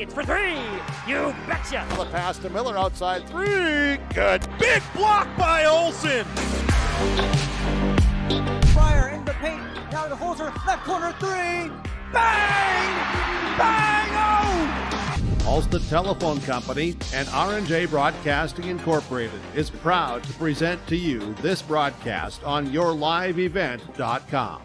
It's for three. You betcha. The pass to Miller outside three. Good. Big block by Olsen. Fryer in the paint. Now to Holzer. Left corner three. Bang! Bang! Oh! Ulster Telephone Company and R&J Broadcasting Incorporated is proud to present to you this broadcast on yourliveevent.com.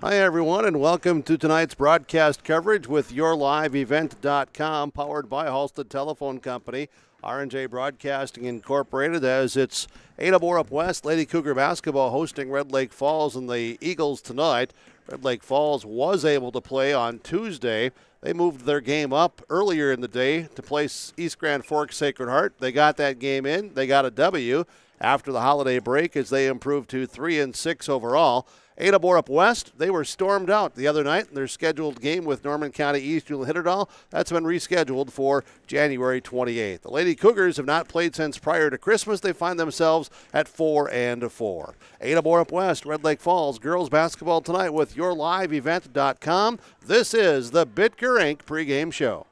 Hi, everyone, and welcome to tonight's broadcast coverage with yourliveevent.com, powered by Halstead Telephone Company, R&J Broadcasting Incorporated, as it's Ada-Borup-West Lady Cougar basketball hosting Red Lake Falls and the Eagles tonight. Red Lake Falls was able to play on Tuesday. They moved their game up earlier in the day to place East Grand Forks Sacred Heart. They got that game in. They got a W after the holiday break as they improved to 3-6 overall. Ada-Borup-West, they were stormed out the other night in their scheduled game with Norman County East Hitterdal. That's been rescheduled for January 28th. The Lady Cougars have not played since prior to Christmas. They find themselves at 4-4. Ada-Borup-West, Red Lake Falls, girls basketball tonight with yourliveevent.com. This is the Bitker Inc. pregame show.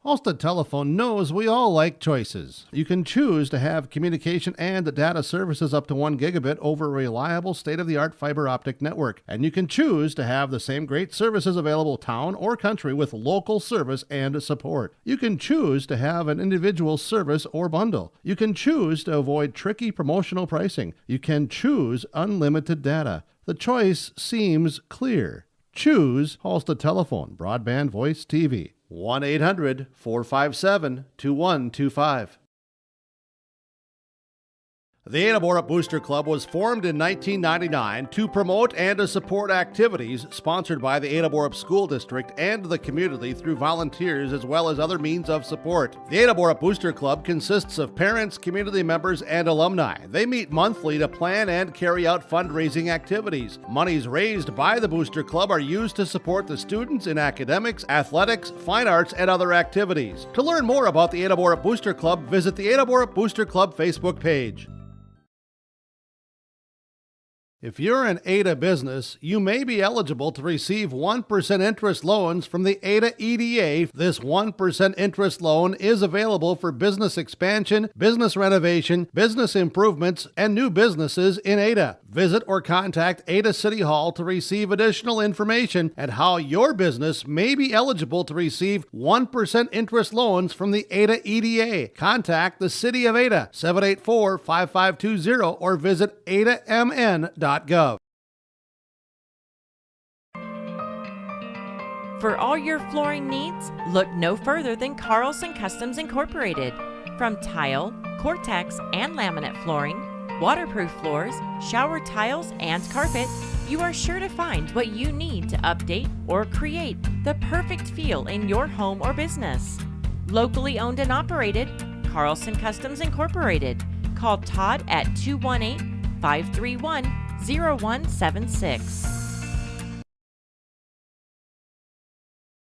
Halstead Telephone knows we all like choices. You can choose to have communication and data services up to 1 gigabit over a reliable state-of-the-art fiber optic network. And you can choose to have the same great services available town or country with local service and support. You can choose to have an individual service or bundle. You can choose to avoid tricky promotional pricing. You can choose unlimited data. The choice seems clear. Choose Halstead Telephone, broadband, voice, TV. 1-800-457-2125. The Ada-Borup Booster Club was formed in 1999 to promote and to support activities sponsored by the Ada-Borup School District and the community through volunteers as well as other means of support. The Ada-Borup Booster Club consists of parents, community members, and alumni. They meet monthly to plan and carry out fundraising activities. Monies raised by the Booster Club are used to support the students in academics, athletics, fine arts, and other activities. To learn more about the Ada-Borup Booster Club, visit the Ada-Borup Booster Club Facebook page. If you're an Ada business, you may be eligible to receive 1% interest loans from the Ada EDA. This 1% interest loan is available for business expansion, business renovation, business improvements, and new businesses in Ada. Visit or contact Ada City Hall to receive additional information and how your business may be eligible to receive 1% interest loans from the Ada EDA. Contact the City of Ada, 784-5520, or visit adamn.gov. For all your flooring needs, look no further than Carlson Customs Incorporated. From tile, Cortex, and laminate flooring, waterproof floors, shower tiles, and carpet, you are sure to find what you need to update or create the perfect feel in your home or business. Locally owned and operated, Carlson Customs Incorporated. Call Todd at 218-531-0176.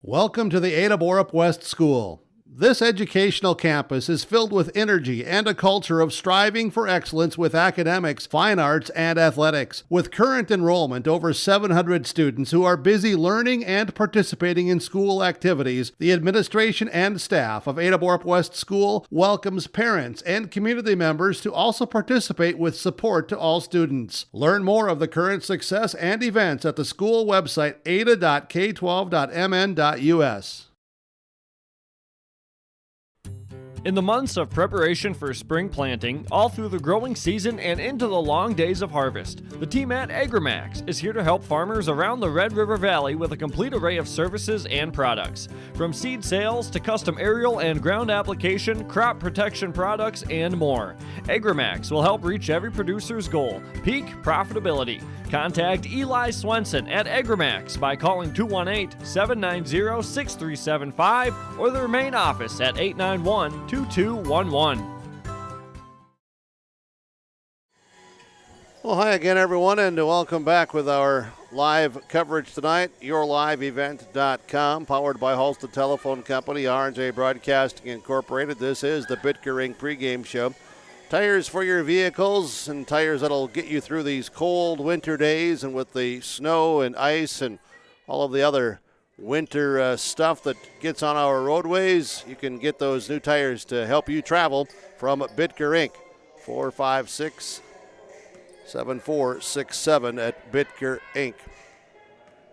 Welcome to the Ada-Borup-West School. This educational campus is filled with energy and a culture of striving for excellence with academics, fine arts, and athletics. With current enrollment over 700 students who are busy learning and participating in school activities, the administration and staff of Ada-Borup-West School welcomes parents and community members to also participate with support to all students. Learn more of the current success and events at the school website ada.k12.mn.us. In the months of preparation for spring planting, all through the growing season and into the long days of harvest, the team at AgriMax is here to help farmers around the Red River Valley with a complete array of services and products. From seed sales to custom aerial and ground application, crop protection products, and more. AgriMax will help reach every producer's goal, peak profitability. Contact Eli Swenson at AgriMax by calling 218-790-6375 or their main office at 891-2211. Well, hi again, everyone, and welcome back with our live coverage tonight. YourLiveEvent.com, powered by Halstead Telephone Company, R&J Broadcasting Incorporated. This is the Bitker Inc. pregame show. Tires for your vehicles and tires that'll get you through these cold winter days, and with the snow and ice and all of the other winter stuff that gets on our roadways, you can get those new tires to help you travel from Bitker Inc. 456-7467 at Bitker Inc.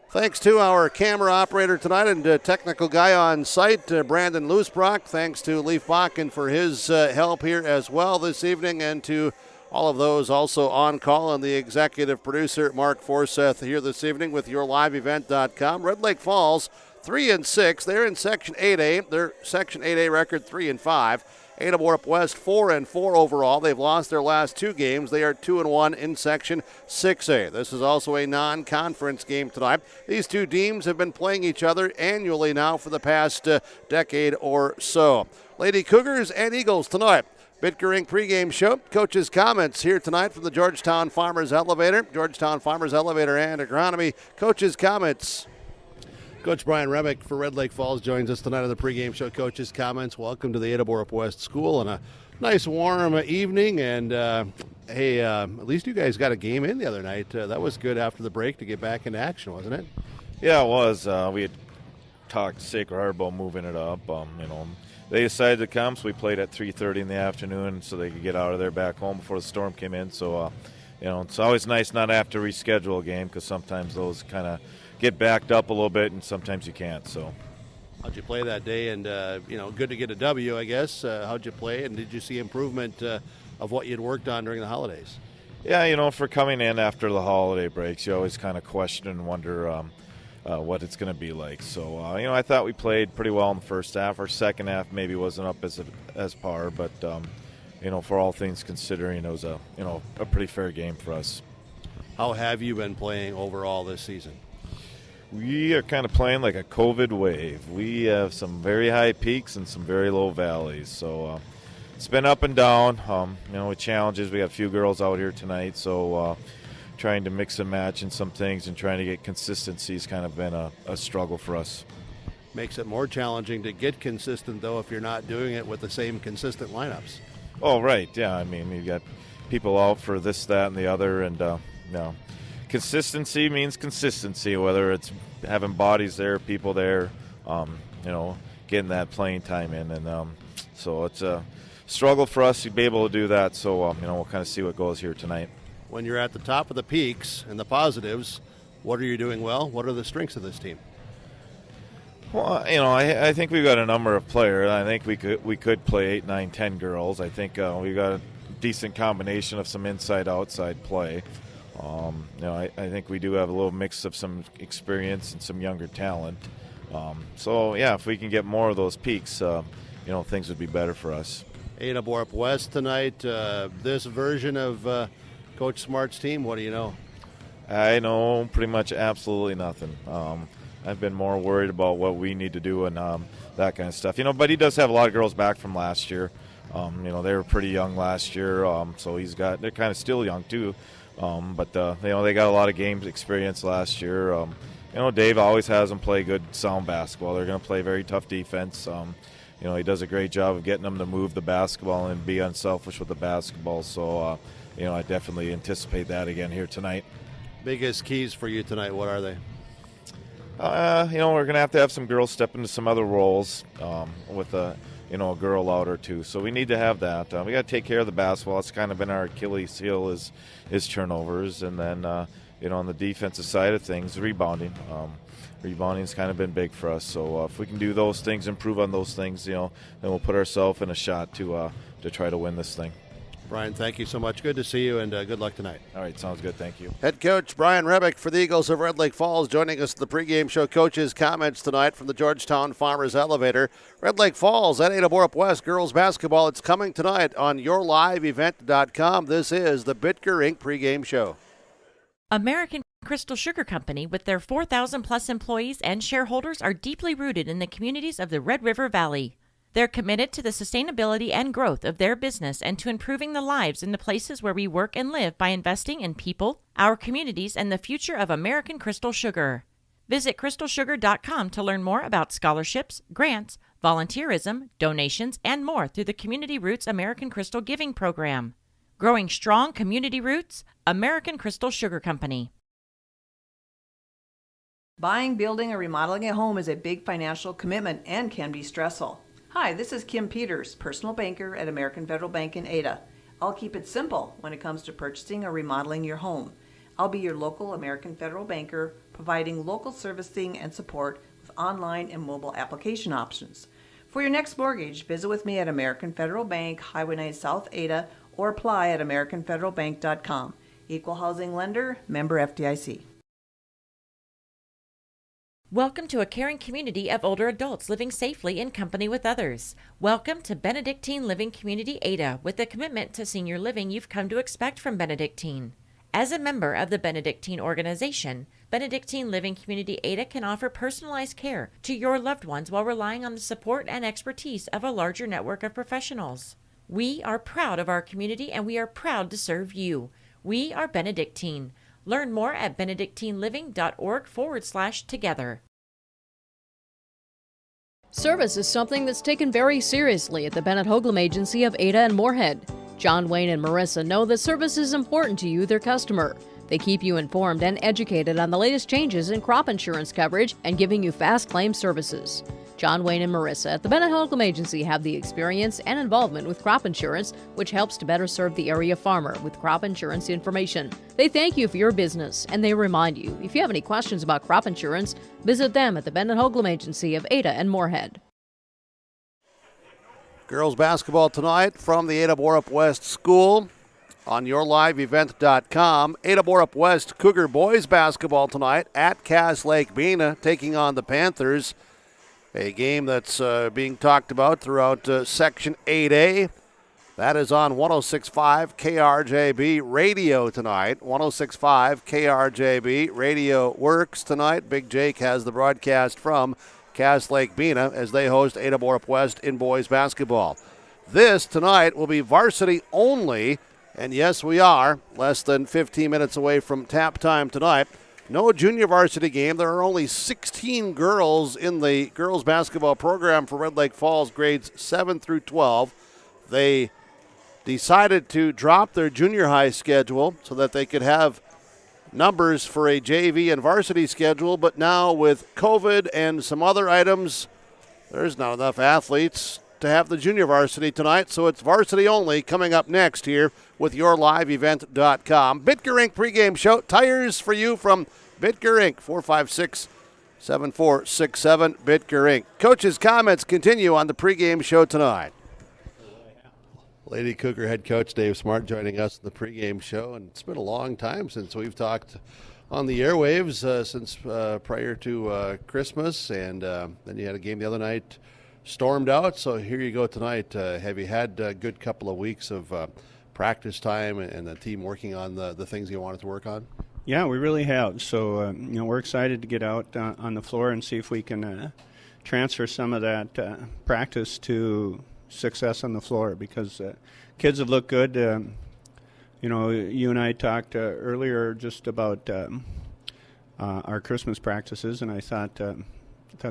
Thanks to our camera operator tonight and technical guy on site, Brandon Loosbrock. Thanks to Leif Bakken for his help here as well this evening, and to all of those also on call, and the executive producer, Mark Forseth, here this evening with YourLiveEvent.com. Red Lake Falls, 3-6. They're in Section 8A. Their Section 8A record 3-5. Ada-Borup-West 4-4 overall. They've lost their last two games. They are 2-1 in Section 6A. This is also a non-conference game tonight. These two teams have been playing each other annually now for the past decade or so. Lady Cougars and Eagles tonight. Bitker Inc. pregame show. Coach's comments here tonight from the Georgetown Farmers Elevator. Georgetown Farmers Elevator and Agronomy. Coach's comments. Coach Brian Remick for Red Lake Falls joins us tonight on the pregame show. Coach's comments. Welcome to the Ada-Borup-West School on a nice warm evening. And hey, at least you guys got a game in the other night. That was good after the break to get back into action, wasn't it? Yeah, it was. We had talked to Sacred Heart about moving it up. They decided to come, so we played at 3:30 in the afternoon so they could get out of there back home before the storm came in. So, it's always nice not to have to reschedule a game, because sometimes those kind of get backed up a little bit, and sometimes you can't. So, how'd you play that day? And good to get a W, I guess. How'd you play? And did you see improvement of what you'd worked on during the holidays? Yeah, for coming in after the holiday breaks, you always kind of question and wonder what it's going to be like. So, I thought we played pretty well in the first half. Our second half maybe wasn't up as par, but for all things considering, it was a pretty fair game for us. How have you been playing overall this season? We are kind of playing like a COVID wave. We have some very high peaks and some very low valleys. So it's been up and down. With challenges, we got a few girls out here tonight. So trying to mix and match in some things and trying to get consistency has kind of been a struggle for us. Makes it more challenging to get consistent, though, if you're not doing it with the same consistent lineups. Oh, right. Yeah, you've got people out for this, that, and the other, and consistency means consistency, whether it's having bodies there, people there, getting that playing time in. And so it's a struggle for us to be able to do that. So, we'll kind of see what goes here tonight. When you're at the top of the peaks and the positives, what are you doing well? What are the strengths of this team? Well, I think we've got a number of players. I think we could play 8, 9, 10 girls. I think we've got a decent combination of some inside-outside play. I think we do have a little mix of some experience and some younger talent. If we can get more of those peaks, things would be better for us. Ada-Borup-West tonight. This version of Coach Smart's team, what do you know? I know pretty much absolutely nothing. I've been more worried about what we need to do and that kind of stuff. But he does have a lot of girls back from last year. They were pretty young last year, so they're kind of still young too. But they got a lot of games experience last year. Dave always has them play good sound basketball. They're going to play very tough defense. He does a great job of getting them to move the basketball and be unselfish with the basketball. So, I definitely anticipate that again here tonight. Biggest keys for you tonight, what are they? We're going to have some girls step into some other roles with a girl out or two. So we need to have that. We got to take care of the basketball. It's kind of been our Achilles heel is turnovers. And then, on the defensive side of things, rebounding. Rebounding's kind of been big for us. So if we can do those things, improve on those things, then we'll put ourselves in a shot to try to win this thing. Brian, thank you so much. Good to see you, and good luck tonight. All right, sounds good. Thank you. Head coach Brian Rebick for the Eagles of Red Lake Falls joining us at the pregame show. Coach's comments tonight from the Georgetown Farmers Elevator. Red Lake Falls at Ada-Borup-West girls basketball. It's coming tonight on yourliveevent.com. This is the Bitker Inc. pregame show. American Crystal Sugar Company, with their 4,000-plus employees and shareholders, are deeply rooted in the communities of the Red River Valley. They're committed to the sustainability and growth of their business and to improving the lives in the places where we work and live by investing in people, our communities, and the future of American Crystal Sugar. Visit crystalsugar.com to learn more about scholarships, grants, volunteerism, donations, and more through the Community Roots American Crystal Giving Program. Growing strong community roots, American Crystal Sugar Company. Buying, building, or remodeling a home is a big financial commitment and can be stressful. Hi, this is Kim Peters, personal banker at American Federal Bank in Ada. I'll keep it simple when it comes to purchasing or remodeling your home. I'll be your local American Federal banker, providing local servicing and support with online and mobile application options. For your next mortgage, visit with me at American Federal Bank, Highway 9 South Ada, or apply at AmericanFederalBank.com. Equal housing lender, member FDIC. Welcome to a caring community of older adults living safely in company with others. Welcome to Benedictine Living Community Ada, with the commitment to senior living you've come to expect from Benedictine. As a member of the Benedictine organization, Benedictine Living Community Ada can offer personalized care to your loved ones while relying on the support and expertise of a larger network of professionals. We are proud of our community and we are proud to serve you. We are Benedictine. Learn more at benedictineliving.org/together. Service is something that's taken very seriously at the Bennett Hoagland Agency of Ada and Moorhead. John Wayne and Marissa know that service is important to you, their customer. They keep you informed and educated on the latest changes in crop insurance coverage and giving you fast claim services. John Wayne and Marissa at the Bennett Hoagland Agency have the experience and involvement with crop insurance, which helps to better serve the area farmer with crop insurance information. They thank you for your business, and they remind you, if you have any questions about crop insurance, visit them at the Bennett Hoagland Agency of Ada and Moorhead. Girls basketball tonight from the Ada-Borup-West School on yourliveevent.com. Ada-Borup-West Cougar boys basketball tonight at Cass Lake Bena, taking on the Panthers. A game that's being talked about throughout Section 8A. That is on 106.5 KRJB Radio tonight. 106.5 KRJB Radio works tonight. Big Jake has the broadcast from Cass Lake Bena as they host Ada-Borup-West in boys basketball. This tonight will be varsity only, and yes, we are less than 15 minutes away from tap time tonight. No junior varsity game. There are only 16 girls in the girls basketball program for Red Lake Falls, grades 7 through 12. They decided to drop their junior high schedule so that they could have numbers for a JV and varsity schedule, but now with COVID and some other items, there's not enough athletes to have the junior varsity tonight, so it's varsity only coming up next here with yourliveevent.com. Bitger Inc. pregame show. Tires for you from Bitger Inc. 456-7467. Bitger Inc. Coach's comments continue on the pregame show tonight. Lady Cougar head coach Dave Smart joining us in the pregame show, and it's been a long time since we've talked on the airwaves since prior to Christmas, and then you had a game the other night, stormed out, so here you go tonight. Have you had a good couple of weeks of practice time and the team working on the things you wanted to work on? Yeah, we really have. So, we're excited to get out on the floor and see if we can transfer some of that practice to success on the floor, because kids have looked good. You and I talked earlier just about our Christmas practices, and I thought the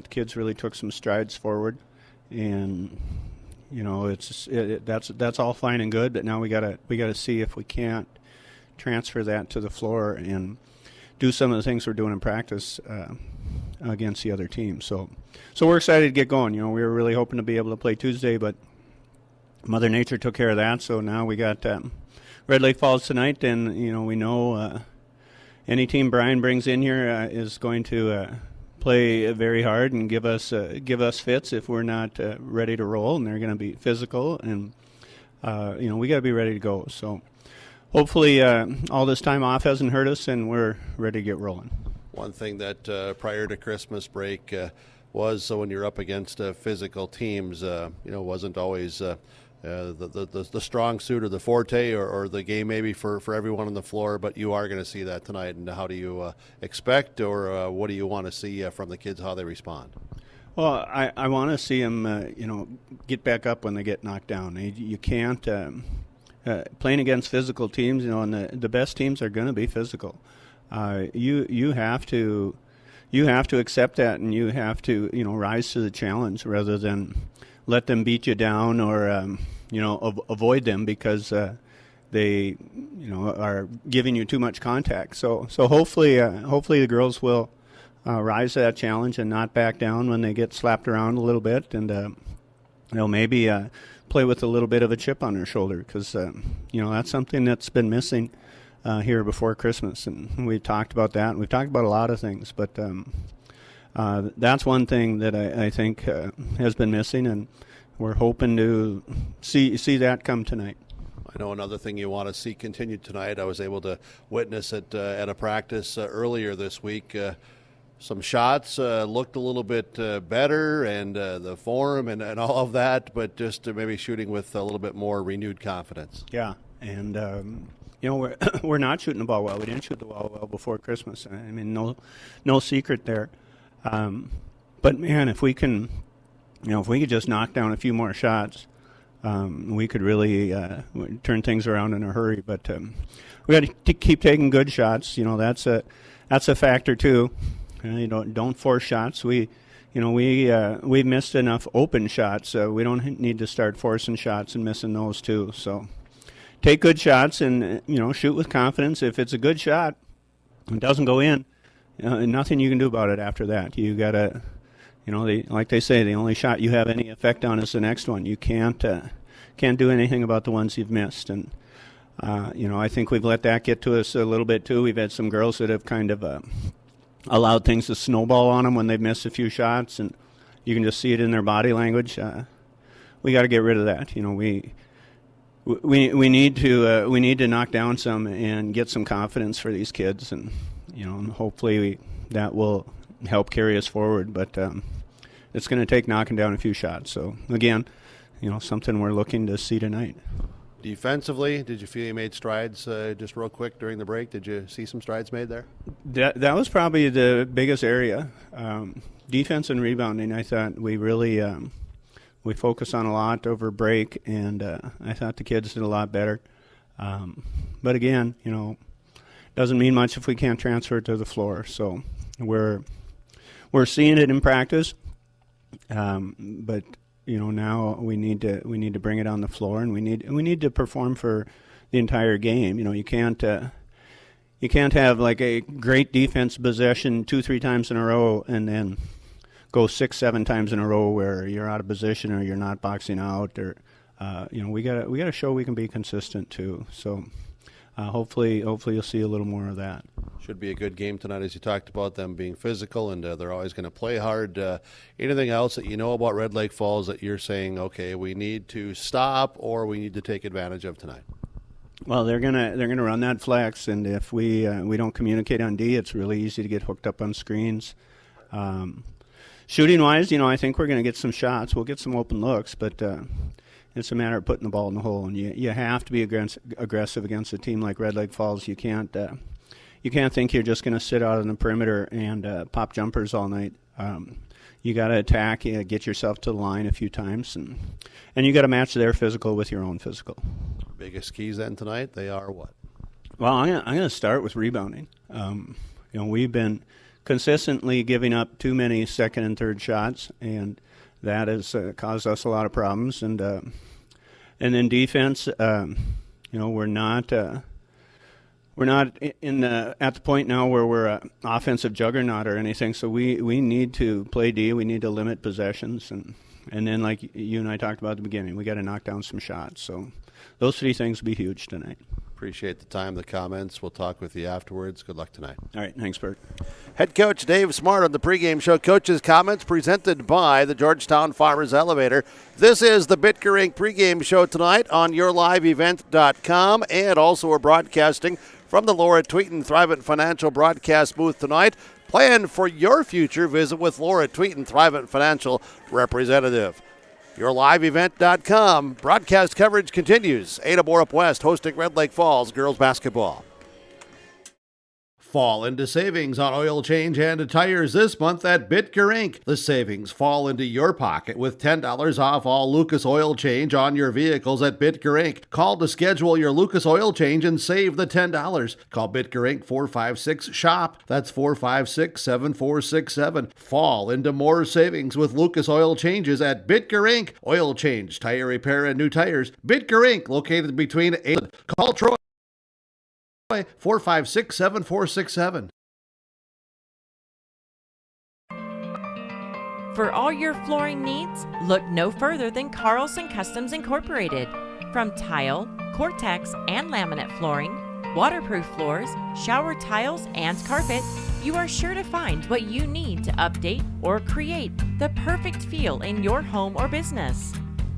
kids really took some strides forward. And that's all fine and good, but now we gotta see if we can't transfer that to the floor and do some of the things we're doing in practice against the other team. So we're excited to get going. We were really hoping to be able to play Tuesday, but Mother Nature took care of that. So now we got Red Lake Falls tonight, and we know any team Brian brings in here is going to play very hard and give us fits if we're not ready to roll, and they're going to be physical, and we got to be ready to go. So hopefully all this time off hasn't hurt us, and we're ready to get rolling. One thing that prior to Christmas break was, so when you're up against physical teams, wasn't always the strong suit or the forte or the game maybe for everyone on the floor, but you are going to see that tonight. And how do you expect, or what do you want to see from the kids, how they respond? Well, I want to see them, get back up when they get knocked down. You can't playing against physical teams, and the best teams are going to be physical. You have to accept that, and you have to rise to the challenge rather than let them beat you down or avoid them because they are giving you too much contact. So hopefully the girls will rise to that challenge and not back down when they get slapped around a little bit, and they'll maybe play with a little bit of a chip on their shoulder, because that's something that's been missing here before Christmas, and we talked about that, and we've talked about a lot of things, but that's one thing that I think has been missing, and we're hoping to see that come tonight. I know another thing you want to see continued tonight. I was able to witness it at a practice earlier this week. Some shots looked a little bit better, and the form and all of that, but just maybe shooting with a little bit more renewed confidence. Yeah, and we're not shooting the ball well. We didn't shoot the ball well before Christmas. I mean, no secret there. But man, if we could just knock down a few more shots, we could really turn things around in a hurry. But we got to keep taking good shots. That's a factor too. Don't force shots. We've missed enough open shots. We don't need to start forcing shots and missing those too. So take good shots and shoot with confidence. If it's a good shot and doesn't go in, nothing you can do about it after that. You gotta, like they say, the only shot you have any effect on is the next one. You can't do anything about the ones you've missed. And I think we've let that get to us a little bit too. We've had some girls that have kind of allowed things to snowball on them when they've missed a few shots, and you can just see it in their body language. We got to get rid of that. We need to knock down some and get some confidence for these kids, and hopefully that will help carry us forward. But it's going to take knocking down a few shots. So again, something we're looking to see tonight. Defensively, did you feel you made strides just real quick during the break? Did you see some strides made there? That was probably the biggest area. Defense and rebounding, I thought we really we focused on a lot over break, and I thought the kids did a lot better. But again, doesn't mean much if we can't transfer it to the floor. So we're seeing it in practice, but now we need to bring it on the floor, and we need to perform for the entire game. You you can't have like a great defense possession 2-3 times in a row and then go 6-7 times in a row where you're out of position or you're not boxing out, or we gotta show we can be consistent too. So hopefully you'll see a little more of that. Should be a good game tonight, as you talked about them being physical, and they're always going to play hard. Anything else that you know about Red Lake Falls that you're saying, okay, we need to stop or we need to take advantage of tonight? Well, they're gonna run that flex, and if we don't communicate on D, it's really easy to get hooked up on screens. Shooting wise, I think we're gonna get some shots. We'll get some open looks, but it's a matter of putting the ball in the hole, and you have to be aggressive against a team like Red Lake Falls. You can't think you're just gonna sit out on the perimeter and pop jumpers all night. You got to attack, get yourself to the line a few times, and you got to match their physical with your own physical. Biggest keys then tonight, they are what? Well, I'm going to start with rebounding. We've been consistently giving up too many second and third shots, and that has caused us a lot of problems. And then defense, we're not at the point now where we're an offensive juggernaut or anything. So we need to play D. We need to limit possessions, and then like you and I talked about at the beginning, we got to knock down some shots. So those three things will be huge tonight. Appreciate the time, the comments. We'll talk with you afterwards. Good luck tonight. All right, thanks, Bert. Head coach Dave Smart on the pregame show. Coach's comments presented by the Georgetown Farmers Elevator. This is the Bitker Inc. pregame show tonight on yourliveevent.com, and also we're broadcasting from the Laura Tweeton Thrivent Financial broadcast booth tonight. Plan for your future. Visit with Laura Tweeton Thrivent Financial representative. yourliveevent.com. Broadcast coverage continues. Ada-Borup-West hosting Red Lake Falls girls basketball. Fall into savings on oil change and tires this month at Bitker Inc. The savings fall into your pocket with $10 off all Lucas oil change on your vehicles at Bitker Inc. Call to schedule your Lucas oil change and save the $10. Call Bitker Inc. 456-SHOP. That's 456-7467. Fall into more savings with Lucas oil changes at Bitker Inc. Oil change, tire repair, and new tires. Bitker Inc. Located between 8. Call Troy 456-7467. For all your flooring needs, look no further than Carlson Customs Incorporated. From tile, Cortex, and laminate flooring, waterproof floors, shower tiles, and carpet, you are sure to find what you need to update or create the perfect feel in your home or business.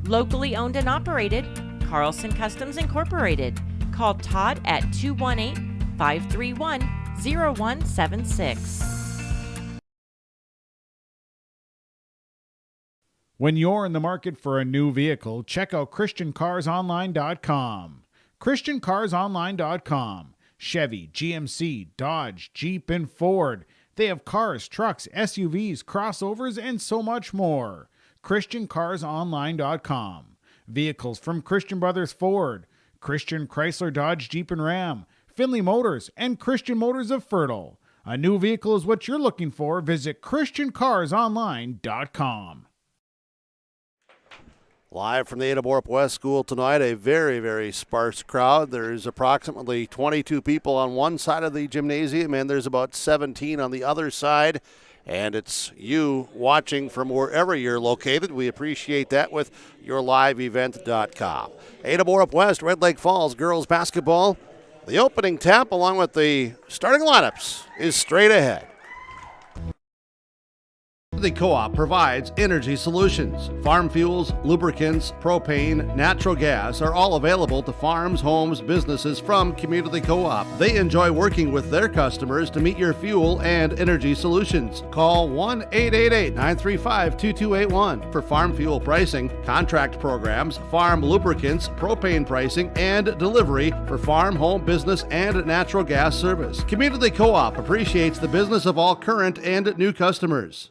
Locally owned and operated, Carlson Customs Incorporated. Call Todd at 218-531-0176. When you're in the market for a new vehicle, check out ChristianCarsOnline.com. ChristianCarsOnline.com. Chevy, GMC, Dodge, Jeep, and Ford. They have cars, trucks, SUVs, crossovers, and so much more. ChristianCarsOnline.com. Vehicles from Christian Brothers Ford, Christian Chrysler, Dodge, Jeep, and Ram, Finley Motors, and Christian Motors of Fertile. A new vehicle is what you're looking for. Visit ChristianCarsOnline.com. Live from the Ada-Borup-West School tonight, a very, very sparse crowd. There's approximately 22 people on one side of the gymnasium, and there's about 17 on the other side. And it's you watching from wherever you're located. We appreciate that with yourliveevent.com. Ada-Borup-West, Red Lake Falls girls basketball. The opening tap along with the starting lineups is straight ahead. The Co-op provides energy solutions. Farm fuels, lubricants, propane, natural gas are all available to farms, homes, businesses from Community Co-op. They enjoy working with their customers to meet your fuel and energy solutions. Call 1-888-935-2281 for farm fuel pricing, contract programs, farm lubricants, propane pricing, and delivery for farm, home, business, and natural gas service. Community Co-op appreciates the business of all current and new customers.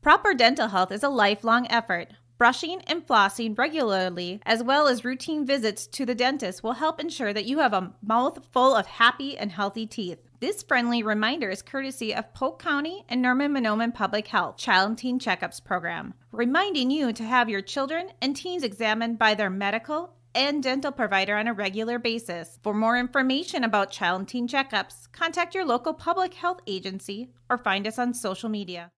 Proper dental health is a lifelong effort. Brushing and flossing regularly, as well as routine visits to the dentist, will help ensure that you have a mouth full of happy and healthy teeth. This friendly reminder is courtesy of Polk County and Norman-Monoman Public Health Child and Teen Checkups Program, reminding you to have your children and teens examined by their medical and dental provider on a regular basis. For more information about child and teen checkups, contact your local public health agency or find us on social media.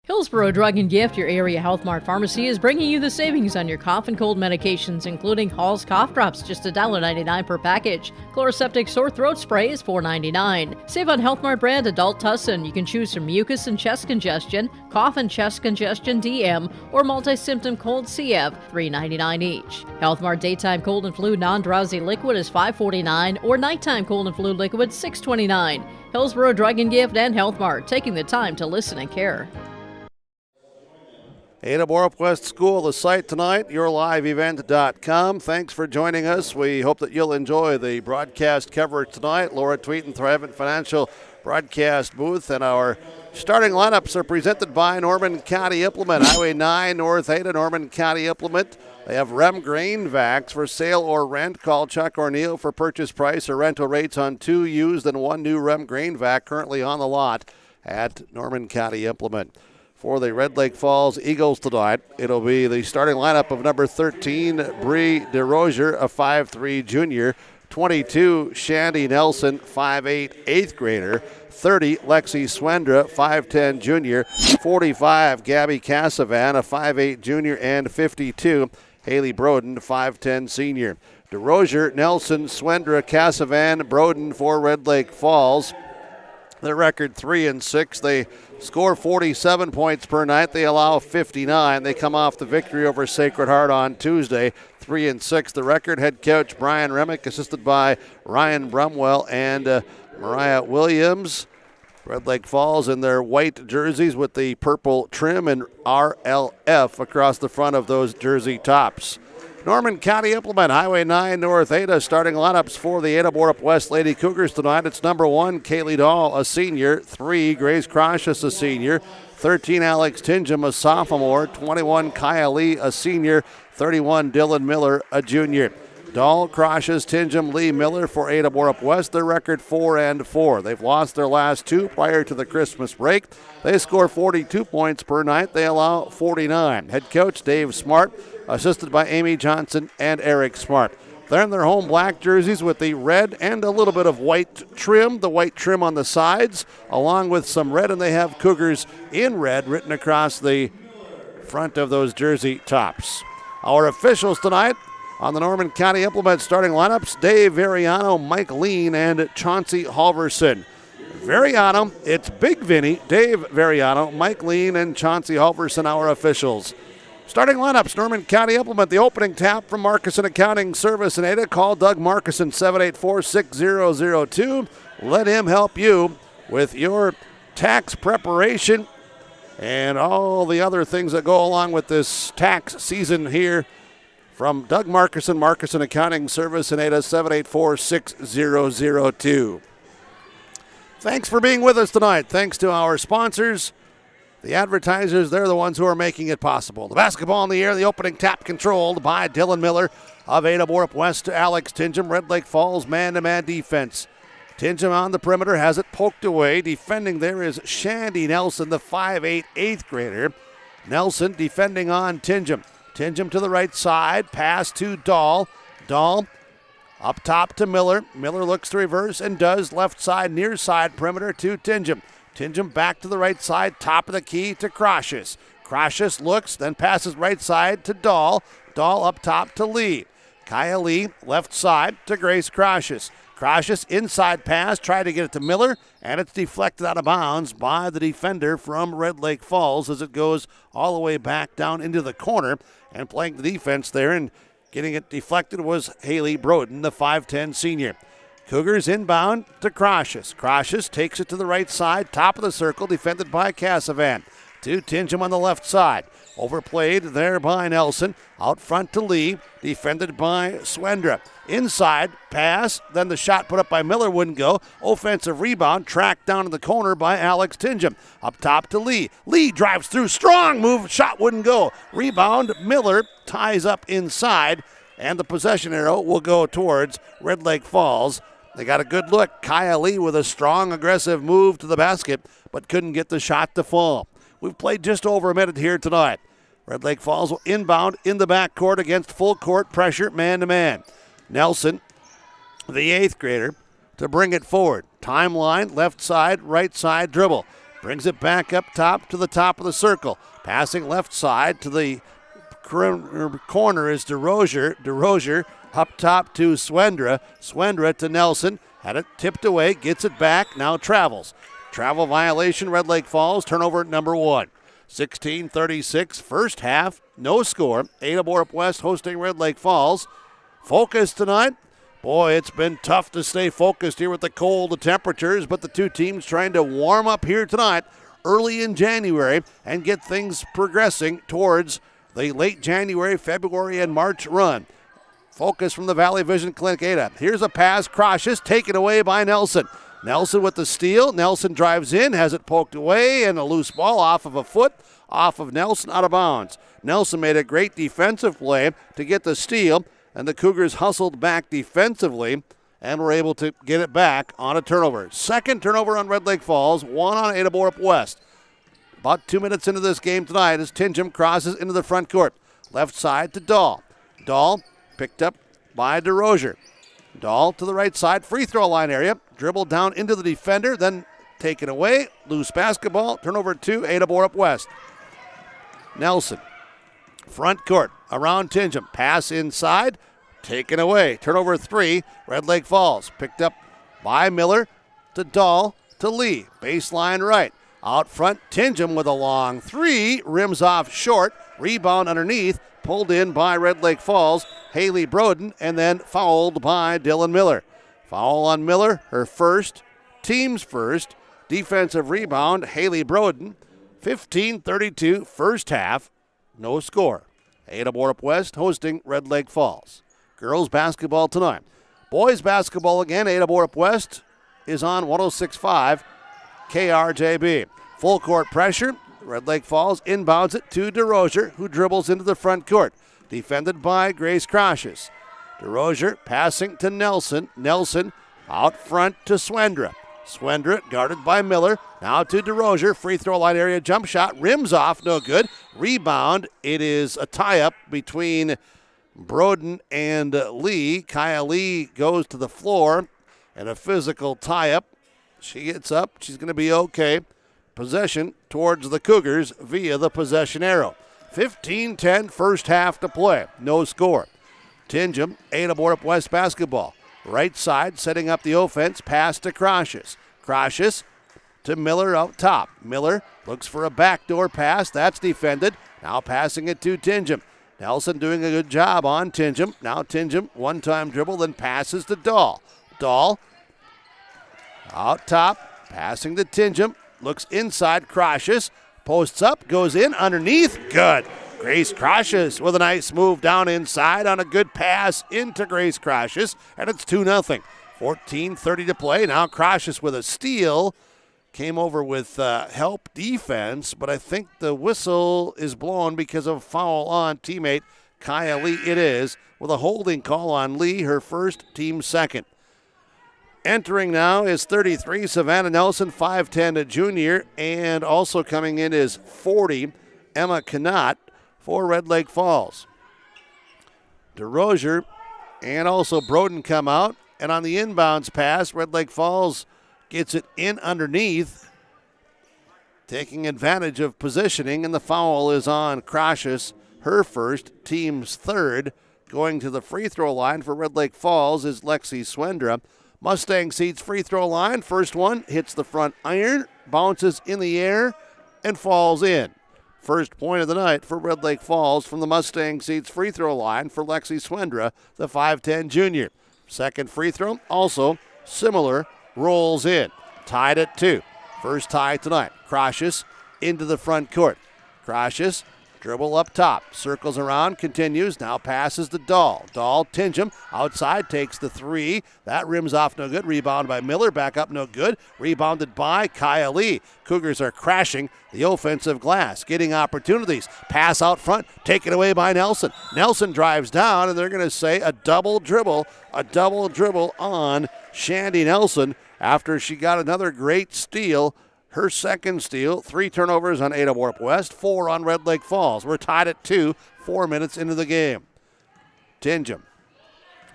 Hillsborough Drug and Gift, your area Health Mart pharmacy, is bringing you the savings on your cough and cold medications, including Hall's cough drops, just $1.99 per package. Chloroseptic sore throat spray is $4.99. Save on Health Mart brand adult Tussin. You can choose from mucus and chest congestion, cough and chest congestion DM, or multi-symptom cold CF, $3.99 each. Health Mart daytime cold and flu non-drowsy liquid is $5.49, or nighttime cold and flu liquid $6.29. Hillsborough Drug and Gift and Health Mart, taking the time to listen and care. Ada-Borup-West School, the site tonight, yourliveevent.com. Thanks for joining us. We hope that you'll enjoy the broadcast coverage tonight. Laura Tweeten, Thrivent Financial broadcast booth, and our starting lineups are presented by Norman County Implement. Highway 9 North Ada, Norman County Implement. They have Rem Grain Vacs for sale or rent. Call Chuck or Neil for purchase price or rental rates on 2 used and 1 new Rem Grain Vac currently on the lot at Norman County Implement. For the Red Lake Falls Eagles tonight, it'll be the starting lineup of number 13, Bree DeRozier, a 5'3 junior, 22, Shandy Nelson, 5'8 eighth grader, 30, Lexi Swendra, 5'10 junior, 45, Gabby Casavan, a 5'8 junior, and 52, Haley Broden, 5'10 senior. DeRozier, Nelson, Swendra, Casavan, Broden for Red Lake Falls. Their record 3-6. They score 47 points per night. They allow 59. They come off the victory over Sacred Heart on Tuesday, 3-6. The record, head coach Brian Remick, assisted by Ryan Brumwell and Mariah Williams. Red Lake Falls in their white jerseys with the purple trim and RLF across the front of those jersey tops. Norman County Implement, Highway 9 North Ada, starting lineups for the Ada-Borup-West Lady Cougars tonight. It's number 1, Kaylee Dahl, a senior, 3, Grace Crocious, a senior, 13, Alex Tingham, a sophomore, 21, Kaya Lee, a senior, 31, Dylan Miller, a junior. Dahl, Crocious, Tingham, Lee, Miller for Ada-Borup-West. Their record 4-4. They've lost their last 2 prior to the Christmas break. They score 42 points per night. They allow 49. Head coach Dave Smart, assisted by Amy Johnson and Eric Smart. They're in their home black jerseys with the red and a little bit of white trim, the white trim on the sides, along with some red, and they have Cougars in red written across the front of those jersey tops. Our officials tonight on the Norman County Implement starting lineups, Dave Variano, Mike Lean, and Chauncey Halverson. Variano, it's Big Vinny, Dave Variano, Mike Lean, and Chauncey Halverson, our officials. Starting lineups, Norman County Implement, the opening tap from Marcuson Accounting Service in Ada. Call Doug Marcuson, 784-6002. Let him help you with your tax preparation and all the other things that go along with this tax season here. From Doug Marcuson, Marcuson Accounting Service in Ada, 784-6002. Thanks for being with us tonight. Thanks to our sponsors. The advertisers, they're the ones who are making it possible. The basketball in the air, the opening tap controlled by Dylan Miller of Ada-Borup-West to Alex Tingham. Red Lake Falls man-to-man defense. Tingham on the perimeter has it poked away. Defending there is Shandy Nelson, the 5'8 eighth grader. Nelson defending on Tingham. Tingham to the right side, pass to Dahl. Dahl up top to Miller. Miller looks to reverse and does. Left side, near side perimeter to Tingham. Tingham back to the right side, top of the key to Crocious. Crocious looks, then passes right side to Dahl. Dahl up top to Lee. Kaya Lee, left side to Grace Crocious. Crocious inside pass, tried to get it to Miller, and it's deflected out of bounds by the defender from Red Lake Falls as it goes all the way back down into the corner. And playing the defense there and getting it deflected was Haley Broden, the 5'10 senior. Cougars inbound to Crocious. Crocious takes it to the right side, top of the circle, defended by Casavan. To Tingham on the left side. Overplayed there by Nelson. Out front to Lee, defended by Swendra. Inside, pass, then the shot put up by Miller wouldn't go. Offensive rebound, tracked down in the corner by Alex Tingham. Up top to Lee. Lee drives through, strong move, shot wouldn't go. Rebound, Miller ties up inside, and the possession arrow will go towards Red Lake Falls. They got a good look. Kaya Lee with a strong, aggressive move to the basket, but couldn't get the shot to fall. We've played just over a minute here tonight. Red Lake Falls will inbound in the backcourt against full court pressure, man-to-man. Nelson, the 8th grader, to bring it forward. Timeline, left side, right side dribble. Brings it back up top to the top of the circle. Passing left side to the corner is DeRozier. DeRozier up top to Swendra. Swendra to Nelson. Had it tipped away, gets it back, now travels. Travel violation, Red Lake Falls, turnover number 1. 16:36, first half, no score. Ada-Borup-West hosting Red Lake Falls. Focus tonight. Boy, it's been tough to stay focused here with the cold, the temperatures, but the two teams trying to warm up here tonight early in January and get things progressing towards the late January, February, and March run. Focus from the Valley Vision Clinic Ada. Here's a pass, crosses, taken away by Nelson. Nelson with the steal. Nelson drives in, has it poked away, and a loose ball off of a foot, off of Nelson, out of bounds. Nelson made a great defensive play to get the steal, and the Cougars hustled back defensively and were able to get it back on a turnover. Second turnover on Red Lake Falls, one on Ada-Borup-West. About 2 minutes into this game tonight as Tingham crosses into the front court. Left side to Dahl. Dahl picked up by DeRozier. Dahl to the right side, free throw line area. Dribbled down into the defender, then taken away. Loose basketball, turnover 2, Ada-Borup-West. Nelson, front court, around Tingham. Pass inside, taken away. Turnover 3, Red Lake Falls. Picked up by Miller to Dahl to Lee. Baseline right. Out front, Tingham with a long 3. Rims off short. Rebound underneath. Pulled in by Red Lake Falls. Haley Broden, and then fouled by Dylan Miller. Foul on Miller, her first, team's first. Defensive rebound, Haley Broden. 15-32, first half, no score. Ada-Borup-West hosting Red Lake Falls. Girls basketball tonight. Boys basketball again, Ada-Borup-West is on 106.5 KRJB. Full court pressure. Red Lake Falls inbounds it to DeRozier, who dribbles into the front court. Defended by Grace Croshes. DeRozier passing to Nelson. Nelson out front to Swendra. Swendra guarded by Miller. Now to DeRozier. Free throw line area jump shot. Rims off, no good. Rebound. It is a tie-up between Broden and Lee. Kaya Lee goes to the floor and a physical tie-up. She gets up. She's going to be okay. Possession towards the Cougars via the possession arrow. 15-10 first half to play. No score. Tingham, Ada-Borup-West basketball. Right side setting up the offense. Pass to Croshes. Croshes to Miller out top. Miller looks for a backdoor pass. That's defended. Now passing it to Tingham. Nelson doing a good job on Tingham. Now Tingham, one-time dribble, then passes to Dahl. Dahl out top, passing to Tingham. Looks inside, Croshes. Posts up, goes in, underneath, good. Grace Croshes with a nice move down inside on a good pass into Grace Croshes, and it's 2-0. 14:30 to play. Now Croshes with a steal. Came over with help defense, but I think the whistle is blown because of a foul on teammate Kaya Lee. It is, with a holding call on Lee, her first, team second. Entering now is 33, Savannah Nelson, 5'10", a junior, and also coming in is 40, Emma Knott for Red Lake Falls. DeRozier and also Broden come out, and on the inbounds pass, Red Lake Falls gets it in underneath, taking advantage of positioning, and the foul is on Croshes, her first, team's third. Going to the free throw line for Red Lake Falls is Lexi Swendra. Mustang Seeds free throw line. First one hits the front iron, bounces in the air, and falls in. First point of the night for Red Lake Falls from the Mustang Seeds free throw line for Lexi Swendra, the 5'10 junior. Second free throw, also similar, rolls in. Tied at 2. First tie tonight. Croshes into the front court. Croshes dribble up top, circles around, continues, now passes to Dahl. Dahl, Tingham, outside, takes the 3. That rims off, no good. Rebound by Miller, back up, no good. Rebounded by Kaya Lee. Cougars are crashing the offensive glass, getting opportunities. Pass out front, taken away by Nelson. Nelson drives down, and they're going to say a double dribble on Shandy Nelson after she got another great steal her second steal. 3 turnovers on Ada-Borup-West, 4 on Red Lake Falls. We're tied at 2, 4 minutes into the game. Tingham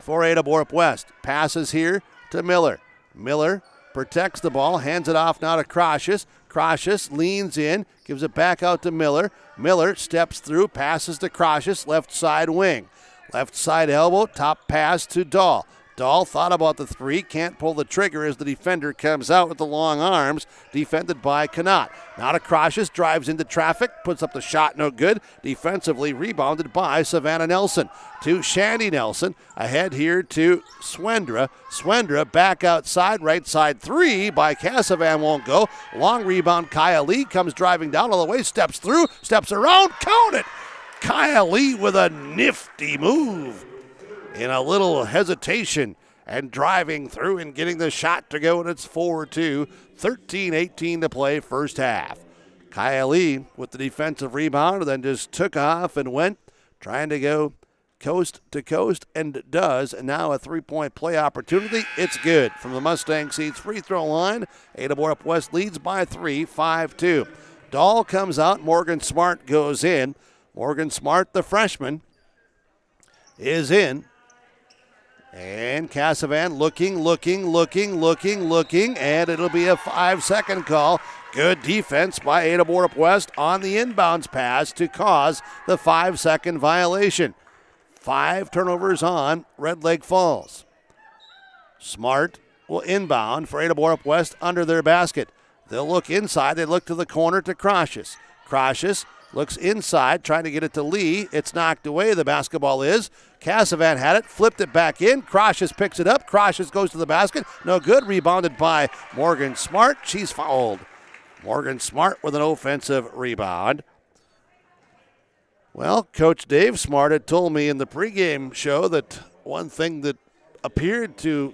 for Ada-Borup-West. Passes here to Miller. Miller protects the ball, hands it off now to Crocius. Crocius leans in, gives it back out to Miller. Miller steps through, passes to Crocius, left side wing. Left side elbow, top pass to Dahl. Dahl thought about the 3, can't pull the trigger as the defender comes out with the long arms, defended by Connaught. Now to Crocius, drives into traffic, puts up the shot, no good. Defensively rebounded by Savannah Nelson. To Shandy Nelson, ahead here to Swendra. Swendra back outside, right side 3 by Cassavan, won't go. Long rebound, Kaya Lee comes driving down all the way, steps through, steps around, count it! Kaya Lee with a nifty move. In a little hesitation and driving through and getting the shot to go, and it's 4-2, 13-18 to play first half. Kaya Lee with the defensive rebound and then just took off and went, trying to go coast to coast, and does. And now a 3-point play opportunity. It's good from the Mustang Seeds free throw line. Ada-Borup-West leads by 3, 5-2. Dahl comes out, Morgan Smart goes in. Morgan Smart, the freshman, is in. And Cassavan looking, and it'll be a 5-second call. Good defense by Ada-Borup-West on the inbounds pass to cause the 5-second violation. 5 turnovers on Red Lake Falls. Smart will inbound for Ada-Borup-West under their basket. They'll look inside. They look to the corner to Crocius. Crocius looks inside, trying to get it to Lee. It's knocked away, the basketball is. Cassavan had it, flipped it back in. Crocius picks it up. Crocius goes to the basket. No good. Rebounded by Morgan Smart. She's fouled. Morgan Smart with an offensive rebound. Well, Coach Dave Smart had told me in the pregame show that one thing that appeared to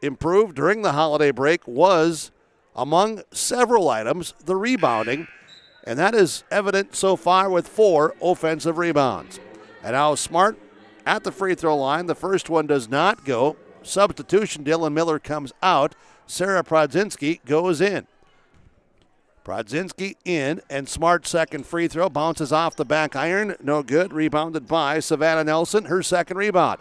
improve during the holiday break was, among several items, the rebounding. And that is evident so far with 4 offensive rebounds. And now Smart at the free throw line. The first one does not go. Substitution, Dylan Miller comes out. Sarah Prodzinski goes in. Prodzinski in, and Smart's second free throw bounces off the back iron. No good. Rebounded by Savannah Nelson. Her second rebound.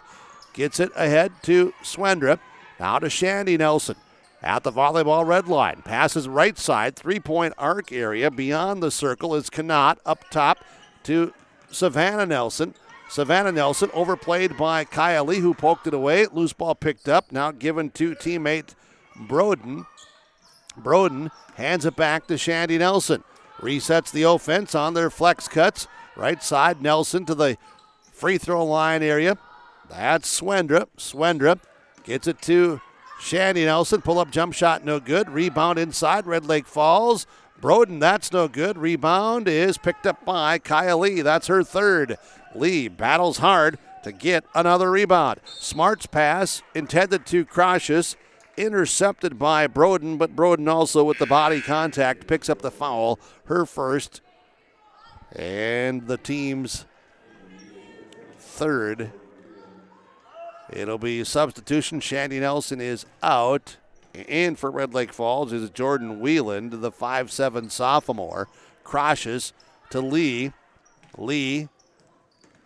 Gets it ahead to Swendra. Now to Shandy Nelson. At the volleyball red line. Passes right side, 3-point arc area. Beyond the circle is Connaught. Up top to Savannah Nelson. Savannah Nelson overplayed by Kaya Lee, who poked it away. Loose ball picked up. Now given to teammate Broden. Broden hands it back to Shandy Nelson. Resets the offense on their flex cuts. Right side, Nelson to the free throw line area. That's Swendra. Swendra gets it to Shandy Nelson. Pull-up jump shot, no good. Rebound inside, Red Lake Falls. Broden, that's no good. Rebound is picked up by Kaya Lee. That's her third. Lee battles hard to get another rebound. Smart's pass intended to Crocius, intercepted by Broden, but Broden also with the body contact picks up the foul, her first, and the team's third. It'll be substitution. Shandy Nelson is out. In for Red Lake Falls is Jordan Wieland, the 5'7" sophomore. Crocius to Lee. Lee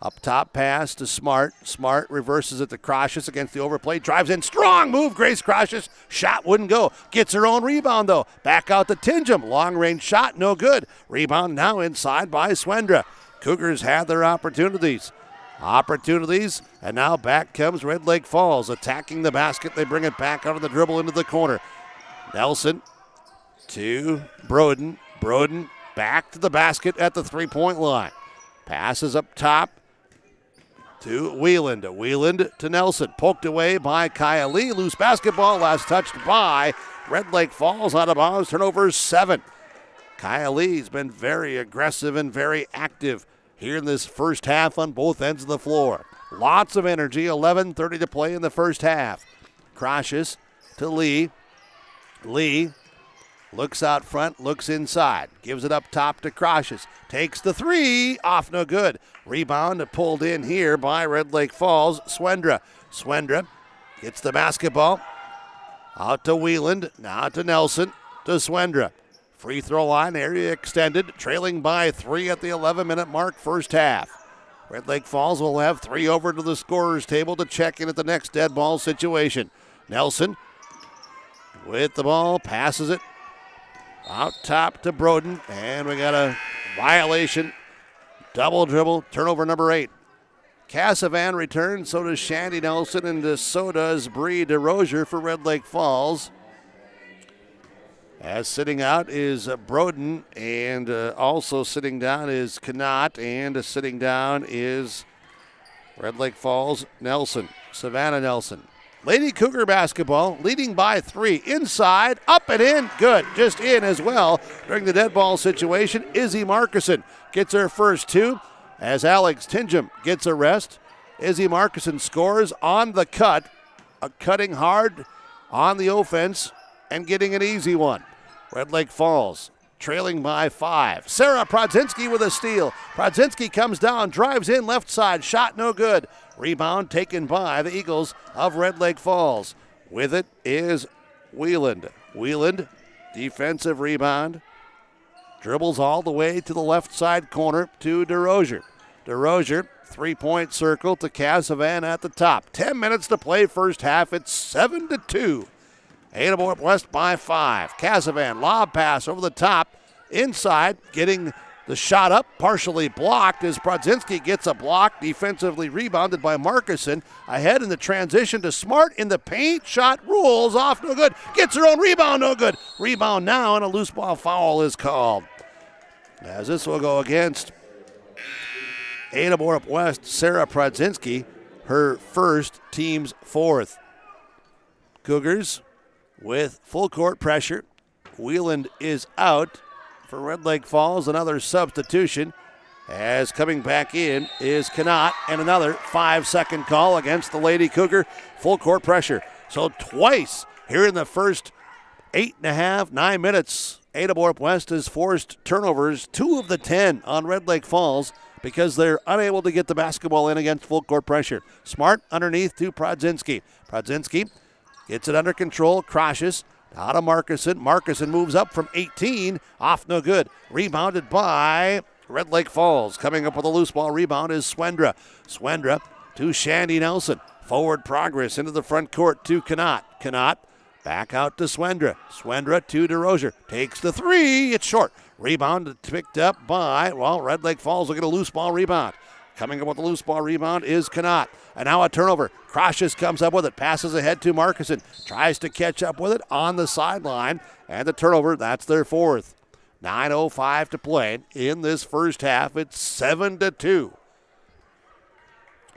up top pass to Smart. Smart reverses it to Crocius against the overplay. Drives in. Strong move, Grace Crocius. Shot wouldn't go. Gets her own rebound, though. Back out to Tingham. Long-range shot, no good. Rebound now inside by Swendra. Cougars had their opportunities. And now back comes Red Lake Falls. Attacking the basket. They bring it back out of the dribble into the corner. Nelson to Broden. Broden back to the basket at the 3-point line. Passes up top to Wieland. Wieland to Nelson. Poked away by Kaya Lee. Loose basketball. Last touched by Red Lake Falls. Out of bounds. Turnover 7. Kaya Lee's been very aggressive and very active here in this first half on both ends of the floor. Lots of energy. 11:30 to play in the first half. Crocius to Lee. Lee looks out front, looks inside. Gives it up top to Crocius. Takes the 3. Off, no good. Rebound pulled in here by Red Lake Falls. Swendra. Swendra gets the basketball. Out to Wieland. Now to Nelson. To Swendra. Free throw line area extended, trailing by 3 at the 11-minute mark, first half. Red Lake Falls will have 3 over to the scorer's table to check in at the next dead ball situation. Nelson with the ball, passes it out top to Broden, and we got a violation. Double dribble, turnover number 8. Cassavan returns, so does Shandy Nelson, and so does Bree DeRozier for Red Lake Falls. As sitting out is Broden, and also sitting down is Knott, and sitting down is Red Lake Falls Nelson, Savannah Nelson. Lady Cougar basketball leading by 3. Inside, up and in, good. Just in as well during the dead ball situation. Izzy Markison gets her first 2 as Alex Tingham gets a rest. Izzy Markison scores on the cut, cutting hard on the offense and getting an easy one. Red Lake Falls trailing by 5. Sarah Prodzinski with a steal. Prodzinski comes down, drives in left side, shot no good. Rebound taken by the Eagles of Red Lake Falls. With it is Wieland. Wieland, defensive rebound. Dribbles all the way to the left side corner to DeRozier. DeRozier, three-point circle to Cassavan at the top. 10 minutes to play first half. It's 7-2. Ada-Borup-West by 5. Cassavan, lob pass over the top. Inside, getting the shot up, partially blocked as Prodzinski gets a block, defensively rebounded by Markison. Ahead in the transition to Smart in the paint. Shot rolls off, no good. Gets her own rebound, no good. Rebound now, and a loose ball foul is called. As this will go against Ada-Borup-West, Sarah Prodzinski, her first, team's 4th. Cougars with full court pressure. Wieland is out for Red Lake Falls. Another substitution as coming back in is Knott, and another 5-second call against the Lady Cougar. Full court pressure. So twice here in the first 9 minutes, Ada-Borup-West has forced turnovers, 2 of the 10 on Red Lake Falls, because they're unable to get the basketball in against full court pressure. Smart underneath to Prodzinski. Prodzinski gets it under control, crashes out of Markison. Markison moves up from 18, off no good. Rebounded by Red Lake Falls. Coming up with a loose ball rebound is Swendra. Swendra to Shandy Nelson. Forward progress into the front court to Knott. Knott back out to Swendra. Swendra to DeRozier. Takes the 3. It's short. Rebound picked up by, Red Lake Falls will get a loose ball rebound. Coming up with a loose ball rebound is Knott. And now a turnover. Croshes comes up with it. Passes ahead to Markison. Tries to catch up with it on the sideline. And the turnover, that's their 4th. 9:05 to play in this first half. It's 7-2.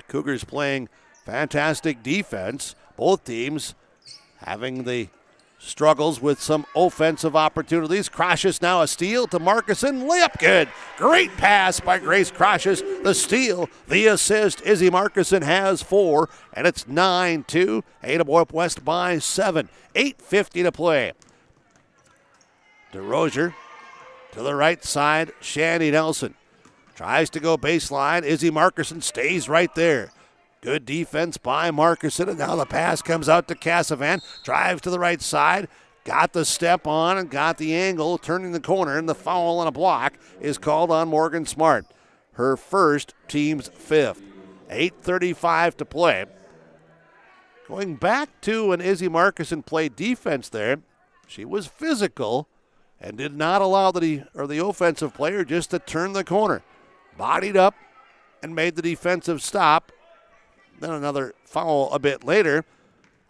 Cougars playing fantastic defense. Both teams having the struggles with some offensive opportunities. Croshes now a steal to Markison. Layup good. Great pass by Grace Croshes. The steal, the assist. Izzy Markison has 4, and it's 9-2. Ada-Borup-West by 7. 8:50 to play. DeRozier to the right side. Shandy Nelson tries to go baseline. Izzy Markison stays right there. Good defense by Markison, and now the pass comes out to Cassavan. Drives to the right side, got the step on and got the angle, turning the corner, and the foul on a block is called on Morgan Smart. Her first, team's 5th. 8:35 to play. Going back to when Izzy Markison played defense there, she was physical and did not allow the offensive player just to turn the corner. Bodied up and made the defensive stop. Then another foul a bit later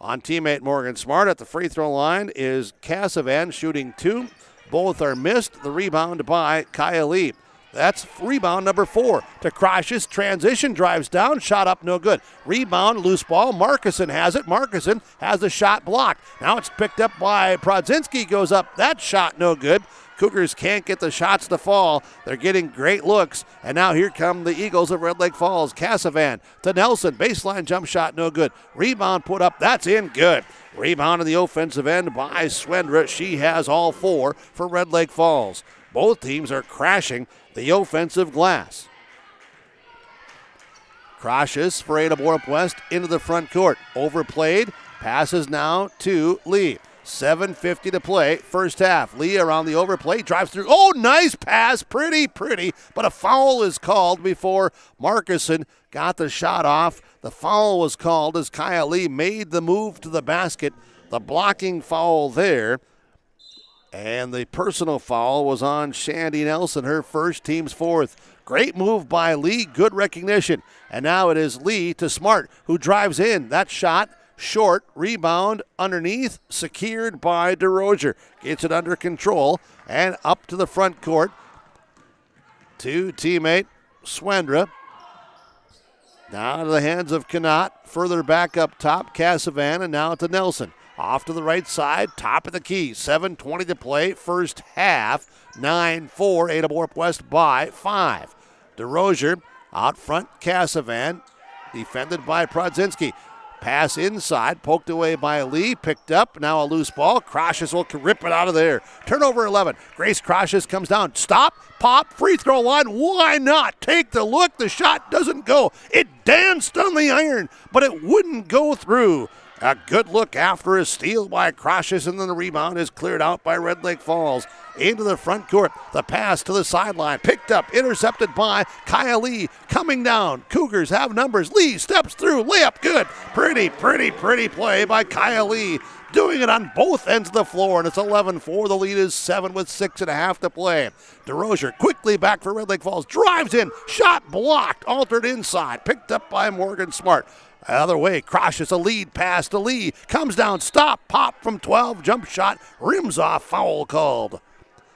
on teammate Morgan Smart. At the free throw line is Cassavan shooting 2. Both are missed. The rebound by Kaya Lee. That's rebound number 4 to Croshes. Transition, drives down, shot up, no good. Rebound, loose ball. Markison has it. Markison has the shot blocked. Now it's picked up by Prodzinski. Goes up. That shot, no good. Cougars can't get the shots to fall. They're getting great looks. And now here come the Eagles of Red Lake Falls. Cassavan to Nelson. Baseline jump shot, no good. Rebound put up. That's in, good. Rebound on the offensive end by Swendra. She has all 4 for Red Lake Falls. Both teams are crashing the offensive glass. Crosses for Ada-Borup-West into the front court. Overplayed. Passes now to Lee. 7:50 to play, first half. Lee around the overplay, drives through. Oh, nice pass, pretty, but a foul is called before Markuson got the shot off. The foul was called as Kaya Lee made the move to the basket. The blocking foul there. And the personal foul was on Shandy Nelson, her first, team's fourth. Great move by Lee, good recognition. And now it is Lee to Smart, who drives in. That shot, short, rebound, underneath, secured by DeRozier. Gets it under control and up to the front court to teammate Swendra. Now to the hands of Connaught, further back up top, Casavan, and now to Nelson. Off to the right side, top of the key. 7:20 to play, first half. 9-4, Ada-Borup-West by 5. DeRozier out front, Casavan, defended by Prodzinski. Pass inside, poked away by Lee, picked up, now a loose ball. Croshes will rip it out of there. Turnover 11. Grace Croshes comes down. Stop, pop, free throw line. Why not? Take the look. The shot doesn't go. It danced on the iron, but it wouldn't go through. A good look after a steal by Croshes, and then the rebound is cleared out by Red Lake Falls. Into the front court, the pass to the sideline, picked up, intercepted by Kaya Lee, coming down. Cougars have numbers. Lee steps through, layup good. Pretty play by Kaya Lee. Doing it on both ends of the floor, and it's 11-4. The lead is 7 with 6.5 to play. DeRozier quickly back for Red Lake Falls, drives in, shot blocked, altered inside, picked up by Morgan Smart. Other way, Croshes a lead pass to Lee. Comes down, stop, pop from 12, jump shot, rims off, foul called.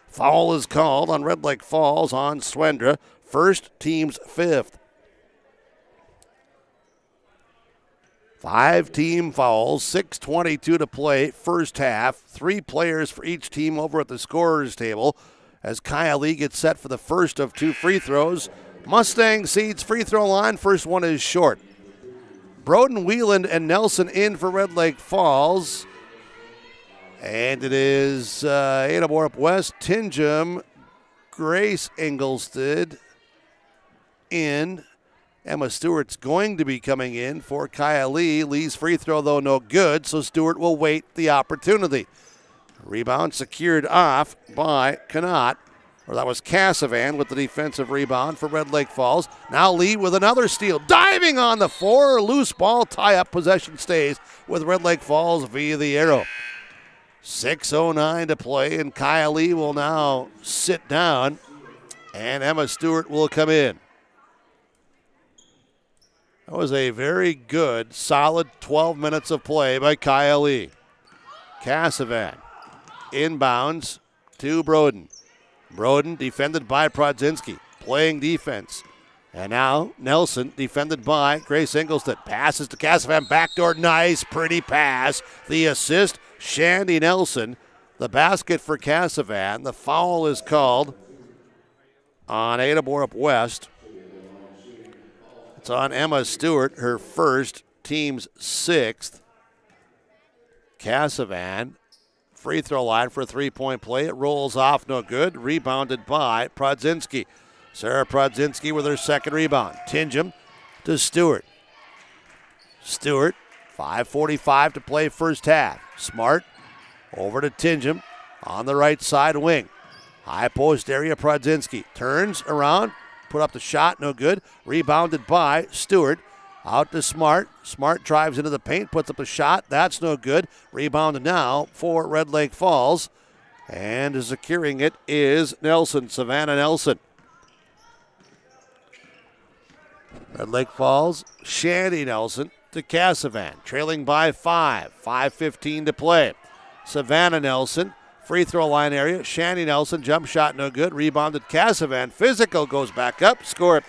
Foul is called on Red Lake Falls on Swendra, first, team's fifth. 5 team fouls, 6:22 to play, first half. 3 players for each team over at the scorer's table as Kaya Lee gets set for the first of 2 free throws. Mustang Seeds free throw line, first one is short. Broden, Wieland, and Nelson in for Red Lake Falls. And it is Ada-Borup-West, Tingham, Grace Engelstad in. Emma Stewart's going to be coming in for Kaya Lee. Lee's free throw, though, no good, so Stewart will wait the opportunity. Rebound secured off by Connaught. Or that was Casavan with the defensive rebound for Red Lake Falls. Now Lee with another steal. Diving on the floor. Loose ball tie-up. Possession stays with Red Lake Falls via the arrow. 6:09 to play, and Kaya Lee will now sit down, and Emma Stewart will come in. That was a very good, solid 12 minutes of play by Kaya Lee. Casavan inbounds to Broden. Broden defended by Prodzinski, playing defense. And now Nelson defended by Grace Engelstad. Passes to Casavan, backdoor, nice, pretty pass. The assist, Shandy Nelson. The basket for Casavan. The foul is called on Ada-Borup-West. It's on Emma Stewart, her first, team's 6th. Casavan, free throw line for a 3-point play. It rolls off, no good. Rebounded by Prodzinski. Sarah Prodzinski with her second rebound. Tingham to Stewart. Stewart, 5:45 to play first half. Smart over to Tingham on the right side wing. High post area, Prodzinski turns around, put up the shot, no good. Rebounded by Stewart. Out to Smart. Smart drives into the paint, puts up a shot. That's no good. Rebounded now for Red Lake Falls. And securing it is Nelson, Savannah Nelson. Red Lake Falls, Shandy Nelson to Casavan, trailing by 5. 5:15 to play. Savannah Nelson, free throw line area. Shandy Nelson, jump shot no good. Rebounded Casavan. Physical goes back up. Score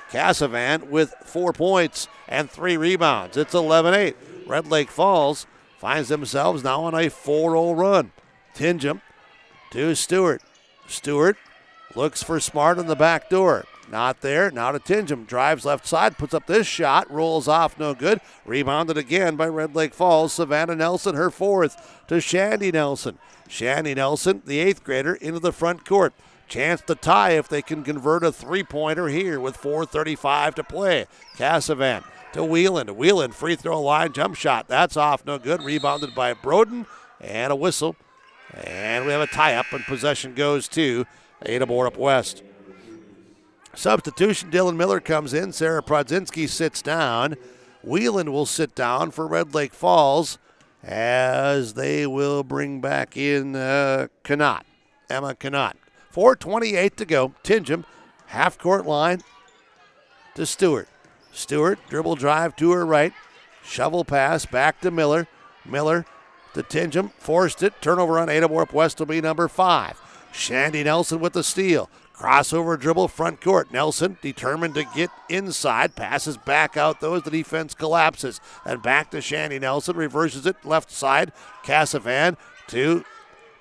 Casavan with 4 points and 3 rebounds. It's 11-8. Red Lake Falls finds themselves now on a 4-0 run. Tingham to Stewart. Stewart looks for Smart on the back door. Not there. Now to Tingham. Drives left side. Puts up this shot. Rolls off. No good. Rebounded again by Red Lake Falls. Savannah Nelson, her 4th, to Shandy Nelson. Shandy Nelson, the 8th grader, into the front court. Chance to tie if they can convert a 3-pointer here with 4:35 to play. Casavan to Wieland. Wieland, free throw line, jump shot. That's off. No good. Rebounded by Broden. and a whistle. And we have a tie-up, and possession goes to Ada-Borup-West. Substitution, Dylan Miller comes in. Sarah Prodzinski sits down. Wheeland will sit down for Red Lake Falls as they will bring back in Emma Canott. 4:28 to go. Tingham, half-court line to Stewart. Stewart, dribble drive to her right. Shovel pass back to Miller. Miller to Tingham, forced it. Turnover on Ada-Borup-West will be number 5. Shandy Nelson with the steal. Crossover dribble front court. Nelson determined to get inside. Passes back out those. The defense collapses. And back to Shandy Nelson. Reverses it left side. Cassavan to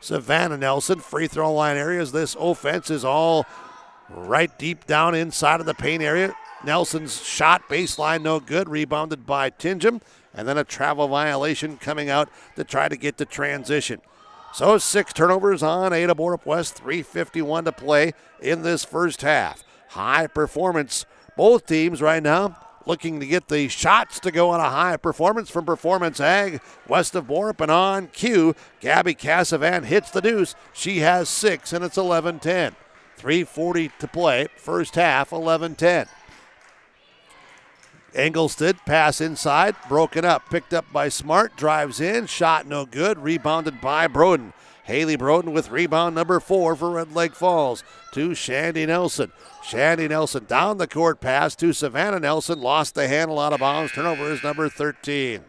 Savannah Nelson. Free throw line areas. This offense is all right deep down inside of the paint area. Nelson's shot baseline no good. Rebounded by Tingham. And then a travel violation coming out to try to get the transition. So 6 turnovers on Ada-Borup-West, 3:51 to play in this first half. High performance. Both teams right now looking to get the shots to go on a high performance from Performance Ag west of Borup. And on cue, Gabby Cassavan hits the deuce. She has 6, and it's 11-10. 3:40 to play. First half, 11-10. Engelstad, pass inside, broken up, picked up by Smart, drives in, shot no good, rebounded by Broden. Haley Broden with rebound number 4 for Red Lake Falls to Shandy Nelson. Shandy Nelson down the court pass to Savannah Nelson, lost the handle out of bounds, turnover is number 13.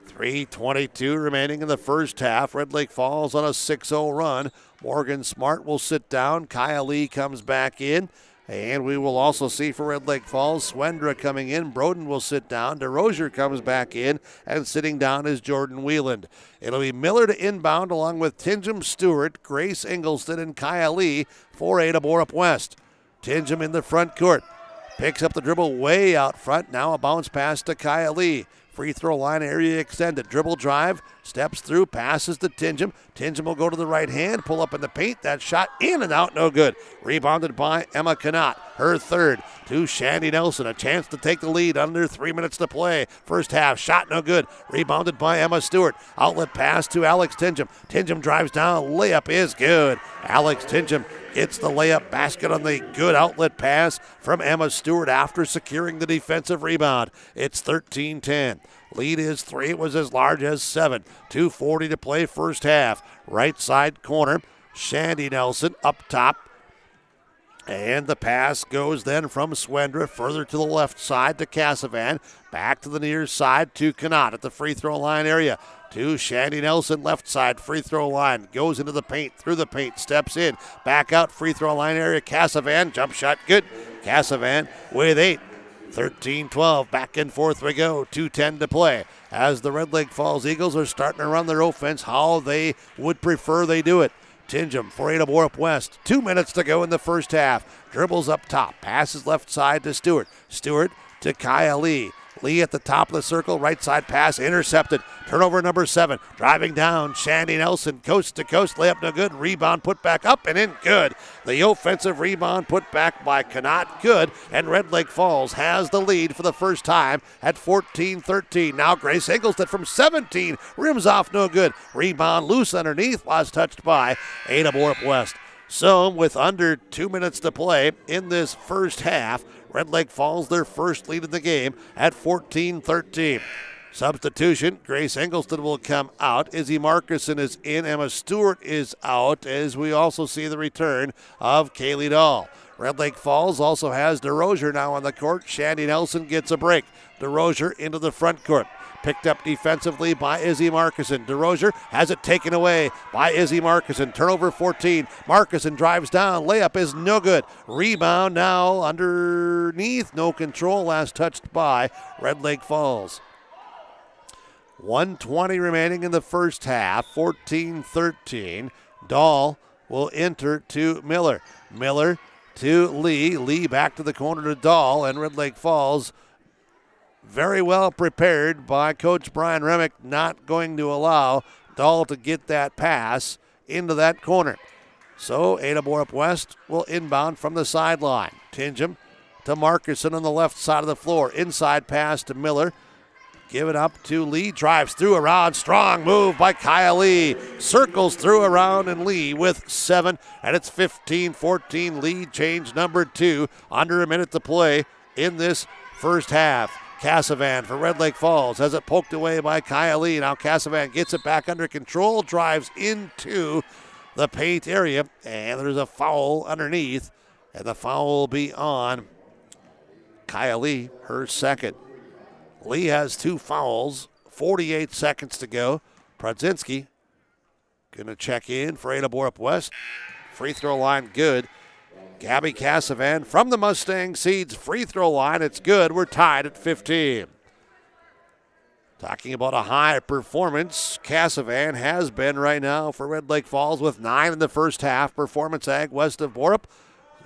3:22 remaining in the first half. Red Lake Falls on a 6-0 run. Morgan Smart will sit down, Kaya Lee comes back in. And we will also see for Red Lake Falls, Swendra coming in. Broden will sit down. DeRozier comes back in, and sitting down is Jordan Wheeland. It'll be Miller to inbound along with Tingham Stewart, Grace Engelstad, and Kaya Lee for Ada-Borup-West. Tingham in the front court. Picks up the dribble way out front. Now a bounce pass to Kaya Lee. Free throw line area extended. Dribble drive, steps through, passes to Tingham. Tingham will go to the right hand, pull up in the paint. That shot in and out, no good. Rebounded by Emma Canott. Her third to Shandy Nelson. A chance to take the lead under 3 minutes to play. First half, shot no good. Rebounded by Emma Stewart. Outlet pass to Alex Tingham. Tingham drives down, layup is good. Alex Tingham gets the layup basket on the good outlet pass from Emma Stewart after securing the defensive rebound. It's 13-10. Lead is 3. It was as large as 7. 2:40 to play first half. Right side corner. Shandy Nelson up top. And the pass goes then from Swendra further to the left side to Cassavan. Back to the near side to Canott at the free throw line area. To Shandy Nelson, left side free throw line. Goes into the paint, through the paint, steps in. Back out free throw line area. Cassavan, jump shot good. Cassavan with 8. 13-12, back and forth we go. 2:10 to play as the Red Lake Falls Eagles are starting to run their offense how they would prefer they do it. Tingham for Ada-Borup-West. 2 minutes to go in the first half. Dribbles up top. Passes left side to Stewart. Stewart to Kaya Lee. Lee at the top of the circle. Right side pass intercepted. Turnover number 7. Driving down. Shandy Nelson coast to coast. Layup no good. Rebound put back up and in good. The offensive rebound put back by Canott. Good. And Red Lake Falls has the lead for the first time at 14-13. Now Grace Engelstad from 17. Rims off no good. Rebound loose underneath. Was touched by Ada-Borup-West. So with under 2 minutes to play in this first half, Red Lake Falls their first lead in the game at 14-13. Substitution, Grace Engelstad will come out. Izzy Markuson is in. Emma Stewart is out as we also see the return of Kaylee Dahl. Red Lake Falls also has DeRozier now on the court. Shandy Nelson gets a break. DeRozier into the front court. Picked up defensively by Izzy Markuson. DeRozier has it taken away by Izzy Markuson. Turnover 14. Markuson drives down. Layup is no good. Rebound now underneath. No control. Last touched by Red Lake Falls. 1:20 remaining in the first half. 14-13. Dahl will enter to Miller. Miller to Lee. Lee back to the corner to Dahl. And Red Lake Falls very well prepared by Coach Brian Remick, not going to allow Dahl to get that pass into that corner. So Ada-Borup-West will inbound from the sideline. Tingham to Markuson on the left side of the floor. Inside pass to Miller. Give it up to Lee. Drives through around. Strong move by Kyle Lee. Circles through around and Lee with 7. And it's 15-14 lead change number 2. Under a minute to play in this first half. Cassavan for Red Lake Falls has it poked away by Kyle Lee. Now Cassavan gets it back under control. Drives into the paint area. And there's a foul underneath. And the foul will be on Kyle Lee, her second. Lee has 2 fouls, 48 seconds to go. Prodzinski going to check in for Ada-Borup-West. Free throw line good. Gabby Cassavan from the Mustang Seeds free throw line. It's good. We're tied at 15. Talking about a high performance, Cassavan has been right now for Red Lake Falls with 9 in the first half. Performance Ag west of Borup.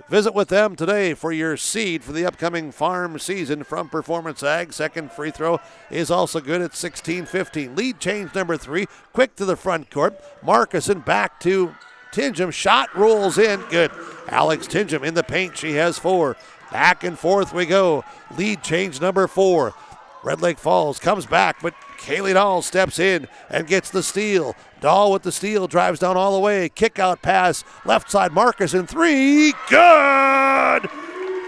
Visit with them today for your seed for the upcoming farm season from Performance Ag. Second free throw is also good at 16-15. Lead change number 3. Quick to the front court. Markuson back to Tingham. Shot rolls in. Good. Alex Tingham in the paint. She has 4. Back and forth we go. Lead change number 4. Red Lake Falls comes back, but Kaylee Dahl steps in and gets the steal. Dahl with the steal, drives down all the way. Kick out pass, left side Markuson, 3, good!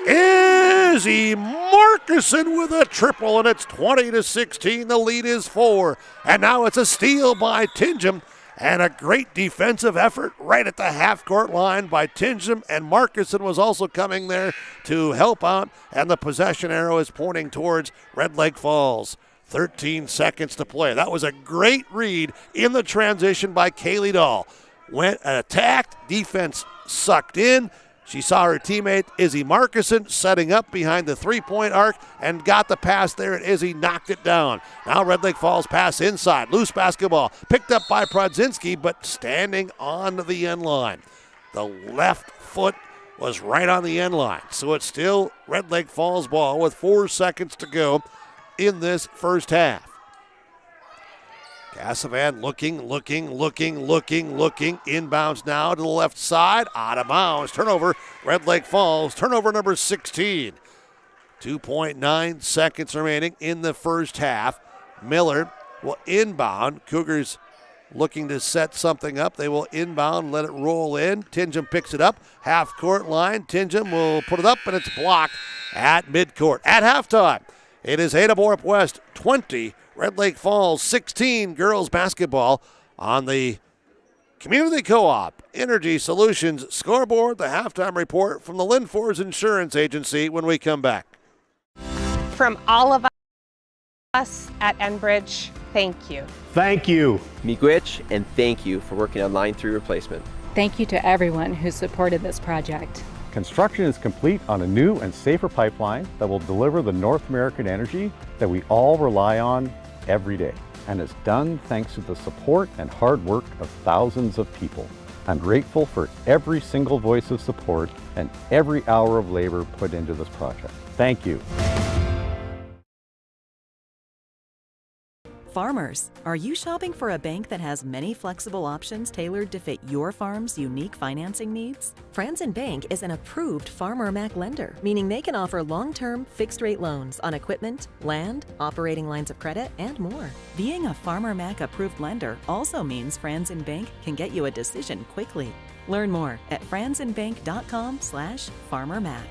Izzy Markuson with a triple, and it's 20-16. The lead is 4. And now it's a steal by Tingham. And a great defensive effort right at the half-court line by Tingham, and Markuson was also coming there to help out, and the possession arrow is pointing towards Red Lake Falls. 13 seconds to play. That was a great read in the transition by Kaylee Dahl. Went and attacked, defense sucked in. She saw her teammate Izzy Markuson setting up behind the three-point arc and got the pass there, and Izzy knocked it down. Now Red Lake Falls pass inside. Loose basketball picked up by Prodzinski, but standing on the end line. The left foot was right on the end line. So it's still Red Lake Falls ball with 4 seconds to go in this first half. Cassavan looking. Inbounds now to the left side. Out of bounds. Turnover. Red Lake Falls. Turnover number 16. 2.9 seconds remaining in the first half. Miller will inbound. Cougars looking to set something up. They will inbound, let it roll in. Tingham picks it up. Half-court line. Tingham will put it up, and it's blocked at midcourt. At halftime, it is Ada-Borup-West 20, Red Lake Falls 16 girls basketball on the Community Co-op Energy Solutions scoreboard. The halftime report from the Linfors Insurance Agency when we come back. From all of us at Enbridge, thank you. Thank you. Miigwech, and thank you for working on Line 3 replacement. Thank you to everyone who supported this project. Construction is complete on a new and safer pipeline that will deliver the North American energy that we all rely on every day. And it's done thanks to the support and hard work of thousands of people. I'm grateful for every single voice of support and every hour of labor put into this project. Thank you. Farmers, are you shopping for a bank that has many flexible options tailored to fit your farm's unique financing needs? Franzen Bank is an approved Farmer Mac lender, meaning they can offer long-term, fixed-rate loans on equipment, land, operating lines of credit, and more. Being a Farmer Mac approved lender also means Franzen Bank can get you a decision quickly. Learn more at franzenbank.com/farmermac.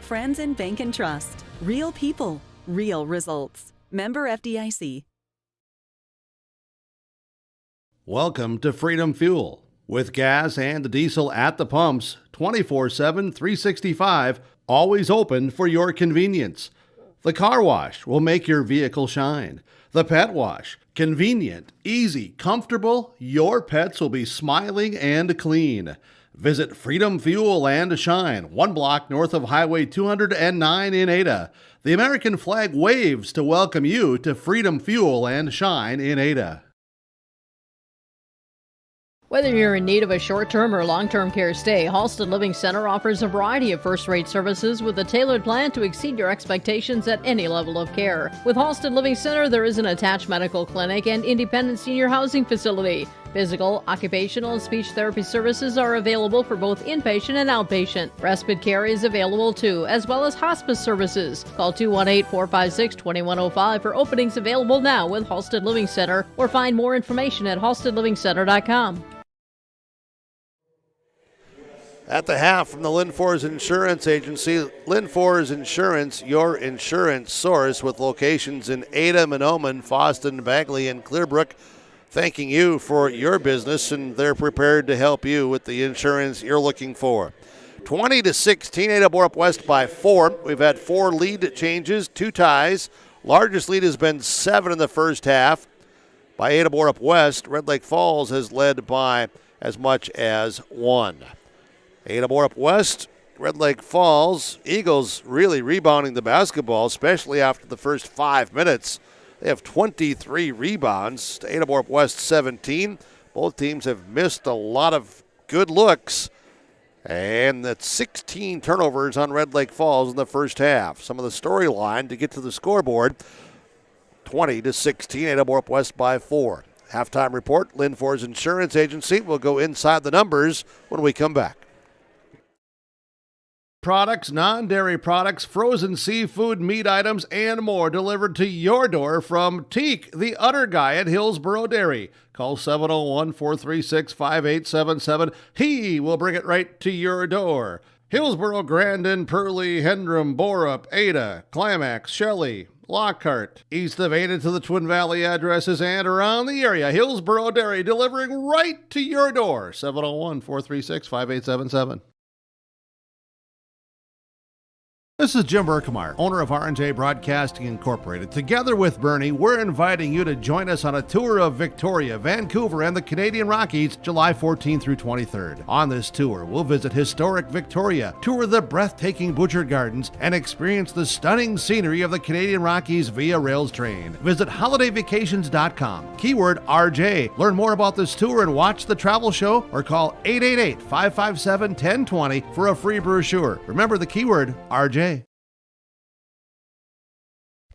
Franzen Bank and Trust. Real people, real results. Member FDIC. Welcome to Freedom Fuel. With gas and diesel at the pumps, 24/7, 365, always open for your convenience. The car wash will make your vehicle shine. The pet wash, convenient, easy, comfortable. Your pets will be smiling and clean. Visit Freedom Fuel and Shine, 1 block north of Highway 209 in Ada. The American flag waves to welcome you to Freedom Fuel and Shine in Ada. Whether you're in need of a short-term or long-term care stay, Halsted Living Center offers a variety of first-rate services with a tailored plan to exceed your expectations at any level of care. With Halsted Living Center, there is an attached medical clinic and independent senior housing facility. Physical, occupational, and speech therapy services are available for both inpatient and outpatient. Respite care is available too, as well as hospice services. Call 218-456-2105 for openings available now with Halstead Living Center, or find more information at halsteadlivingcenter.com. At the half from the Linfors Insurance Agency, Linfors Insurance, your insurance source, with locations in Ada, Monoman, Foston, Bagley, and Clearbrook, thanking you for your business, and they're prepared to help you with the insurance you're looking for. 20-16, Ada-Borup-West by 4. We've had 4 lead changes, 2 ties. Largest lead has been 7 in the first half by Ada-Borup-West. Red Lake Falls has led by as much as 1. Ada-Borup-West, Red Lake Falls, Eagles really rebounding the basketball, especially after the first 5 minutes. They have 23 rebounds to Ada-Borup-West 17. Both teams have missed a lot of good looks. And that's 16 turnovers on Red Lake Falls in the first half. Some of the storyline to get to the scoreboard, 20-16, Ada-Borup-West by 4. Halftime report, Linfors Insurance Agency. We'll go inside the numbers when we come back. Products, non-dairy products, frozen seafood, meat items, and more delivered to your door from Teak, the Udder Guy at Hillsboro Dairy. Call 701-436-5877. He will bring it right to your door. Hillsboro, Grandin, Purley, Hendrum, Borup, Ada, Climax, Shelley, Lockhart. East of Ada to the Twin Valley addresses and around the area. Hillsboro Dairy delivering right to your door. 701-436-5877. This is Jim Berkmeyer, owner of R&J Broadcasting Incorporated. Together with Bernie, we're inviting you to join us on a tour of Victoria, Vancouver, and the Canadian Rockies, July 14th through 23rd. On this tour, we'll visit historic Victoria, tour the breathtaking Butchert Gardens, and experience the stunning scenery of the Canadian Rockies via rails train. Visit holidayvacations.com, keyword RJ. Learn more about this tour and watch the travel show, or call 888-557-1020 for a free brochure. Remember the keyword RJ.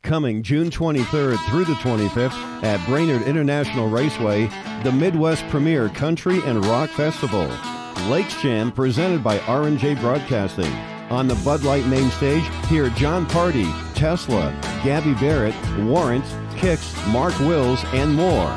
Coming June 23rd through the 25th at Brainerd International Raceway, the Midwest Premier Country and Rock Festival. Lakes Jam presented by R&J Broadcasting. On the Bud Light main stage, hear John Party, Tesla, Gabby Barrett, Warrant, Kix, Mark Wills, and more.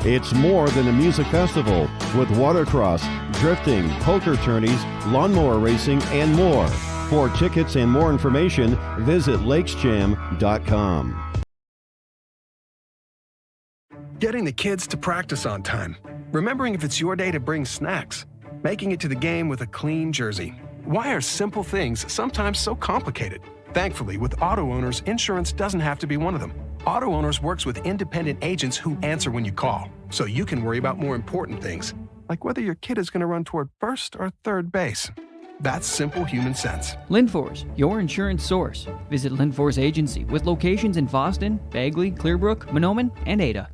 It's more than a music festival with watercross, drifting, poker tourneys, lawnmower racing, and more. For tickets and more information, visit lakesjam.com. Getting the kids to practice on time. Remembering if it's your day to bring snacks. Making it to the game with a clean jersey. Why are simple things sometimes so complicated? Thankfully, with Auto Owners, insurance doesn't have to be one of them. Auto Owners works with independent agents who answer when you call, so you can worry about more important things, like whether your kid is going to run toward first or third base. That's simple human sense. Linfors, your insurance source. Visit Linfors Agency with locations in Boston, Bagley, Clearbrook, Monoman, and Ada.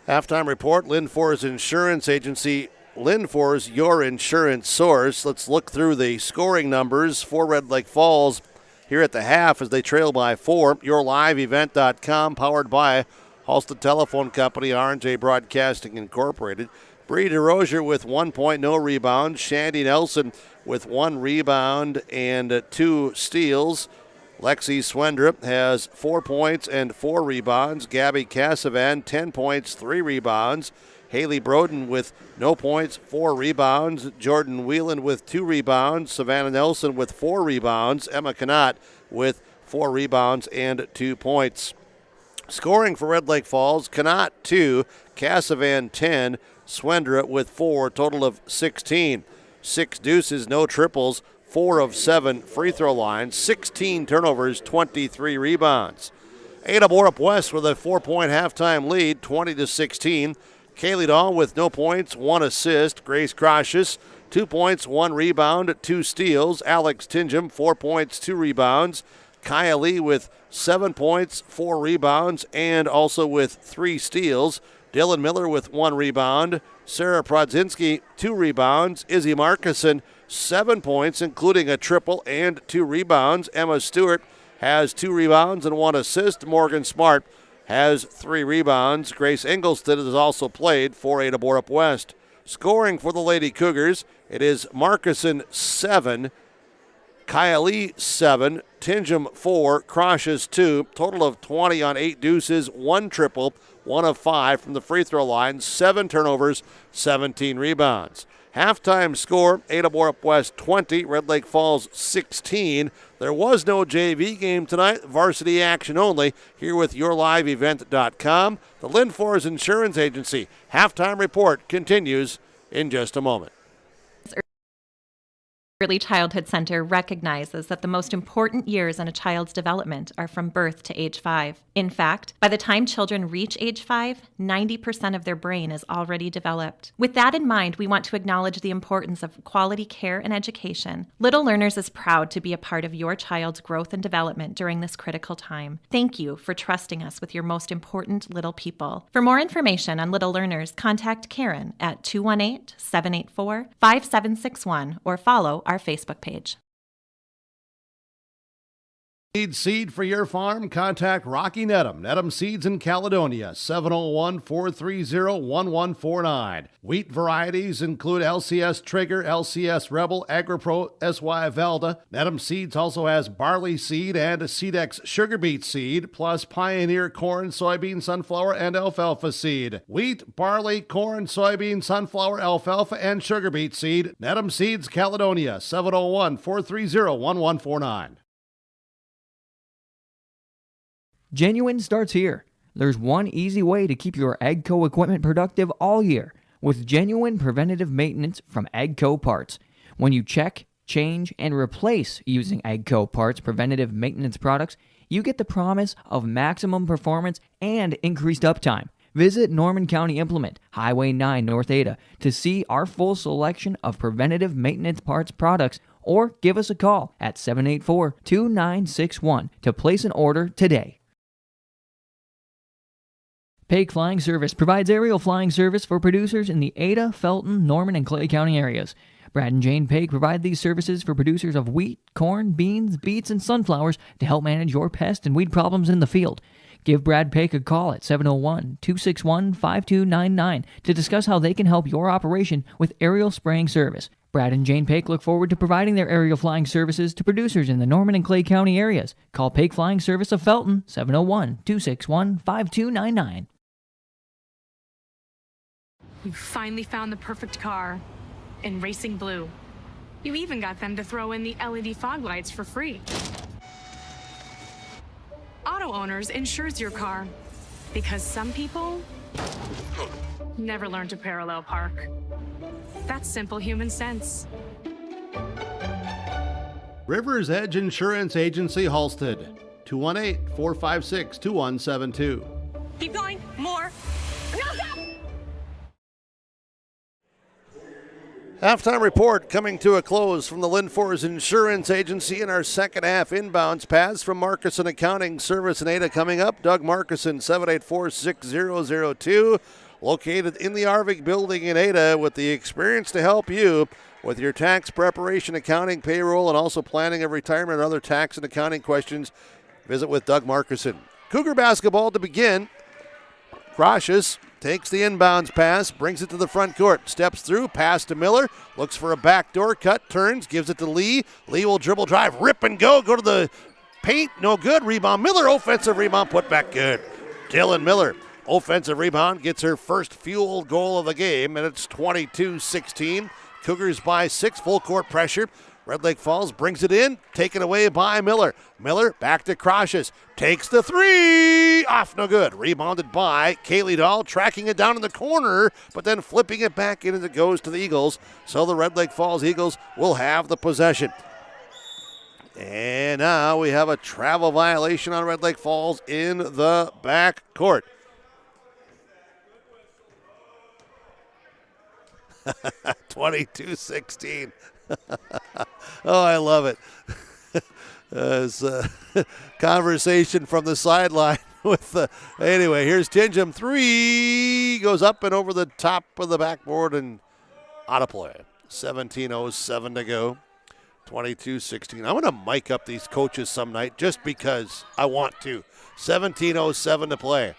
Halftime report, Linfors Insurance Agency. Linfors, your insurance source. Let's look through the scoring numbers for Red Lake Falls here at the half as they trail by 4. YourLiveEvent.com, powered by Halstead Telephone Company, R&J Broadcasting Incorporated. Bree DeRozier with 1 point, no rebounds. Shandy Nelson with 1 rebound and 2 steals. Lexi Swendrup has 4 points and 4 rebounds. Gabby Cassavan, 10 points, 3 rebounds. Haley Broden with no points, 4 rebounds. Jordan Whelan with 2 rebounds. Savannah Nelson with 4 rebounds. Emma Canott with 4 rebounds and 2 points. Scoring for Red Lake Falls, Canott 2, Cassavan 10, Swendra with 4, total of 16. 6 deuces, no triples, 4 of 7 free throw lines, 16 turnovers, 23 rebounds. Ada-Borup-West with a 4-point halftime lead, 20-16. Kaylee Dahl with no points, 1 assist. Grace Crocious, 2 points, 1 rebound, 2 steals. Alex Tingham, 4 points, 2 rebounds. Kaya Lee with 7 points, 4 rebounds, and also with 3 steals. Dylan Miller with 1 rebound. Sarah Prodzinski, 2 rebounds. Izzy Markison, 7 points, including a triple and 2 rebounds. Emma Stewart has 2 rebounds and 1 assist. Morgan Smart has 3 rebounds. Grace Ingolstead has also played for Ada-Borup-West. Scoring for the Lady Cougars, it is Markuson 7, Kylie 7, Tingham 4, Croshes 2, total of 20 on 8 deuces, 1 triple, 1 of 5 from the free throw line, 7 turnovers, 17 rebounds. Halftime score, Ada-Borup-West 20, Red Lake Falls 16. There was no JV game tonight, varsity action only, here with YourLiveEvent.com. The Lynn Forest Insurance Agency halftime report continues in just a moment. Early Childhood Center recognizes that the most important years in a child's development are from birth to age 5. In fact, by the time children reach age 5, 90% of their brain is already developed. With that in mind, we want to acknowledge the importance of quality care and education. Little Learners is proud to be a part of your child's growth and development during this critical time. Thank you for trusting us with your most important little people. For more information on Little Learners, contact Karen at 218-784-5761 or follow our Facebook page. Need seed for your farm? Contact Rocky Nedham. Nedham Seeds in Caledonia, 701-430-1149. Wheat varieties include LCS Trigger, LCS Rebel, AgriPro, SY Velda. Nedham Seeds also has barley seed and Seedex sugar beet seed, plus Pioneer corn, soybean, sunflower, and alfalfa seed. Wheat, barley, corn, soybean, sunflower, alfalfa, and sugar beet seed. Nedham Seeds, Caledonia, 701-430-1149. Genuine starts here. There's one easy way to keep your AGCO equipment productive all year with genuine preventative maintenance from AGCO Parts. When you check, change, and replace using AGCO Parts preventative maintenance products, you get the promise of maximum performance and increased uptime. Visit Norman County Implement, Highway 9 North Ada to see our full selection of preventative maintenance parts products, or give us a call at 784-2961 to place an order today. Paik Flying Service provides aerial flying service for producers in the Ada, Felton, Norman, and Clay County areas. Brad and Jane Paik provide these services for producers of wheat, corn, beans, beets, and sunflowers to help manage your pest and weed problems in the field. Give Brad Paik a call at 701-261-5299 to discuss how they can help your operation with aerial spraying service. Brad and Jane Paik look forward to providing their aerial flying services to producers in the Norman and Clay County areas. Call Paik Flying Service of Felton, 701-261-5299. You finally found the perfect car in Racing Blue. You even got them to throw in the LED fog lights for free. Auto Owners insures your car because some people never learn to parallel park. That's simple human sense. Rivers Edge Insurance Agency, Halstead, 218-456-2172. Keep going. More. No, stop! Halftime report coming to a close from the Lynn Forest Insurance Agency in our second half inbounds pass from Markuson Accounting Service in Ada coming up. Doug Markuson, 784-6002, located in the Arvik building in Ada with the experience to help you with your tax preparation, accounting, payroll, and also planning of retirement and other tax and accounting questions. Visit with Doug Markuson. Cougar basketball to begin. Croshes takes the inbounds pass, brings it to the front court, steps through, pass to Miller, looks for a backdoor cut, turns, gives it to Lee. Lee will dribble, drive, rip and go to the paint, no good. Rebound, Miller, offensive rebound, put back good. Dylan Miller, offensive rebound, gets her first field goal of the game, and it's 22-16. Cougars by 6, full court pressure. Red Lake Falls brings it in, taken away by Miller. Miller back to Croshes, takes the three, off no good. Rebounded by Kaylee Dahl, tracking it down in the corner, but then flipping it back in as it goes to the Eagles. So the Red Lake Falls Eagles will have the possession. And now we have a travel violation on Red Lake Falls in the back court. 22-16. Oh, I love it. It's a conversation from the sideline with anyway, here's Tingham, three, goes up and over the top of the backboard and out of play. 17:07 to go. 22-16. I'm going to mic up these coaches some night just because I want to. 17:07 to play.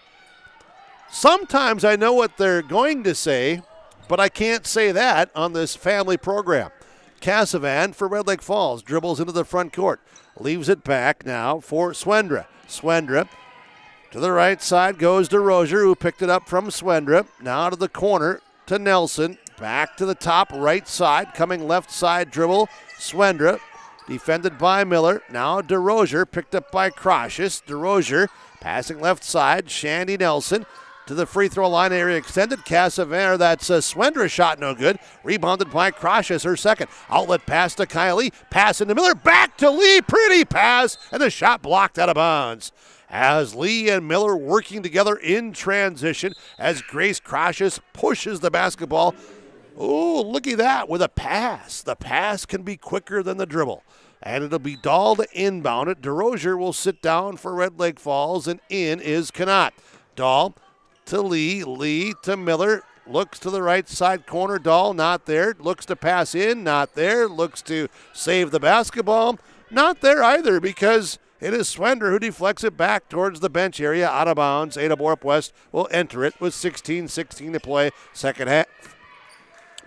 Sometimes I know what they're going to say, but I can't say that on this family program. Casavan for Red Lake Falls dribbles into the front court. Leaves it back now for Swendra. Swendra to the right side goes to Rozier, who picked it up from Swendra. Now to the corner to Nelson. Back to the top right side. Coming left side dribble. Swendra defended by Miller. Now DeRozier picked up by Crocious. DeRozier passing left side. Shandy Nelson to the free throw line area extended. Casavan, that's Swendra shot no good. Rebounded by Crocious, her second. Outlet pass to Kylie. Pass into Miller. Back to Lee. Pretty pass. And the shot blocked out of bounds. As Lee and Miller working together in transition as Grace Crocious pushes the basketball. Oh, look at that with a pass. The pass can be quicker than the dribble. And it'll be Dahl to inbound it. DeRozier will sit down for Red Lake Falls, and in is Connaught. Dahl to Lee. Lee to Miller. Looks to the right side corner. Dahl not there. Looks to pass in. Not there. Looks to save the basketball. Not there either because it is Swendra who deflects it back towards the bench area. Out of bounds. Ada-Borup-West will enter it with 16-16 to play. Second half.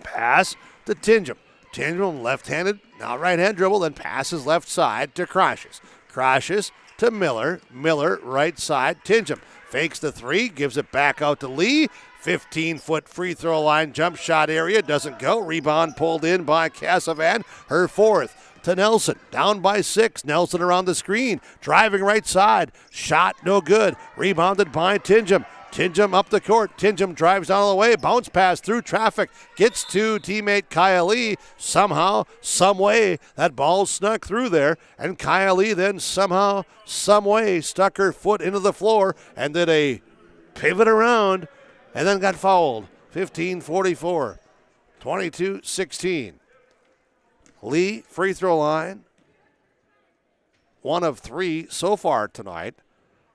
Pass to Tingham. Tingham left-handed, now right-hand dribble, then passes left side to Crocious. Crocious to Miller. Miller right side. Tingham fakes the three, gives it back out to Lee. 15-foot free throw line jump shot area. Doesn't go. Rebound pulled in by Casavan. Her fourth to Nelson. Down by 6. Nelson around the screen. Driving right side. Shot no good. Rebounded by Tingham. Tingham up the court. Tingham drives down the way. Bounce pass through traffic. Gets to teammate Kaya Lee. Somehow, some way, that ball snuck through there. And Kaya Lee then somehow, some way, stuck her foot into the floor and did a pivot around and then got fouled. 15-44. 22-16. Lee, free throw line. 1 of 3 so far tonight.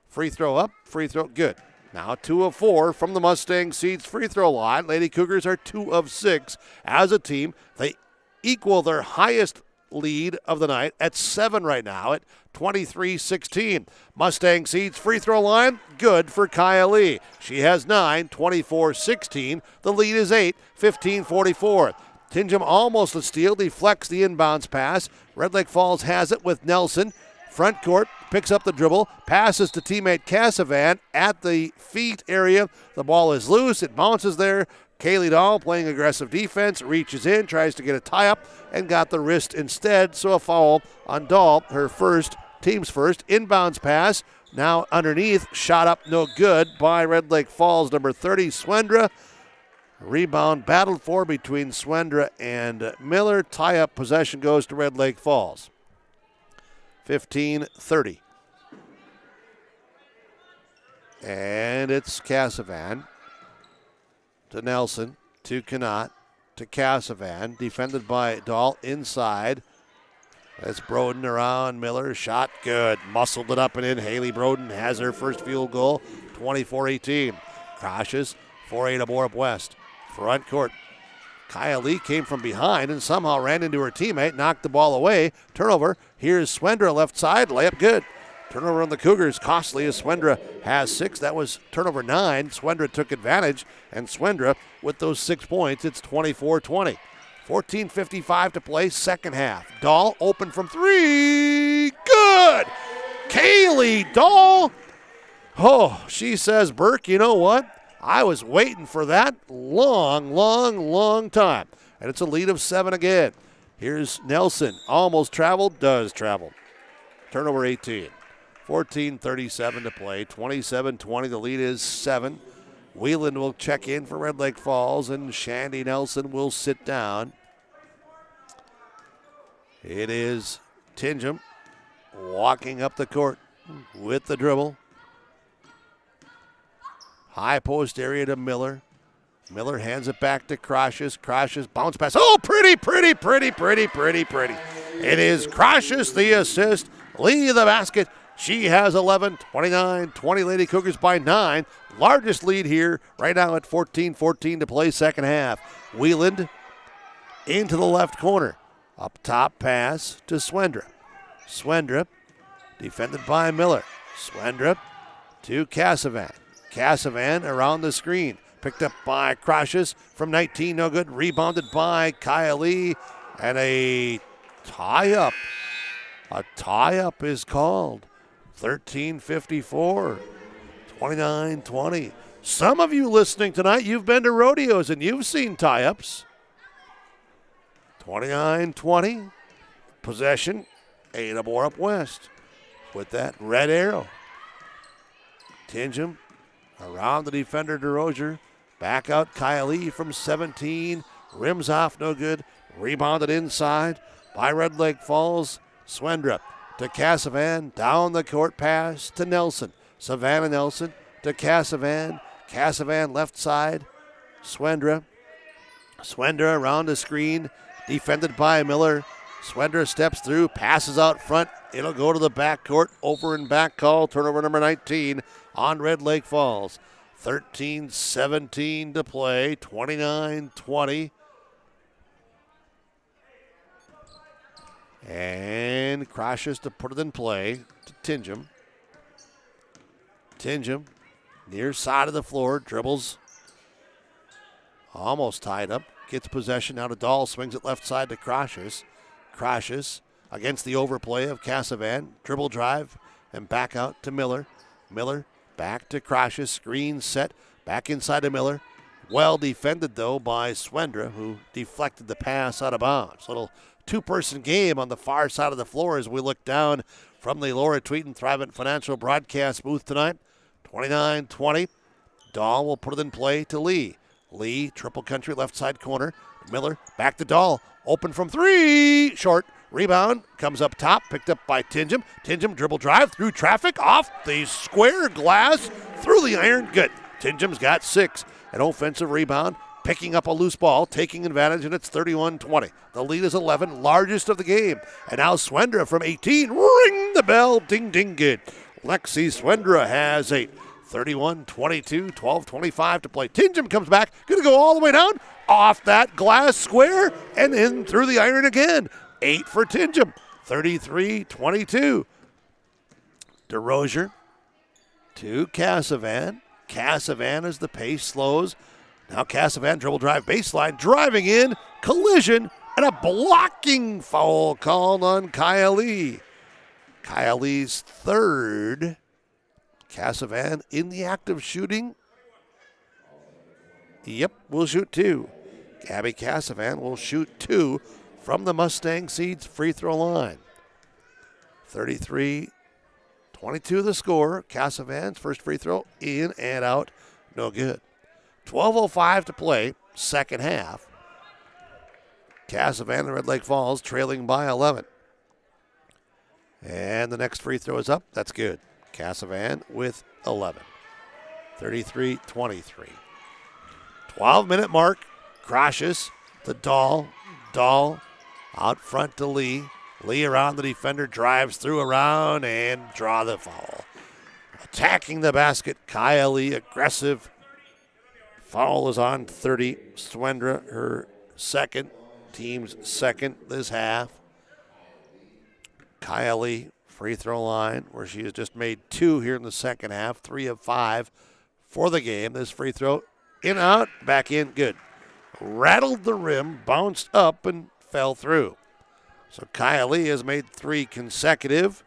Free throw up, free throw good. Now 2 of 4 from the Mustang Seeds free throw line. Lady Cougars are 2 of 6 as a team. They equal their highest lead of the night at 7 right now at 23-16. Mustang Seeds free throw line, good for Kaya Lee. She has 9, 24-16. The lead is 8, 15-44. Tingham almost a steal, deflects the inbounds pass. Red Lake Falls has it with Nelson. Front court, picks up the dribble, passes to teammate Casavan at the feet area. The ball is loose, it bounces there. Kaylee Dahl playing aggressive defense, reaches in, tries to get a tie-up, and got the wrist instead. So a foul on Dahl, her first, team's first. Inbounds pass, now underneath, shot up no good by Red Lake Falls, number 30, Swendra. Rebound battled for between Swendra and Miller. Tie-up possession goes to Red Lake Falls. 15-30. And it's Casavan to Nelson, to Connaught, to Casavan. Defended by Dahl inside. That's Broden around Miller. Shot good. Muscled it up and in. Haley Broden has her first field goal. 24-18. Crocious for Ada-Borup-West. Front court. Kaya Lee came from behind and somehow ran into her teammate, knocked the ball away. Turnover. Here's Swendra left side. Layup good. Turnover on the Cougars. Costly as Swendra has 6. That was turnover 9. Swendra took advantage, and Swendra with those 6 points, it's 24-20. 14:55 to play, second half. Dahl open from 3. Good! Kaylee Dahl. Oh, she says, Burke, you know what? I was waiting for that long time. And it's a lead of 7 again. Here's Nelson. Almost traveled, does travel. Turnover 18. 14:37 to play. 27-20. The lead is 7. Wheelan will check in for Red Lake Falls, and Shandy Nelson will sit down. It is Tingham walking up the court with the dribble. High post area to Miller. Miller hands it back to Crocious. Crocious bounce pass. Oh, pretty. It is Crocious the assist. Lee the basket. She has 11, 29-20. Lady Cougars by 9. Largest lead here right now at 14-14 to play second half. Wheeland into the left corner. Up top pass to Swendrup. Swendrup defended by Miller. Swendrup to Cassavan. Cassavan around the screen. Picked up by Crashes from 19, no good. Rebounded by Kyle Lee, and a tie-up. A tie-up is called. 13:54, 29-20. Some of you listening tonight, you've been to rodeos and you've seen tie-ups. 29-20, possession, Ada-Borup-West with that red arrow. Tingham around the defender, DeRozier. Back out Kylie from 17. Rims off, no good. Rebounded inside by Red Lake Falls. Swendrup to Cassavan. Down the court pass to Nelson. Savannah Nelson to Cassavan. Cassavan left side. Swendrup. Swendrup around the screen. Defended by Miller. Swendrup steps through. Passes out front. It'll go to the backcourt. Over and back call. Turnover number 19 on Red Lake Falls. 13-17 to play, 29-20. And crashes to put it in play to Tingham. Tingham, near side of the floor, dribbles. Almost tied up. Gets possession now to Dahl. Swings it left side to Crashes. Crashes against the overplay of Cassavan. Dribble drive and back out to Miller. Miller back to Crashes. Screen set. Back inside to Miller. Well defended, though, by Swendra, who deflected the pass out of bounds. Little two-person game on the far side of the floor as we look down from the Laura Tweeten Thrivent Financial broadcast booth tonight. 29-20. Dahl will put it in play to Lee. Lee, triple country, left side corner. Miller, back to Dahl. Open from three. Short. Rebound comes up top, picked up by Tingham. Tingham dribble drive through traffic, off the square glass, through the iron. Good. Tingham's got 6. An offensive rebound, picking up a loose ball, taking advantage, and it's 31-20. The lead is 11, largest of the game. And now Swendra from 18. Ring the bell. Ding, ding, good. Lexi Swendra has 8. 31-22, 12-25 to play. Tingham comes back, going to go all the way down, off that glass square, and in through the iron again. 8 for Tingham, 33-22. DeRozier to Cassavan. Cassavan as the pace slows. Now Cassavan dribble drive baseline, driving in, collision, and a blocking foul called on Kylie. Kylie's third. Cassavan in the act of shooting. Yep, we'll shoot 2. Gabby Cassavan will shoot 2 from the Mustang Seeds free throw line. 33-22 the score. Cassavan's first free throw in and out. No good. 12:05 to play, second half. Cassavan and Red Lake Falls trailing by 11. And the next free throw is up. That's good. Cassavan with 11. 33-23. 12-minute mark. Crashes to Dahl. Dahl out front to Lee. Lee around the defender, drives through around and draw the foul. Attacking the basket, Kylie, aggressive. Foul is on 30. Swendra, her second, team's second this half. Kylie, free throw line, where she has just made 2 here in the second half, 3 of 5 for the game. This free throw, in, out, back in, good. Rattled the rim, bounced up, and fell through. So Kylie has made 3 consecutive.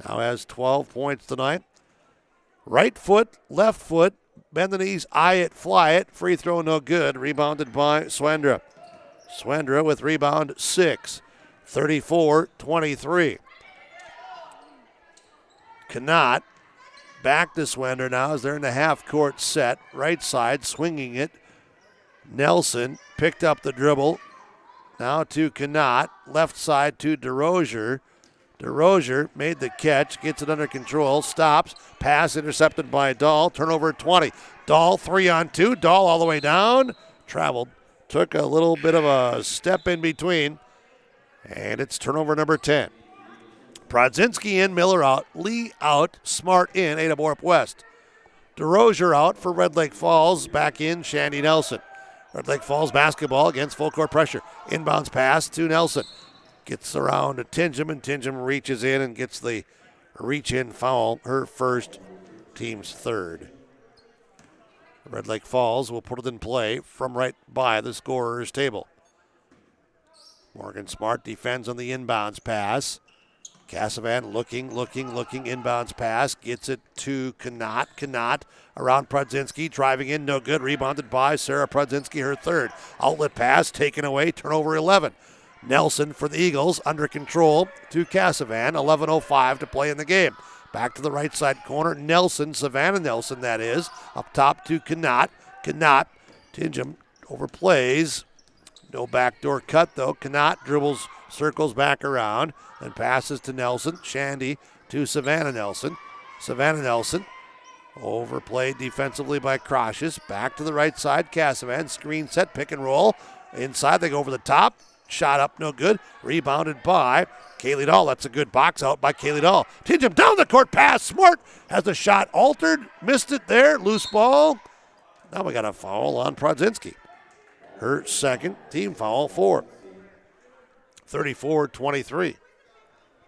Now has 12 points tonight. Right foot, left foot, bend the knees, eye it, fly it. Free throw no good. Rebounded by Swendra. Swendra with rebound 6. 34-23. Cannot. Back to Swendra now as they're in the half-court set. Right side, swinging it. Nelson picked up the dribble. Now to Cannot. Left side to DeRozier. DeRozier made the catch, gets it under control, stops. Pass intercepted by Dahl. Turnover 20. Dahl 3-on-2. Dahl all the way down. Traveled. Took a little bit of a step in between. And it's turnover number 10. Prodzinski in, Miller out, Lee out, Smart in, Ada-Borup-West. DeRozier out for Red Lake Falls, back in Shandy Nelson. Red Lake Falls basketball against full court pressure. Inbounds pass to Nelson. Gets around to Tingham, and Tingham reaches in and gets the reach-in foul, her first, team's third. Red Lake Falls will put it in play from right by the scorer's table. Morgan Smart defends on the inbounds pass. Cassavan looking, inbounds pass. Gets it to Knott around Prudzinski, driving in, no good. Rebounded by Sarah Prudzinski, her third. Outlet pass taken away, turnover 11. Nelson for the Eagles, under control to Cassavan. 11:05 to play in the game. Back to the right side corner, Nelson, Savannah Nelson that is. Up top to Knott. Tingham overplays. No backdoor cut though. Knott dribbles, circles back around, and passes to Nelson. Shandy to Savannah Nelson. Savannah Nelson overplayed defensively by Croshes. Back to the right side, Cassavan. Screen set, pick and roll. Inside they go over the top. Shot up, no good. Rebounded by Kaylee Dahl. That's a good box out by Kaylee Dahl. Tingham down the court pass. Smart has the shot altered. Missed it there. Loose ball. Now we got a foul on Prudzinski. Her second team foul for 34-23.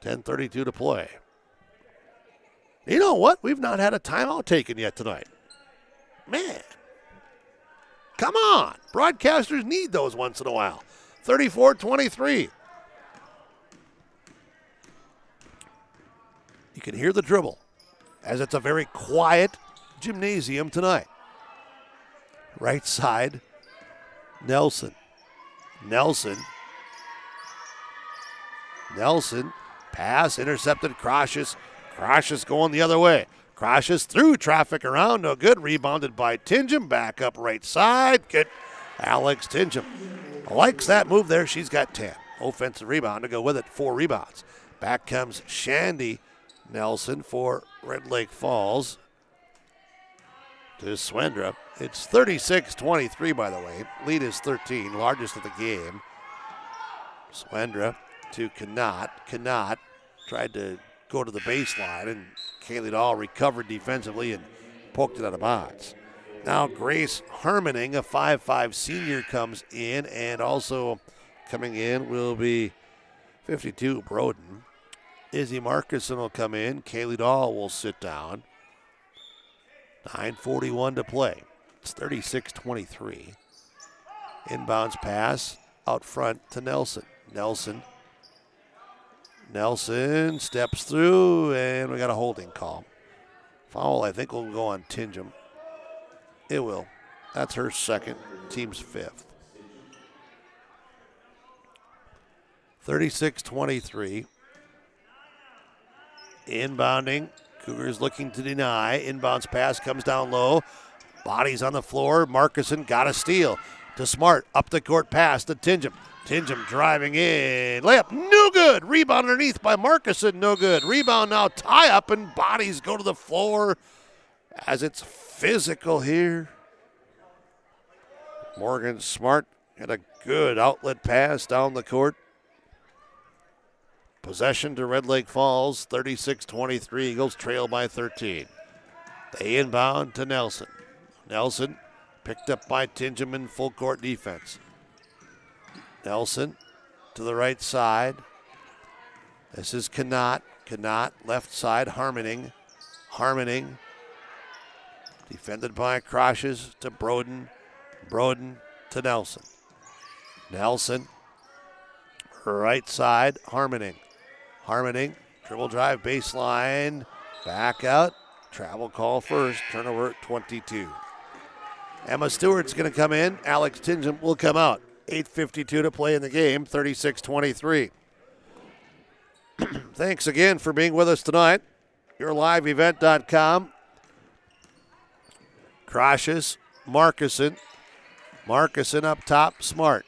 10:32 to play. You know what? We've not had a timeout taken yet tonight. Man. Come on. Broadcasters need those once in a while. 34-23. You can hear the dribble as it's a very quiet gymnasium tonight. Right side, Nelson, pass intercepted, Croshes going the other way. Croshes through traffic around, no good. Rebounded by Tingham, back up right side. Good. Alex Tingham likes that move there. She's got 10. Offensive rebound to go with it, 4 rebounds. Back comes Shandy Nelson for Red Lake Falls to Swendra. It's 36-23, by the way. Lead is 13, largest of the game. Swendra to Knott. Knott tried to go to the baseline, and Kaylee Dahl recovered defensively and poked it out of bounds. Now Grace Harmoning, a 5'5 senior, comes in, and also coming in will be 52 Broden. Izzy Marcuson will come in. Kaylee Dahl will sit down. 9:41 to play. It's 36-23. Inbounds pass out front to Nelson. Nelson steps through, and we got a holding call. Foul, I think, will go on Tingham. It will. That's her second, team's fifth. 36-23. Inbounding. Cougars looking to deny. Inbounds pass comes down low. Bodies on the floor. Marcuson got a steal to Smart. Up the court pass to Tingham. Tingham driving in. Layup, no good. Rebound underneath by Marcuson, no good. Rebound now, tie up, and bodies go to the floor as it's physical here. Morgan Smart had a good outlet pass down the court. Possession to Red Lake Falls, 36-23. Eagles trail by 13. They inbound to Nelson. Nelson picked up by Tingham in full court defense. Nelson to the right side. This is Knott. Knott left side, Harmoning. Defended by Croshes to Broden. Broden to Nelson. Nelson, right side, Harmoning. Dribble drive, baseline, back out. Travel call first, turnover at 22. Emma Stewart's going to come in. Alex Tingham will come out. 8:52 to play in the game, 36-23. Thanks again for being with us tonight. YourLiveEvent.com. Croshes, Marcuson up top, Smart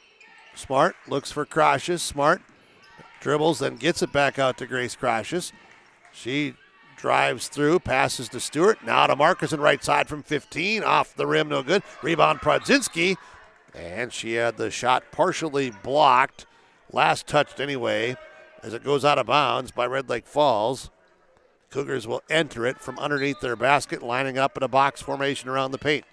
looks for Croshes. Smart dribbles, then gets it back out to Grace Croshes. She drives through, passes to Stewart. Now to Marcuson, right side from 15. Off the rim, no good. Rebound, Prudzinski. And she had the shot partially blocked. Last touched anyway, as it goes out of bounds by Red Lake Falls. Cougars will enter it from underneath their basket, lining up in a box formation around the paint.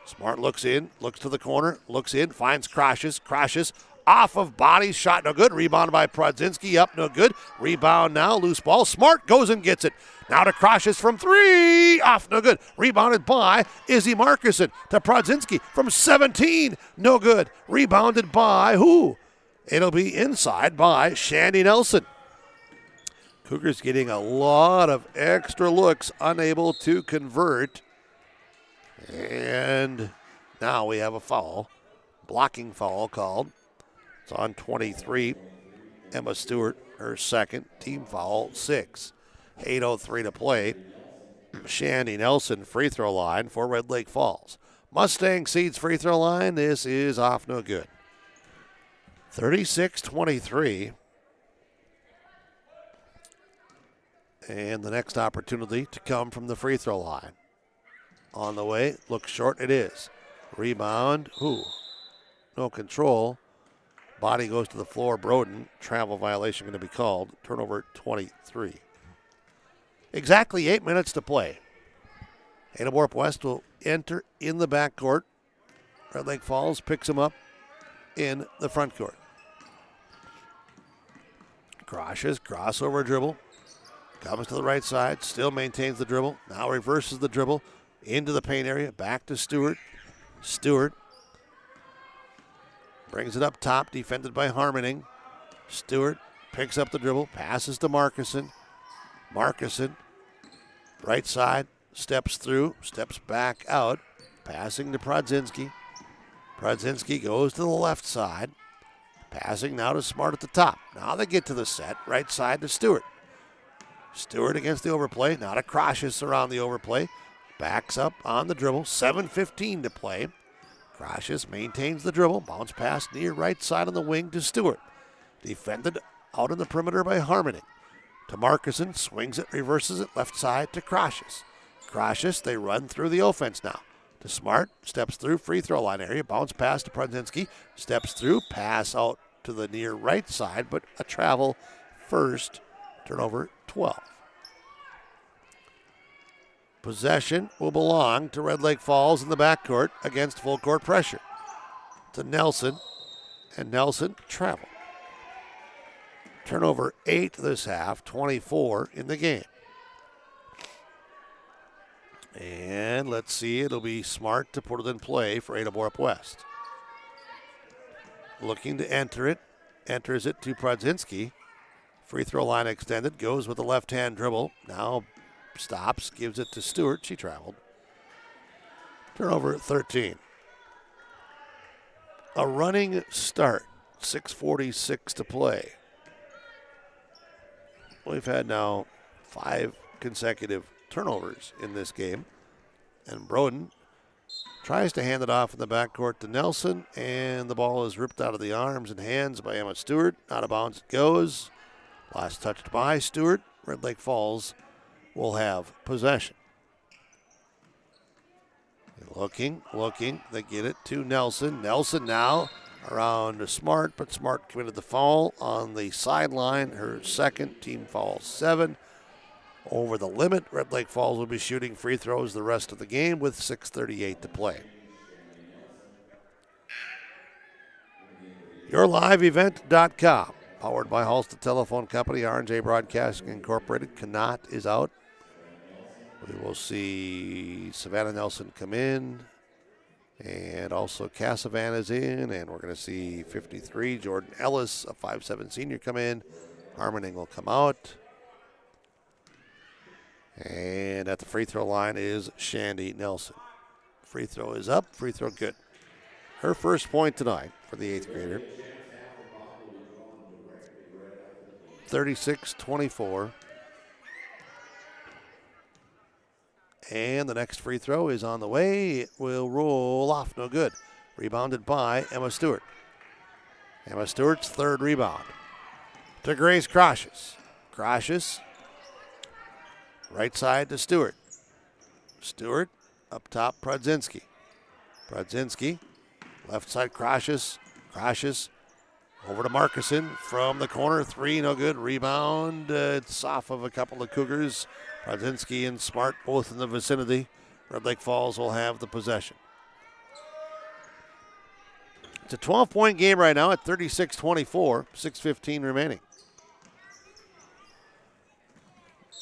Smart looks in, looks to the corner, looks in, finds Croshes. Croshes off of body, shot no good. Rebounded by Prodzinski, up no good. Rebound now, loose ball. Smart goes and gets it. Now to Kroshes from 3, off no good. Rebounded by Izzy Markuson to Prodzinski from 17, no good. Rebounded by who? It'll be inside by Shandy Nelson. Cougars getting a lot of extra looks, unable to convert. And now we have a foul, blocking foul called. It's on 23. Emma Stewart, her second, team foul, 6. 8:03 to play. Shandy Nelson, free throw line for Red Lake Falls. Mustang Seeds free throw line, this is off no good. 36-23. And the next opportunity to come from the free throw line. On the way, looks short, it is. Rebound, no control. Body goes to the floor, Broden. Travel violation going to be called. Turnover 23. Exactly 8 minutes to play. Ada-Borup-West will enter in the backcourt. Red Lake Falls picks him up in the front court. Kroshes, crossover dribble. Comes to the right side, still maintains the dribble. Now reverses the dribble into the paint area. Back to Stewart. Stewart brings it up top, defended by Harmoning. Stewart picks up the dribble, passes to Markuson. Markuson, right side, steps through, steps back out, passing to Prodzinski. Prodzinski goes to the left side, passing now to Smart at the top. Now they get to the set, right side to Stewart. Stewart against the overplay, now to Kroshes around the overplay. Backs up on the dribble, 7:15 to play. Kroshes maintains the dribble, bounce pass near right side on the wing to Stewart. Defended out in the perimeter by Harmoning. To Markuson, swings it, reverses it, left side to Kroshes. Kroshes, they run through the offense now. To Smart, steps through free throw line area, bounce pass to Prodzinski, steps through, pass out to the near right side, but a travel first, turnover 12. Possession will belong to Red Lake Falls in the backcourt against full court pressure. To Nelson, and Nelson travel. Turnover 8 this half, 24 in the game. And let's see, it'll be Smart to put it in play for Ada-Borup-West. Looking to enter it, enters it to Prodzinski. Free throw line extended, goes with the left-hand dribble. Now stops, gives it to Stewart. She traveled. Turnover 13. A running start, 6:46 to play. We've had now 5 consecutive turnovers in this game. And Broden tries to hand it off in the backcourt to Nelson, and the ball is ripped out of the arms and hands by Emma Stewart. Out of bounds it goes. Last touched by Stewart. Red Lake Falls will have possession. Looking. They get it to Nelson. Nelson now around to Smart, but Smart committed the foul on the sideline. Her second, team foul 7. Over the limit, Red Lake Falls will be shooting free throws the rest of the game with 6:38 to play. YourLiveEvent.com, powered by Halstead Telephone Company, R&J Broadcasting Incorporated. Connaught is out. We will see Savannah Nelson come in, and also Casavan is in, and we're going to see 53, Jordan Ellis, a 5'7" senior, come in. Harmoning will come out. And at the free throw line is Shandy Nelson. Free throw is up, free throw good. Her first point tonight for the 8th grader. 36-24. And the next free throw is on the way. It will roll off, no good. Rebounded by Emma Stewart. Emma Stewart's third rebound. To Grace Kroshes. Kroshes, right side to Stewart. Stewart up top, Prodzinski. Prodzinski, left side Kroshes. Kroshes over to Markuson from the corner. 3, no good. Rebound. It's off of a couple of Cougars. Prodzinski and Smart both in the vicinity. Red Lake Falls will have the possession. It's a 12-point game right now at 36-24, 6:15 remaining.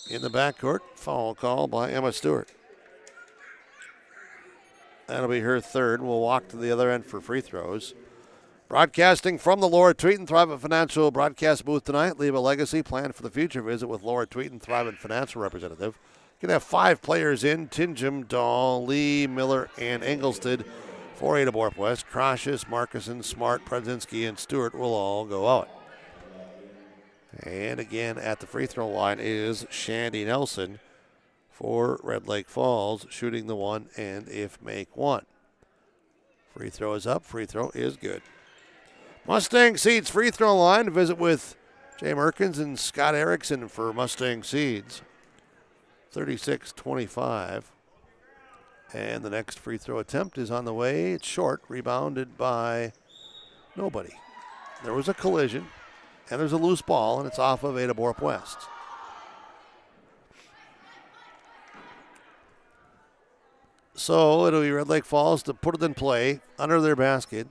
In the backcourt, foul call by Emma Stewart. That'll be her third. We'll walk to the other end for free throws. Broadcasting from the Laura Tweeten Thrivent Financial broadcast booth tonight. Leave a legacy, plan for the future. Visit with Laura Tweeten, Thrivent Financial representative. You can have 5 players in: Tingham, Dahl, Lee, Miller, and Engelstad. For Ada-Borup-West, Crocious, Markison, Smart, Predzinski, and Stewart will all go out. And again at the free throw line is Shandy Nelson for Red Lake Falls, shooting the one and if make one. Free throw is up. Free throw is good. Mustang Seeds free throw line. Visit with Jay Merkins and Scott Erickson for Mustang Seeds. 36-25. And the next free throw attempt is on the way. It's short, rebounded by nobody. There was a collision, and there's a loose ball, and it's off of Ada-Borup-West. So it'll be Red Lake Falls to put it in play under their basket.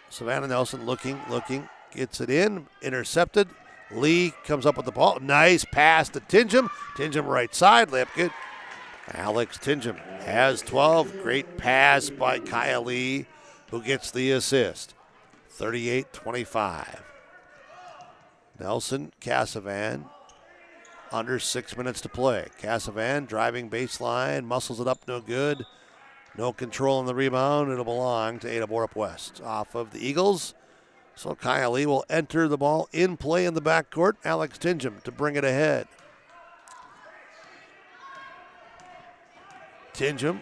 Savannah Nelson looking, gets it in, intercepted. Lee comes up with the ball. Nice pass to Tingham. Tingham right side, layup good. Alex Tingham has 12. Great pass by Kaya Lee, who gets the assist. 38-25. Nelson, Casavan, under 6 minutes to play. Casavan driving baseline, muscles it up, no good. No control on the rebound. It'll belong to Ada-Borup-West. Off of the Eagles. So Kaya Lee will enter the ball in play in the backcourt. Alex Tingham to bring it ahead. Tingham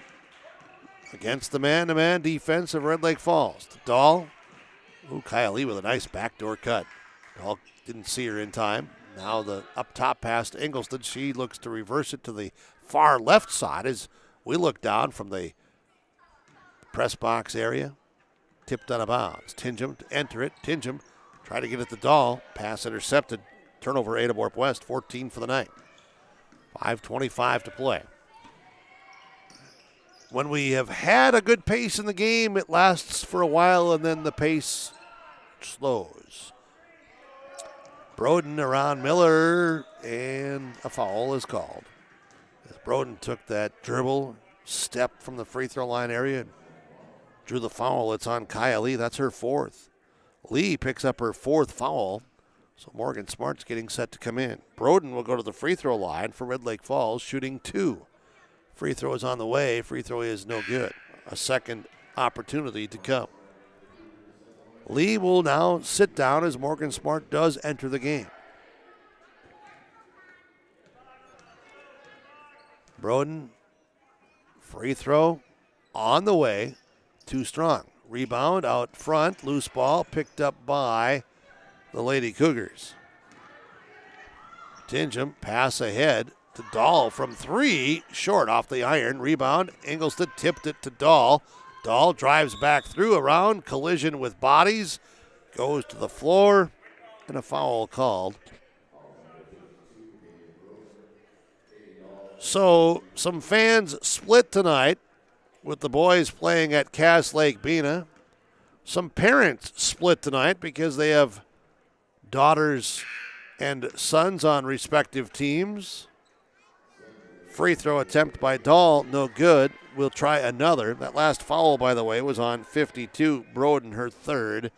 against the man-to-man defense of Red Lake Falls. Dahl. Ooh, Kaya Lee with a nice backdoor cut. Dahl didn't see her in time. Now the up-top pass to Engelstad. She looks to reverse it to the far left side as we look down from the press box area. Tipped out of bounds. Tingham to enter it. Tingham try to get it to Dahl. Pass intercepted. Turnover Ada-Borup-West. 14 for the night. 5:25 to play. When we have had a good pace in the game, it lasts for a while and then the pace slows. Broden around Miller, and a foul is called. As Broden took that dribble, step from the free throw line area, and drew the foul. It's on Kaya Lee. That's her 4th. Lee picks up her 4th foul, so Morgan Smart's getting set to come in. Broden will go to the free throw line for Red Lake Falls, shooting 2. Free throw is on the way. Free throw is no good. A second opportunity to come. Lee will now sit down as Morgan Smart does enter the game. Broden, free throw on the way. Too strong. Rebound out front. Loose ball picked up by the Lady Cougars. Tingham pass ahead to Dahl from 3. Short off the iron. Rebound. Engelstad tipped it to Dahl. Dahl drives back through, around, collision with bodies, goes to the floor, and a foul called. So some fans split tonight with the boys playing at Cass Lake Bena. Some parents split tonight because they have daughters and sons on respective teams. Free throw attempt by Dahl, no good. We'll try another. That last foul, by the way, was on 52. Broden, her 3rd.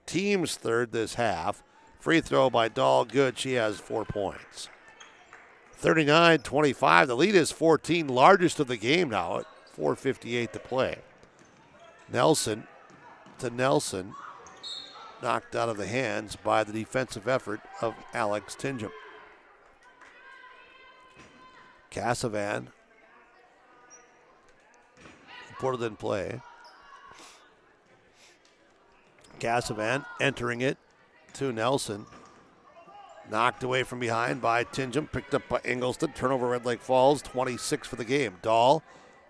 Team's 3rd this half. Free throw by Dahl, good. She has 4 points. 39-25. The lead is 14, largest of the game now at 4:58 to play. Nelson to Nelson. Knocked out of the hands by the defensive effort of Alex Tingham. Casavan put it in play. Casavan entering it to Nelson. Knocked away from behind by Tingham. Picked up by Engelstad. Turnover Red Lake Falls. 26 for the game. Dahl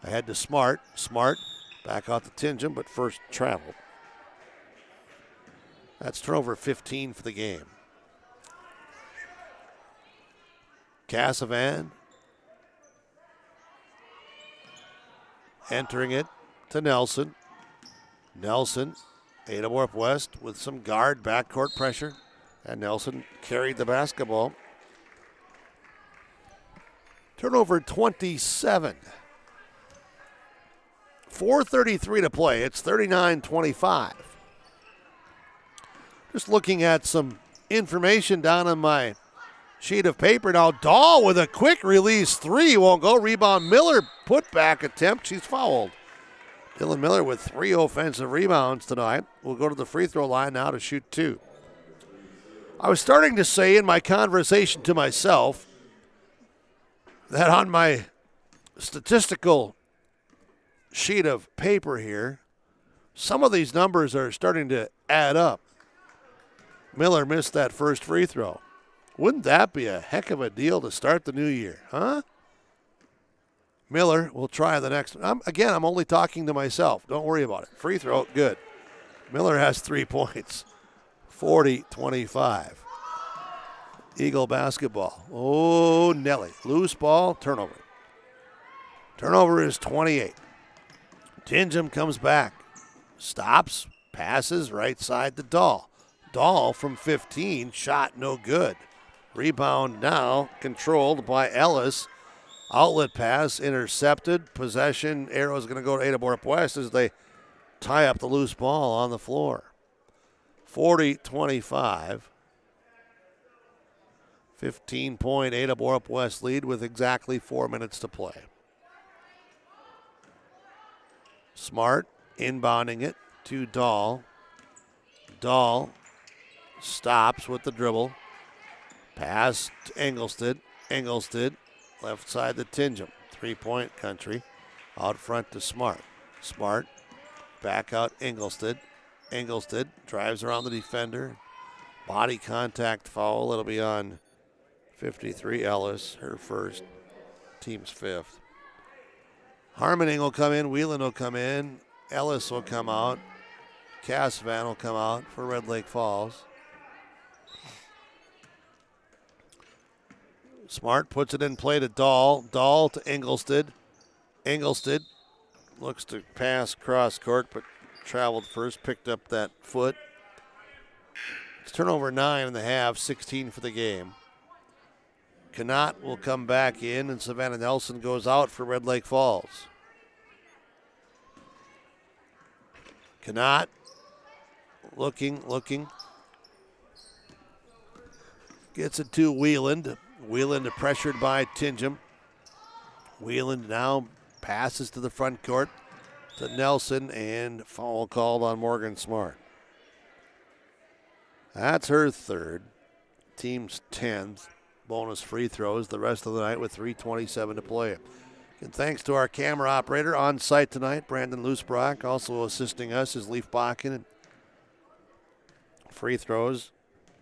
ahead to Smart. Smart back out to Tingham, but first travel. That's turnover 15 for the game. Casavan entering it to Nelson. Nelson, Ada-Borup-West with some guard backcourt pressure. And Nelson carried the basketball. Turnover 27. 4:33 to play. It's 39-25. Just looking at some information down on my sheet of paper. Now Dahl with a quick release three. Won't go. Rebound Miller. Put-back attempt. She's fouled. Dylan Miller with 3 offensive rebounds tonight. Will go to the free throw line now to shoot 2. I was starting to say in my conversation to myself that on my statistical sheet of paper here, some of these numbers are starting to add up. Miller missed that first free throw. Wouldn't that be a heck of a deal to start the new year, huh? Miller will try the next one. I'm only talking to myself. Don't worry about it. Free throw, good. Miller has 3 points. 40-25. Eagle basketball. Oh, Nelly. Loose ball, turnover. Turnover is 28. Tingham comes back. Stops, passes right side to Dahl. Dahl from 15, shot no good. Rebound now controlled by Ellis. Outlet pass intercepted. Possession arrow is going to go to Ada-Borup-West as they tie up the loose ball on the floor. 40-25. 15-point Ada-Borup-West lead with exactly 4 minutes to play. Smart inbounding it to Dahl. Dahl stops with the dribble. Pass to Engelstad. Engelstad left side to Tingham. 3-point country. Out front to Smart. Smart back out Engelstad. Engelstad drives around the defender. Body contact foul. It'll be on 53 Ellis, her first, team's 5th. Harmoning will come in. Whelan will come in. Ellis will come out. Cassvan will come out for Red Lake Falls. Smart puts it in play to Dahl. Dahl to Engelstad. Engelstad looks to pass cross court, but traveled first, picked up that foot. It's turnover 9.5, 16 for the game. Knott will come back in, and Savannah Nelson goes out for Red Lake Falls. Knott looking. Gets it to Wheeland. Wheeland pressured by Tingham. Wheeland now passes to the front court to Nelson, and foul called on Morgan Smart. That's her 3rd. Team's 10th. Bonus free throws the rest of the night with 3:27 to play. And thanks to our camera operator on site tonight, Brandon Loosbrock. Also assisting us is Leaf Bakken. And free throws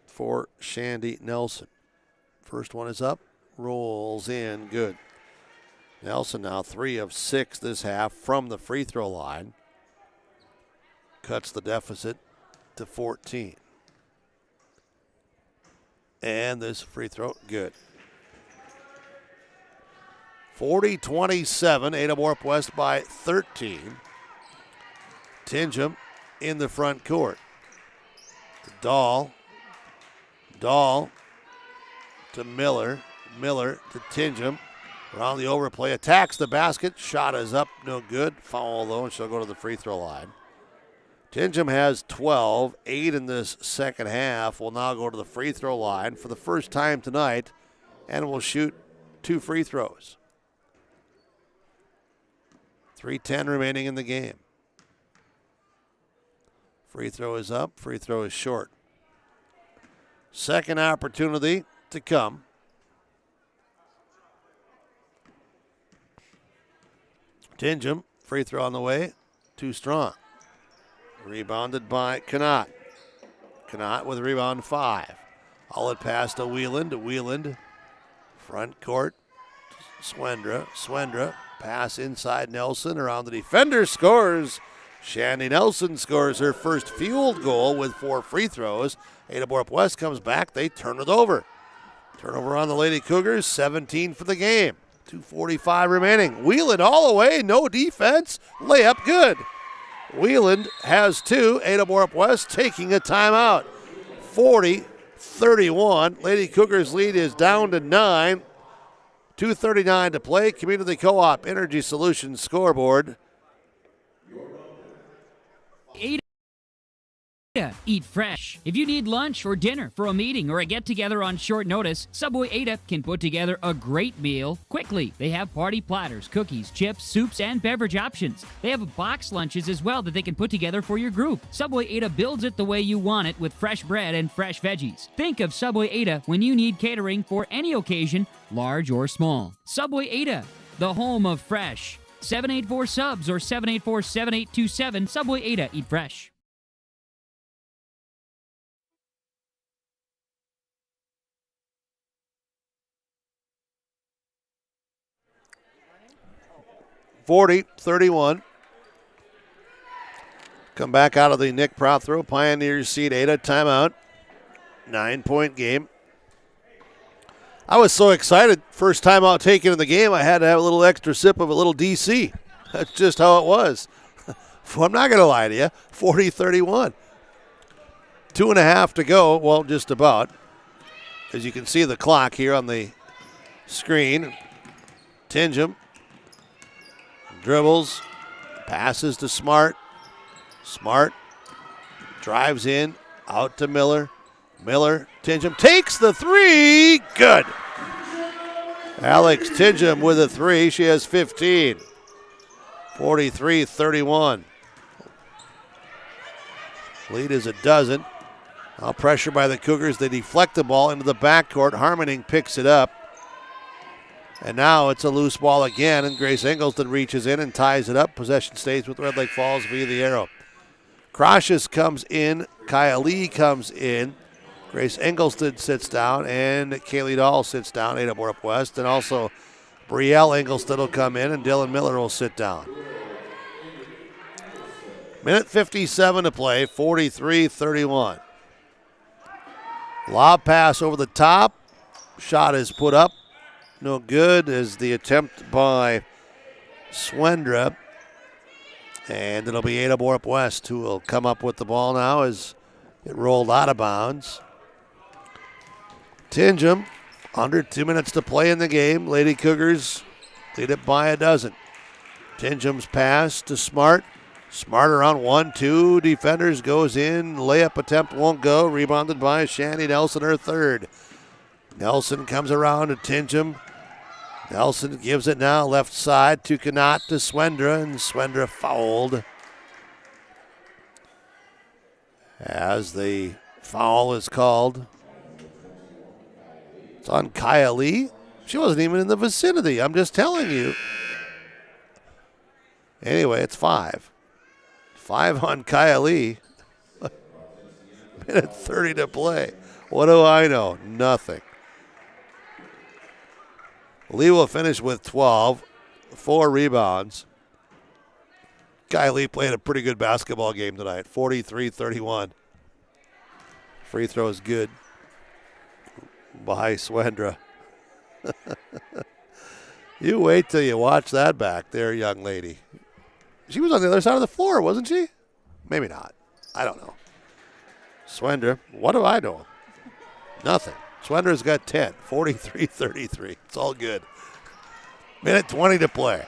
for Shandy Nelson. First one is up, rolls in, good. Nelson now 3 of 6 this half from the free throw line. Cuts the deficit to 14. And this free throw, good. 40-27, Ada-Borup-West by 13. Tingham in the front court. Dahl. Dahl to Miller. Miller to Tingham. Around the overplay, attacks the basket. Shot is up, no good. Foul though, and she'll go to the free throw line. Tingham has 12, 8 in this second half. Will now go to the free throw line for the first time tonight and will shoot 2 free throws. 3:10 remaining in the game. Free throw is up, free throw is short. Second opportunity to come. Tingham, free throw on the way, too strong. Rebounded by Knott. Knott with rebound 5. Outlet pass to Wheeland. Wheeland, front court. Swendra. Swendra, pass inside Nelson. Around the defender, scores. Shandy Nelson scores her first field goal with 4 free throws. Ada-Borup-West comes back. They turn it over. Turnover on the Lady Cougars, 17 for the game. 2:45 remaining. Wheeland all the way, no defense. Layup good. Wheeland has two. Ada-Borup-West taking a timeout. 40-31. Lady Cougars lead is down to 9. 2:39 to play. Community Co-op Energy Solutions scoreboard. Eat fresh. If you need lunch or dinner for a meeting or a get-together on short notice, Subway Ada can put together a great meal quickly. They have party platters, cookies, chips, soups, and beverage options. They have box lunches as well that they can put together for your group. Subway Ada builds it the way you want it with fresh bread and fresh veggies. Think of Subway Ada when you need catering for any occasion, large or small. Subway Ada, the home of fresh. 784-SUBS or 784-7827. Subway Ada. Eat fresh. (40-31). Come back out of the Nick Prothro Pioneers seat. Ada timeout. 9-point game. I was so excited. First timeout taken in the game, I had to have a little extra sip of a little DC. That's just how it was. I'm not going to lie to you. 40-31. 2.5 to go. Well, just about. As you can see the clock here on the screen. Tingham dribbles, passes to Smart. Smart drives in, out to Miller. Miller, Tingham takes the three. Good. Alex Tingham with a three. She has 15. 43-31. Lead is a dozen. Now pressure by the Cougars. They deflect the ball into the backcourt. Harmoning picks it up. And now it's a loose ball again, and Grace Engelston reaches in and ties it up. Possession stays with Red Lake Falls via the arrow. Croshes comes in. Kaya Lee comes in. Grace Engelston sits down, and Kaylee Dahl sits down, Ada-Borup-West. And also Brielle Engelston will come in, and Dylan Miller will sit down. Minute 57 to play, 43-31. Lob pass over the top. Shot is put up. No good as the attempt by Swendra. And it'll be Ada-Borup-West who will come up with the ball now as it rolled out of bounds. Tingham, under 2 minutes to play in the game. Lady Cougars lead it by a dozen. Tingham's pass to Smart. Smart around 1-2. Defenders goes in. Layup attempt won't go. Rebounded by Shanny Nelson, her third. Nelson comes around to Tingham. Nelson gives it now left side to Knott to Swendra, and Swendra fouled. As the foul is called, it's on Kaya Lee. She wasn't even in the vicinity, I'm just telling you. Anyway, it's 5. 5 on Kaya Lee. Minute 30 to play. What do I know? Nothing. Lee will finish with 12, 4 rebounds. Kaya Lee played a pretty good basketball game tonight, 43-31. Free throw is good by Swendra. You wait till you watch that back there, young lady. She was on the other side of the floor, wasn't she? Maybe not. I don't know. Swendra, what do I know? Nothing. Swendra's got 10, 43-33. It's all good. Minute 20 to play.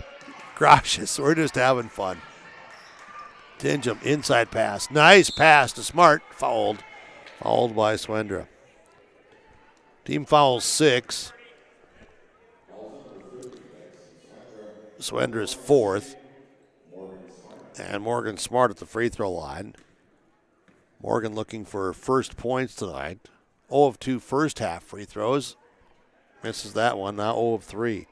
Gracious, we're just having fun. Tingham, inside pass. Nice pass to Smart. Fouled. Fouled by Swendra. Team fouls 6. Swendra's 4th. And Morgan Smart at the free throw line. Morgan looking for her first points tonight. 0 of 2 first half free throws. Misses that one. Now 0 of 3.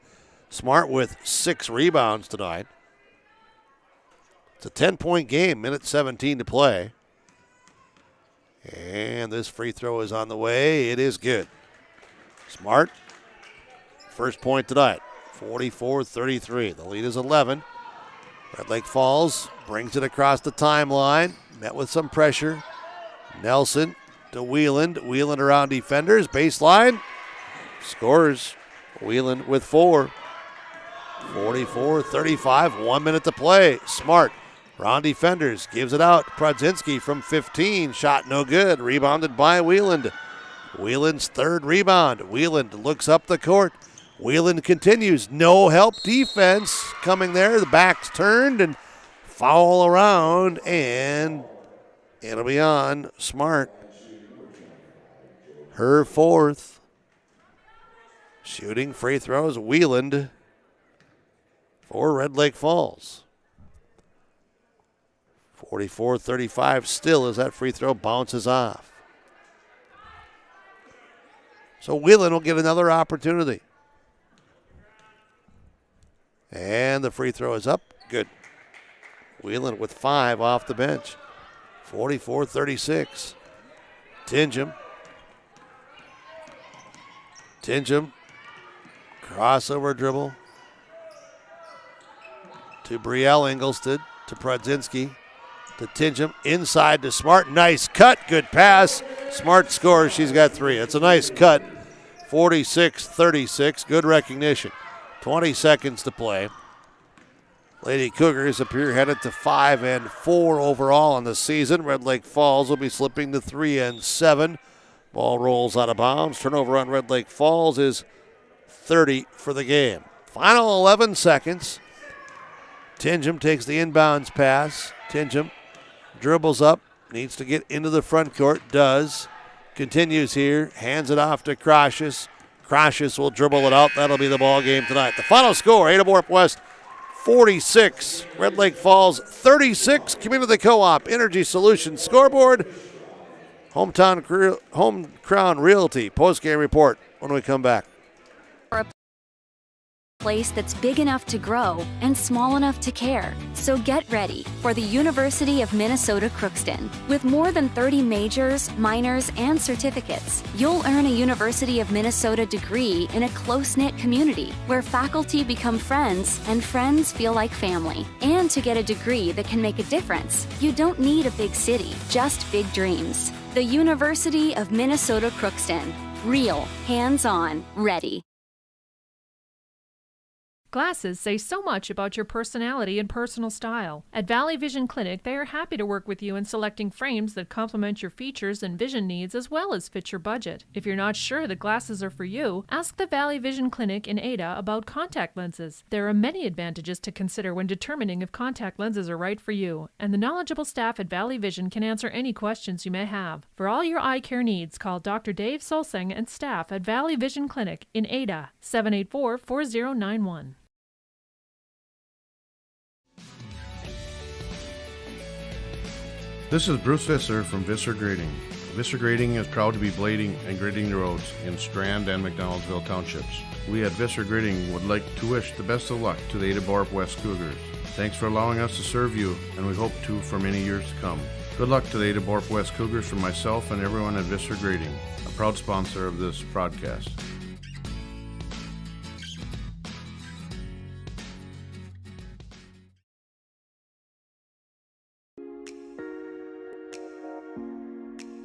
Smart with 6 rebounds tonight. It's a 10-point game. Minute 17 to play. And this free throw is on the way. It is good. Smart. First point tonight. 44-33. The lead is 11. Red Lake Falls brings it across the timeline. Met with some pressure. Nelson to Wheeland. Wheeland around defenders. Baseline. Scores. Wheeland with 4. 44-35. 1 minute to play. Smart Round defenders, gives it out. Prodzinski from 15, shot no good. Rebounded by Wieland. Wieland's third rebound. Wieland looks up the court. Wieland continues. No help defense coming there. The back's turned and foul around, and it'll be on Smart. Her fourth. Shooting free throws, Wieland for Red Lake Falls. 44-35 still as that free throw bounces off. So Wieland will get another opportunity. And the free throw is up. Good. Wieland with 5 off the bench. 44-36. Tingham. Crossover dribble. To Brielle Ingolstadt. To Prodzinski. To Tingham. Inside to Smart. Nice cut. Good pass. Smart scores. She's got 3. It's a nice cut. 46-36. Good recognition. 20 seconds to play. Lady Cougars appear headed to 5-4 overall on the season. Red Lake Falls will be slipping to 3-7. Ball rolls out of bounds. Turnover on Red Lake Falls is 30 for the game. Final 11 seconds. Tingham takes the inbounds pass. Tingham dribbles up. Needs to get into the front court. Does. Continues here. Hands it off to Crocious. Crocious will dribble it out. That'll be the ball game tonight. The final score, Ada-Borup-West 46, Red Lake Falls 36. Community Co-op Energy Solutions scoreboard. Home Crown Realty postgame report when we come back. Place that's big enough to grow and small enough to care. So get ready for the University of Minnesota Crookston. With more than 30 majors, minors, and certificates, you'll earn a University of Minnesota degree in a close-knit community where faculty become friends and friends feel like family. And to get a degree that can make a difference, you don't need a big city, just big dreams. The University of Minnesota Crookston. Real, hands-on, ready. Glasses say so much about your personality and personal style. At Valley Vision Clinic, they are happy to work with you in selecting frames that complement your features and vision needs as well as fit your budget. If you're not sure that glasses are for you, ask the Valley Vision Clinic in Ada about contact lenses. There are many advantages to consider when determining if contact lenses are right for you, and the knowledgeable staff at Valley Vision can answer any questions you may have. For all your eye care needs, call Dr. Dave Solseng and staff at Valley Vision Clinic in Ada, 784-4091. This is Bruce Visser from Visser Grading. Visser Grading is proud to be blading and grading the roads in Strand and McDonaldsville townships. We at Visser Grading would like to wish the best of luck to the Ada-Borup-West Cougars. Thanks for allowing us to serve you, and we hope to for many years to come. Good luck to the Ada-Borup-West Cougars from myself and everyone at Visser Grading, a proud sponsor of this broadcast.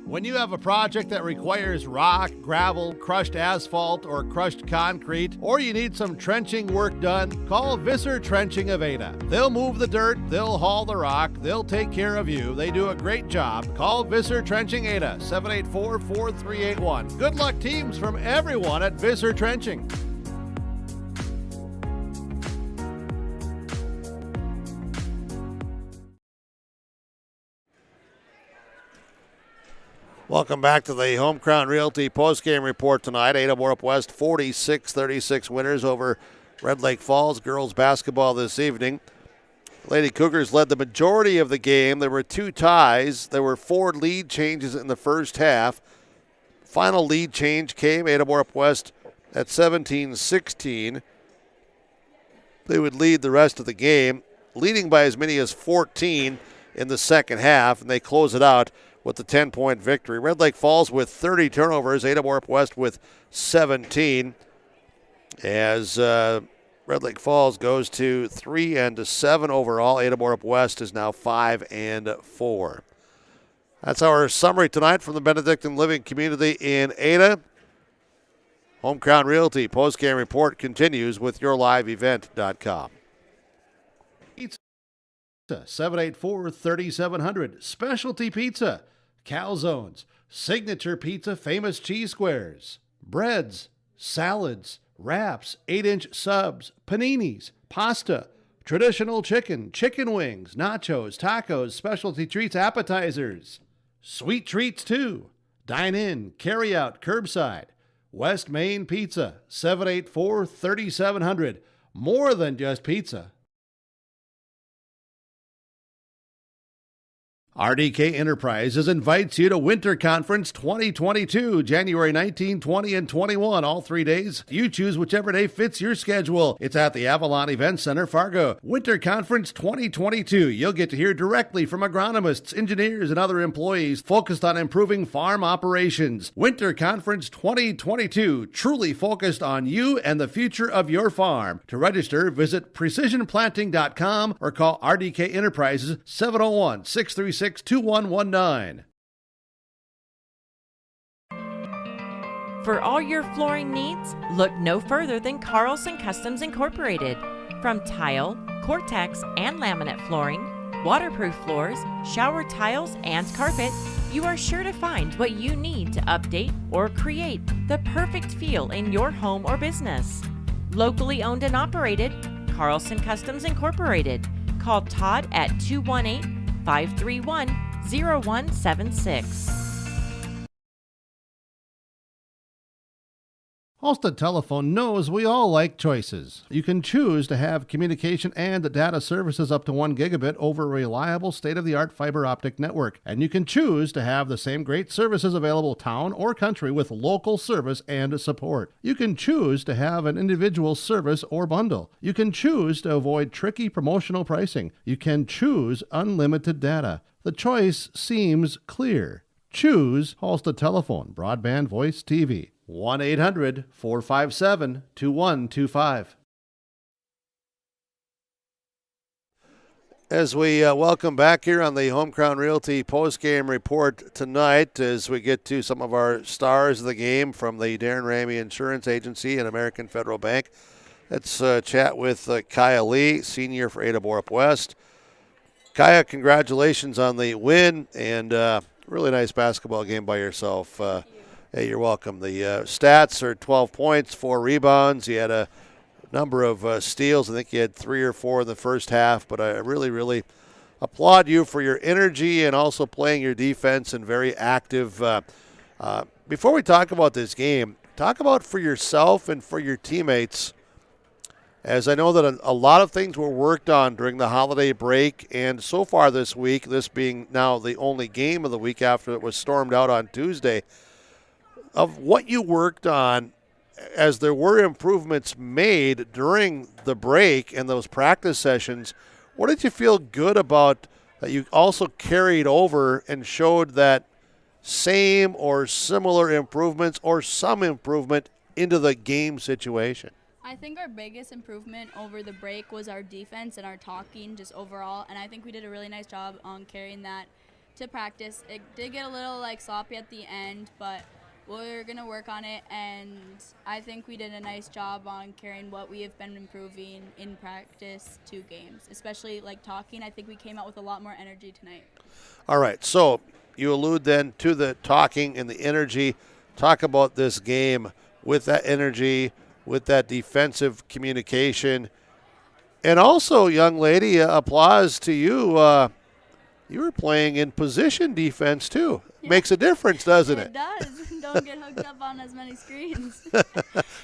When you have a project that requires rock, gravel, crushed asphalt, or crushed concrete, or you need some trenching work done, call Visser Trenching of Ada. They'll move the dirt, they'll haul the rock, they'll take care of you. They do a great job. Call Visser Trenching Ada, 784-4381. Good luck, teams, from everyone at Visser Trenching. Welcome back to the Home Crown Realty postgame report tonight. Ada-Borup-West 46-36 winners over Red Lake Falls. Girls basketball this evening. Lady Cougars led the majority of the game. There were 2 ties. There were 4 lead changes in the first half. Final lead change came Ada-Borup-West at 17-16. They would lead the rest of the game, leading by as many as 14 in the second half, and they close it out with the 10-point victory. Red Lake Falls with 30 turnovers, Ada-Borup-West with 17. As Red Lake Falls goes to 3-7 overall, Ada-Borup-West is now 5-4. That's our summary tonight from the Benedictine Living Community in Ada. Home Crown Realty postgame report continues with yourliveevent.com. Pasta, 784-3700. Specialty Pizza, Calzones, Signature Pizza, Famous Cheese Squares, breads, salads, wraps, 8-inch subs, paninis, pasta, traditional chicken, chicken wings, nachos, tacos, specialty treats, appetizers, sweet treats too. Dine in, carry out, curbside. West Main Pizza, 784-3700. More than just pizza. RDK Enterprises invites you to Winter Conference 2022, January 19, 20, and 21, all 3 days. You choose whichever day fits your schedule. It's at the Avalon Event Center, Fargo. Winter Conference 2022. You'll get to hear directly from agronomists, engineers, and other employees focused on improving farm operations. Winter Conference 2022, truly focused on you and the future of your farm. To register, visit precisionplanting.com or call RDK Enterprises 701-636-2119. For all your flooring needs, look no further than Carlson Customs Incorporated. From tile, Cortex, and laminate flooring, waterproof floors, shower tiles, and carpet, you are sure to find what you need to update or create the perfect feel in your home or business. Locally owned and operated, Carlson Customs Incorporated. Call Todd at 218-531-0176. Halstead Telephone knows we all like choices. You can choose to have communication and data services up to 1 gigabit over a reliable state-of-the-art fiber optic network. And you can choose to have the same great services available town or country with local service and support. You can choose to have an individual service or bundle. You can choose to avoid tricky promotional pricing. You can choose unlimited data. The choice seems clear. Choose Halstead Telephone, broadband voice TV. 1-800-457-2125. As we welcome back here on the Home Crown Realty postgame report tonight, as we get to some of our stars of the game from the Darren Ramey Insurance Agency and American Federal Bank. Let's chat with Kaya Lee, senior for Ada-Borup-West. Kaya, congratulations on the win and really nice basketball game by yourself. Hey, you're welcome. The stats are 12 points, 4 rebounds. You had a number of steals. I think you had 3 or 4 in the first half, but I really, really applaud you for your energy and also playing your defense and very active. Before we talk about this game, talk about for yourself and for your teammates, as I know that a lot of things were worked on during the holiday break and so far this week, this being now the only game of the week after it was stormed out on Tuesday, of what you worked on as there were improvements made during the break and those practice sessions. What did you feel good about that you also carried over and showed that same or similar improvements or some improvement into the game situation? I think our biggest improvement over the break was our defense and our talking just overall, and I think we did a really nice job on carrying that to practice. It did get a little sloppy at the end, but we're going to work on it, and I think we did a nice job on carrying what we have been improving in practice to games, especially talking. I think we came out with a lot more energy tonight. All right, so you allude then to the talking and the energy. Talk about this game with that energy, with that defensive communication. And also, young lady, applause to you. You were playing in position defense, too. Yeah. Makes a difference, doesn't it? It does. Don't get hooked up on as many screens.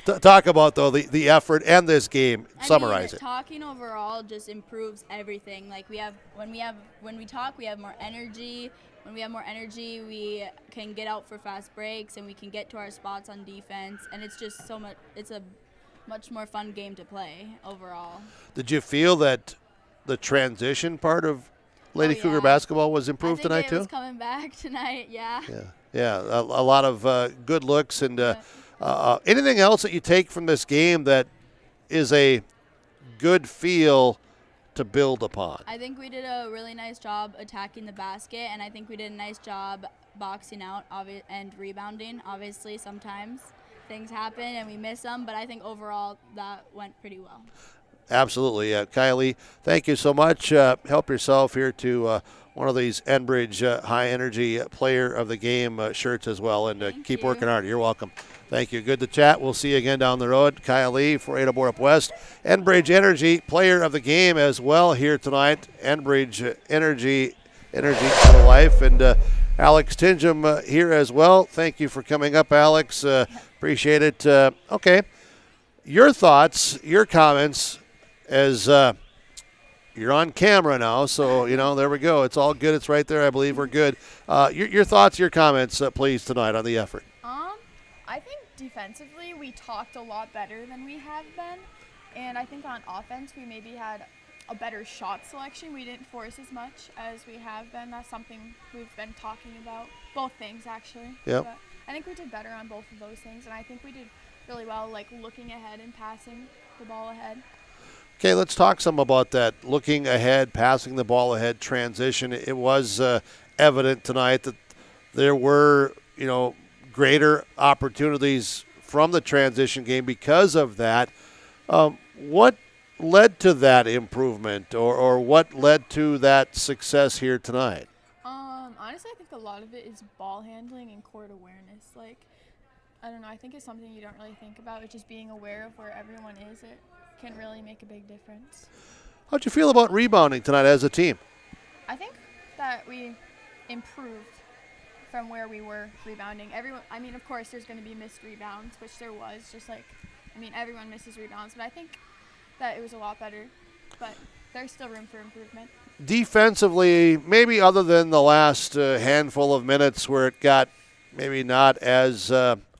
Talk about, though, the effort and this game. Summarize it. Talking overall just improves everything. When we talk, we have more energy. When we have more energy, we can get out for fast breaks and we can get to our spots on defense. And it's just so much. It's a much more fun game to play overall. Did you feel that the transition part of Lady Cougar basketball was improved tonight too? I think it was coming back tonight, yeah. Yeah, a lot of good looks. And anything else that you take from this game that is a good feel to build upon? I think we did a really nice job attacking the basket, and I think we did a nice job boxing out and rebounding. Obviously, sometimes things happen and we miss them, but I think overall that went pretty well. absolutely. Kylie, thank you so much. Help yourself here to one of these Enbridge High Energy Player of the Game shirts as well, and keep working hard. You're welcome. Thank you. Good to chat. We'll see you again down the road. Kylie for Ada-Borup-West. Enbridge Energy Player of the Game as well here tonight. Enbridge Energy for life. And Alex Tingham here as well. Thank you for coming up, Alex. Appreciate it. Okay. Your thoughts, your comments as you're on camera now, so, there we go. It's all good. It's right there. I believe we're good. Your thoughts, your comments, please, tonight on the effort. I think defensively we talked a lot better than we have been. And I think on offense we maybe had a better shot selection. We didn't force as much as we have been. That's something we've been talking about. Both things, actually. Yep. But I think we did better on both of those things. And I think we did really well, looking ahead and passing the ball ahead. Okay, let's talk some about that. Looking ahead, passing the ball ahead transition. It was evident tonight that there were, greater opportunities from the transition game because of that. What led to that improvement or what led to that success here tonight? Honestly, I think a lot of it is ball handling and court awareness. I don't know, I think it's something you don't really think about. It's just being aware of where everyone is. It can really make a big difference. How'd you feel about rebounding tonight as a team? I think that we improved from where we were rebounding. Of course, there's going to be missed rebounds, which there was. Everyone misses rebounds, but I think that it was a lot better. But there's still room for improvement. Defensively, maybe other than the last handful of minutes where it got maybe not as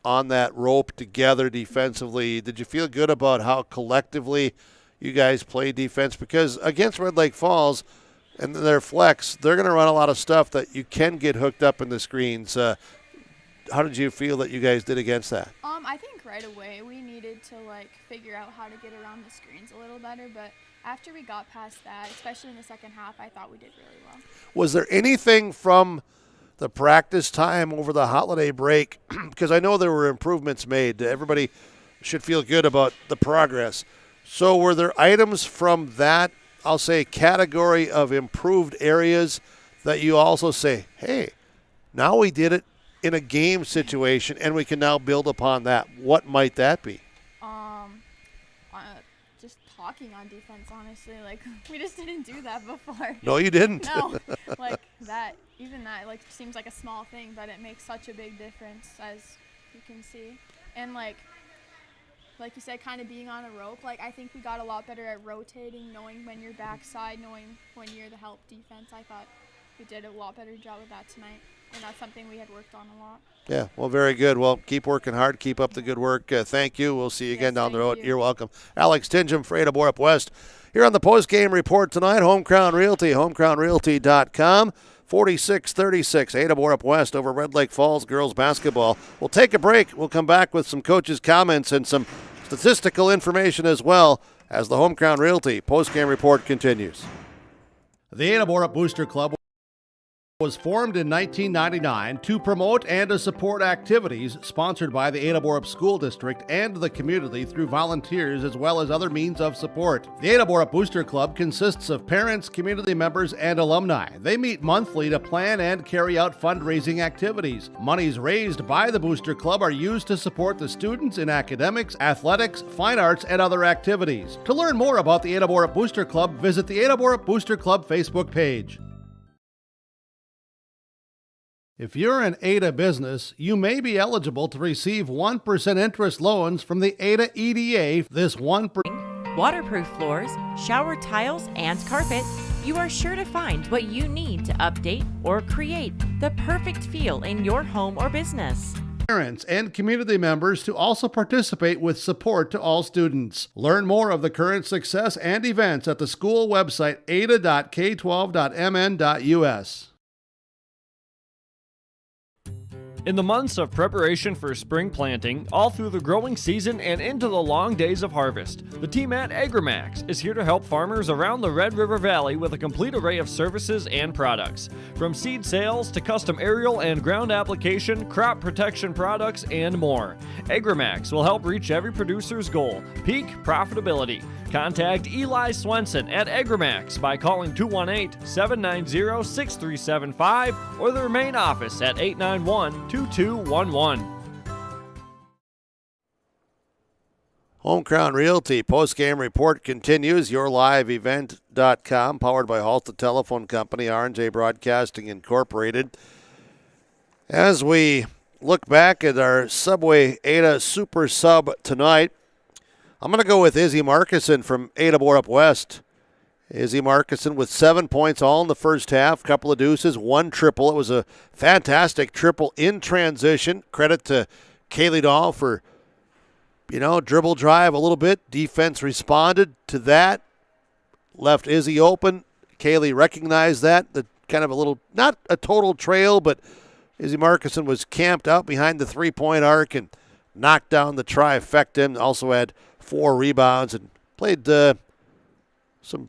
on that rope together defensively, did you feel good about how collectively you guys play defense? Because against Red Lake Falls and their flex, they're going to run a lot of stuff that you can get hooked up in the screens. How did you feel that you guys did against that? I think right away we needed to figure out how to get around the screens a little better, but after we got past that, especially in the second half, I thought we did really well. Was there anything from the practice time over the holiday break, because I know there were improvements made. Everybody should feel good about the progress. So were there items from that, I'll say, category of improved areas that you also say, hey, now we did it in a game situation and we can now build upon that? What might that be? Just talking on defense, honestly. We just didn't do that before. No, you didn't. No, that seems like a small thing, but it makes such a big difference, as you can see. And like you said, kind of being on a rope, I think we got a lot better at rotating, knowing when you're backside, knowing when you're the help defense. I thought we did a lot better job of that tonight, and that's something we had worked on a lot. Yeah, well, very good. Well, keep working hard. Keep up the good work. Thank you. We'll see you again down the road. You're welcome. Alex Tingham for Ada-Borup-West. Here on the post-game report tonight, Home Crown Realty, homecrownrealty.com. 46-36, Ada-Borup-West over Red Lake Falls girls basketball. We'll take a break. We'll come back with some coaches' comments and some statistical information as well as the Home Crown Realty post-game report continues. The Ada-Borup Booster Club was formed in 1999 to promote and to support activities sponsored by the Ada-Borup School District and the community through volunteers as well as other means of support. The Ada-Borup Booster Club consists of parents, community members, and alumni. They meet monthly to plan and carry out fundraising activities. Monies raised by the Booster Club are used to support the students in academics, athletics, fine arts, and other activities. To learn more about the Ada-Borup Booster Club, visit the Ada-Borup Booster Club Facebook page. If you're an Ada business, you may be eligible to receive 1% interest loans from the Ada EDA. This 1% waterproof floors, shower tiles, and carpet, you are sure to find what you need to update or create the perfect feel in your home or business. Parents and community members to also participate with support to all students. Learn more of the current success and events at the school website ada.k12.mn.us. In the months of preparation for spring planting, all through the growing season and into the long days of harvest, the team at AgriMax is here to help farmers around the Red River Valley with a complete array of services and products. From seed sales to custom aerial and ground application, crop protection products, and more. AgriMax will help reach every producer's goal, peak profitability. Contact Eli Swenson at AgriMax by calling 218-790-6375 or their main office at 891-2211. Home Crown Realty post-game report continues. YourLiveEvent.com, powered by Halstead Telephone Company, R&J Broadcasting Incorporated. As we look back at our Subway Ada Super Sub tonight, I'm going to go with Izzy Markison from Ada-Borup-West. Izzy Markison with 7 points all in the first half, couple of deuces, one triple. It was a fantastic triple in transition. Credit to Kaylee Dahl for, dribble drive a little bit. Defense responded to that, left Izzy open. Kaylee recognized that. The kind of a little, not a total trail, but Izzy Markison was camped out behind the three-point arc and knocked down the trifecta. Also had 4 rebounds and played some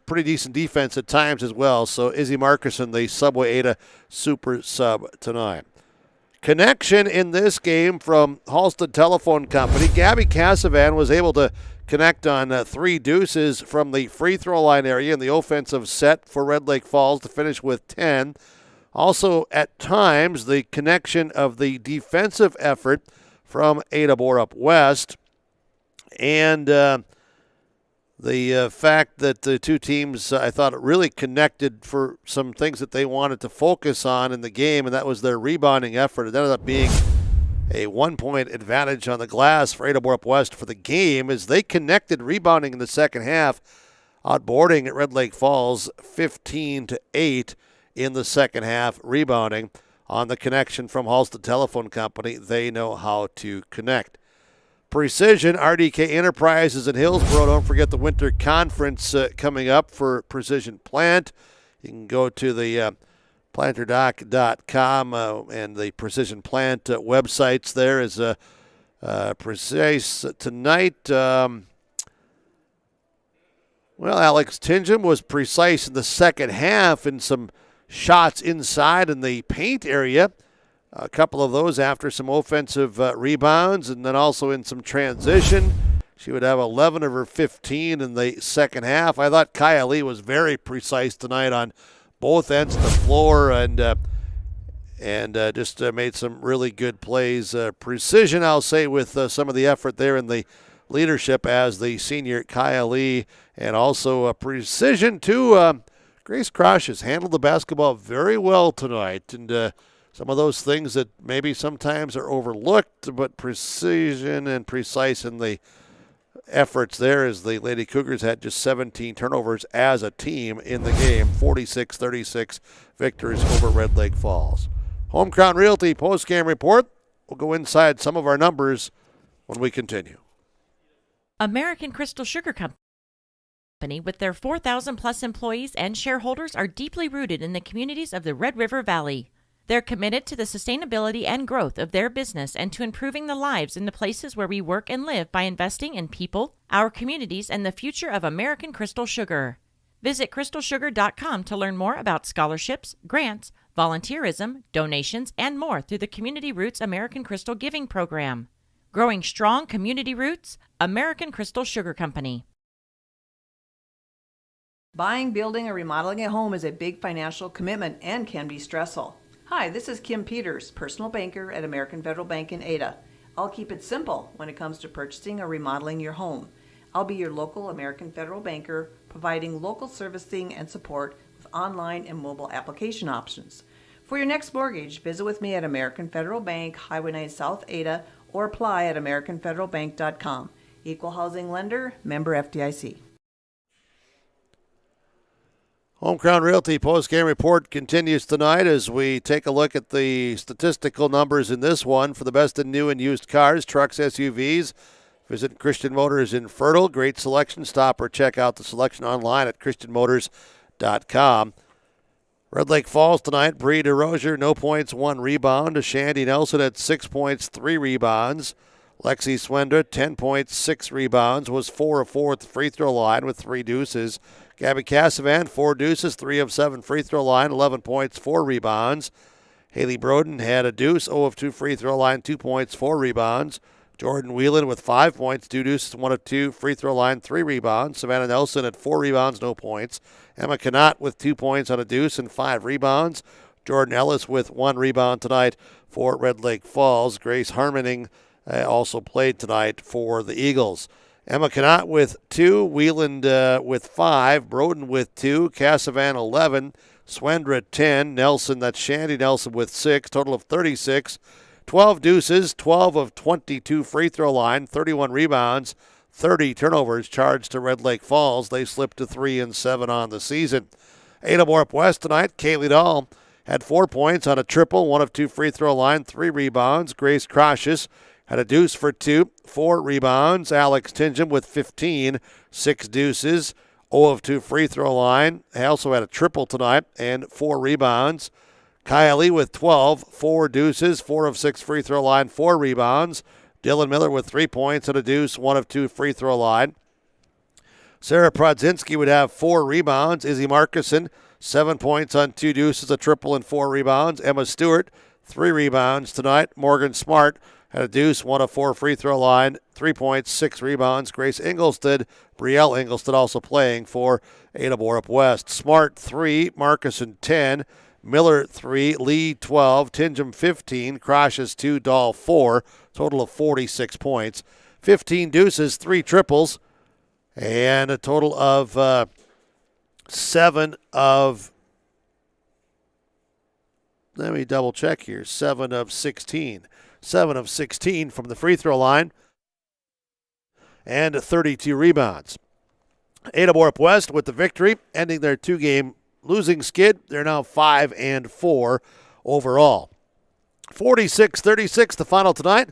pretty decent defense at times as well. So Izzy Markison, the Subway Ada Super Sub tonight. Connection in this game from Halstead Telephone Company. Gabby Casavan was able to connect on 3 deuces from the free throw line area in the offensive set for Red Lake Falls to finish with 10. Also, at times, the connection of the defensive effort from Ada-Borup-West. And the fact that the two teams, I thought, really connected for some things that they wanted to focus on in the game, and that was their rebounding effort. It ended up being a 1-point advantage on the glass for Ada-Borup-West for the game as they connected rebounding in the second half, outboarding at Red Lake Falls 15-8 in the second half, rebounding on the connection from Halstead Telephone Company. They know how to connect. Precision, RDK Enterprises in Hillsboro. Don't forget the winter conference coming up for Precision Plant. You can go to the planterdoc.com and the Precision Plant websites. There is precise tonight. Alex Tingham was precise in the second half in some shots inside in the paint area. A couple of those after some offensive rebounds, and then also in some transition. She would have 11 of her 15 in the second half. I thought Kaya Lee was very precise tonight on both ends of the floor and just made some really good plays. Precision, I'll say, with some of the effort there in the leadership as the senior Kaya Lee, and also precision too. Grace Crosh has handled the basketball very well tonight, and some of those things that maybe sometimes are overlooked, but precision and precise in the efforts there as the Lady Cougars had just 17 turnovers as a team in the game. 46-36 victors over Red Lake Falls. Home Crown Realty post-game report. We'll go inside some of our numbers when we continue. American Crystal Sugar Company, with their 4,000-plus employees and shareholders, are deeply rooted in the communities of the Red River Valley. They're committed to the sustainability and growth of their business and to improving the lives in the places where we work and live by investing in people, our communities, and the future of American Crystal Sugar. Visit crystalsugar.com to learn more about scholarships, grants, volunteerism, donations, and more through the Community Roots American Crystal Giving Program. Growing strong community roots, American Crystal Sugar Company. Buying, building, or remodeling a home is a big financial commitment and can be stressful. Hi, this is Kim Peters, personal banker at American Federal Bank in Ada. I'll keep it simple when it comes to purchasing or remodeling your home. I'll be your local American Federal banker, providing local servicing and support with online and mobile application options. For your next mortgage, visit with me at American Federal Bank, Highway 9 South Ada, or apply at AmericanFederalBank.com. Equal housing lender, member FDIC. Home Crown Realty post-game report continues tonight as we take a look at the statistical numbers in this one for the best in new and used cars, trucks, SUVs. Visit Christian Motors in Fertile. Great selection. Stop or check out the selection online at christianmotors.com. Red Lake Falls tonight, Bree DeRozier, no points, 1 rebound. Shandy Nelson at 6 points, 3 rebounds. Lexi Swendra, 10 points, 6 rebounds, was 4 of 4 at the free throw line with 3 deuces. Gabby Cassavan, 4 deuces, 3 of 7 free throw line, 11 points, 4 rebounds. Haley Broden had a deuce, 0 of 2 free throw line, 2 points, 4 rebounds. Jordan Whelan with 5 points, 2 deuces, 1 of 2 free throw line, 3 rebounds. Savannah Nelson at 4 rebounds, no points. Emma Canott with 2 points on a deuce and 5 rebounds. Jordan Ellis with 1 rebound tonight for Red Lake Falls. Grace Harmoning also played tonight for the Eagles. Emma Canott with 2, Whelan with 5, Broden with 2, Cassavan 11, Swendra 10, Nelson, that's Shandy Nelson with 6, total of 36. 12 deuces, 12 of 22 free throw line, 31 rebounds, 30 turnovers charged to Red Lake Falls. They slipped to 3-7 on the season. Ada-Borup-West tonight, Kaylee Dahl had 4 points on a triple, 1 of 2 free throw line, 3 rebounds. Grace Crocious had a deuce for 2, 4 rebounds. Alex Tingham with 15, 6 deuces, 0 of 2 free throw line. He also had a triple tonight and 4 rebounds. Kylie with 12, 4 deuces, 4 of 6 free throw line, 4 rebounds. Dylan Miller with 3 points and a deuce, 1 of 2 free throw line. Sarah Prodzinski would have 4 rebounds. Izzy Markison, 7 points on 2 deuces, a triple and 4 rebounds. Emma Stewart, 3 rebounds tonight. Morgan Smart had a deuce, 1 of 4 free throw line, 3 points, 6 rebounds. Grace Ingolstead, Brielle Ingolstead also playing for Ada-Borup-West. Smart 3, Markison 10, Miller 3, Lee 12, Tingham 15, Crocious 2, Dahl 4, total of 46 points. 15 deuces, 3 triples, and a total of 7 of, let me double check here, 7 of 16. 7 of 16 from the free throw line, and 32 rebounds. Ada-Borup-West with the victory, ending their 2-game losing skid. They're now 5-4 overall. 46-36 the final tonight.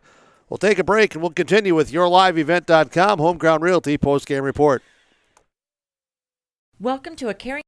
We'll take a break and we'll continue with YourLiveEvent.com Home Ground Realty post-game report. Welcome to a caring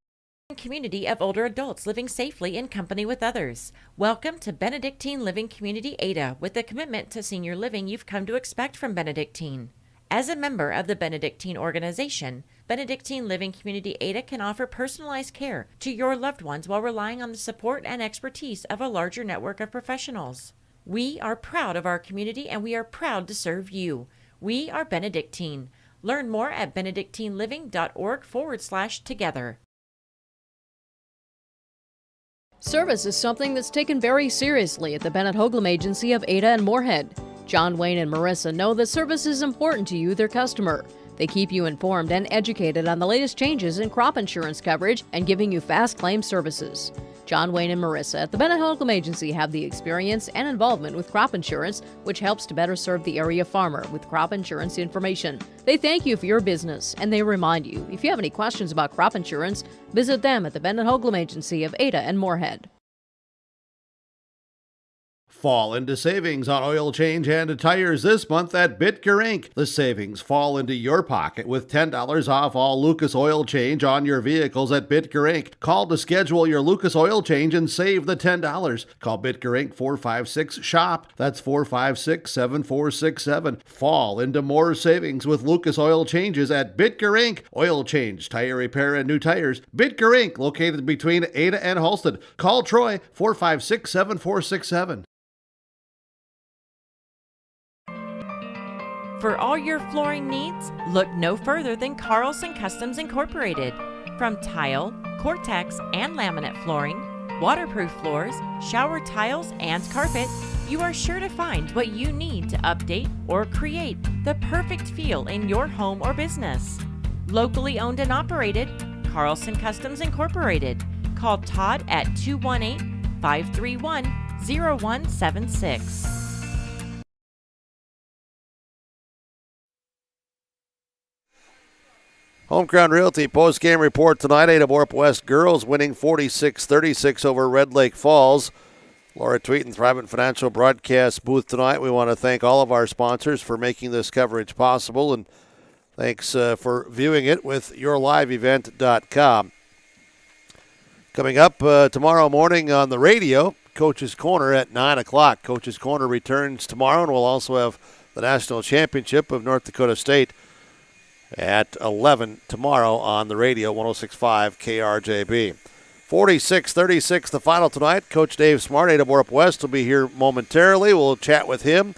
community of older adults living safely in company with others. Welcome to Benedictine Living Community Ada, with the commitment to senior living you've come to expect from Benedictine. As a member of the Benedictine organization, Benedictine Living Community Ada can offer personalized care to your loved ones while relying on the support and expertise of a larger network of professionals. We are proud of our community and we are proud to serve you. We are Benedictine. Learn more at benedictineliving.org/together. Service is something that's taken very seriously at the Bennett Hoagland Agency of Ada and Moorhead. John Wayne and Marissa know that service is important to you, their customer. They keep you informed and educated on the latest changes in crop insurance coverage and giving you fast claim services. John Wayne and Marissa at the Bennett Hoagland Agency have the experience and involvement with crop insurance, which helps to better serve the area farmer with crop insurance information. They thank you for your business, and they remind you, if you have any questions about crop insurance, visit them at the Bennett Hoagland Agency of Ada and Moorhead. Fall into savings on oil change and tires this month at Bitger Inc. The savings fall into your pocket with $10 off all Lucas Oil Change on your vehicles at Bitger Inc. Call to schedule your Lucas Oil Change and save the $10. Call Bitger Inc. 456-SHOP. That's 456-7467. Fall into more savings with Lucas Oil Changes at Bitger Inc. Oil change, tire repair, and new tires. Bitger Inc. Located between Ada and Halsted. Call Troy 456-7467. For all your flooring needs, look no further than Carlson Customs Incorporated. From tile, Cortex, and laminate flooring, waterproof floors, shower tiles, and carpet, you are sure to find what you need to update or create the perfect feel in your home or business. Locally owned and operated, Carlson Customs Incorporated. Call Todd at 218-531-0176. Home Ground Realty post-game report tonight. Ada-Borup-West girls winning 46-36 over Red Lake Falls. Laura Tweeten, Thrivent Financial broadcast booth tonight. We want to thank all of our sponsors for making this coverage possible, and thanks for viewing it with YourLiveEvent.com. Coming up tomorrow morning on the radio, Coach's Corner at 9 o'clock. Coach's Corner returns tomorrow, and we'll also have the National Championship of North Dakota State at 11 tomorrow on the radio, 106.5 KRJB. 46-36 the final tonight. Coach Dave Smart, Ada-Borup-West, will be here momentarily. We'll chat with him.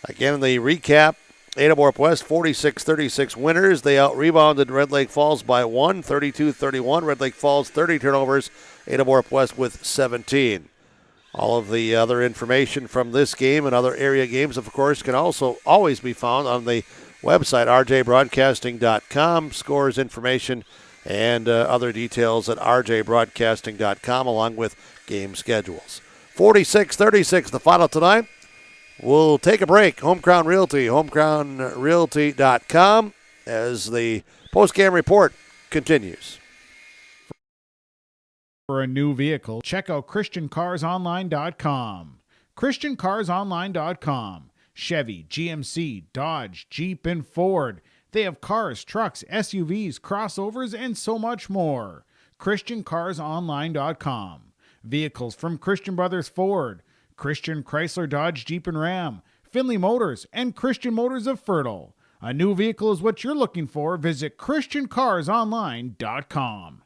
Again, in the recap, Ada-Borup-West 46-36 winners. They out-rebounded Red Lake Falls by 1, 32-31. Red Lake Falls 30 turnovers. Ada-Borup-West with 17. All of the other information from this game and other area games, of course, can also always be found on the website, rjbroadcasting.com. Scores, information, and other details at rjbroadcasting.com, along with game schedules. 46-36 the final tonight. We'll take a break. Homecrown Realty, homecrownrealty.com, as the post-game report continues. For a new vehicle, check out ChristianCarsOnline.com. ChristianCarsOnline.com. Chevy, GMC, Dodge, Jeep, and Ford. They have cars, trucks, SUVs, crossovers, and so much more. ChristianCarsOnline.com. Vehicles from Christian Brothers Ford, Christian Chrysler, Dodge, Jeep, and Ram, Finley Motors, and Christian Motors of Fertile. A new vehicle is what you're looking for. Visit ChristianCarsOnline.com.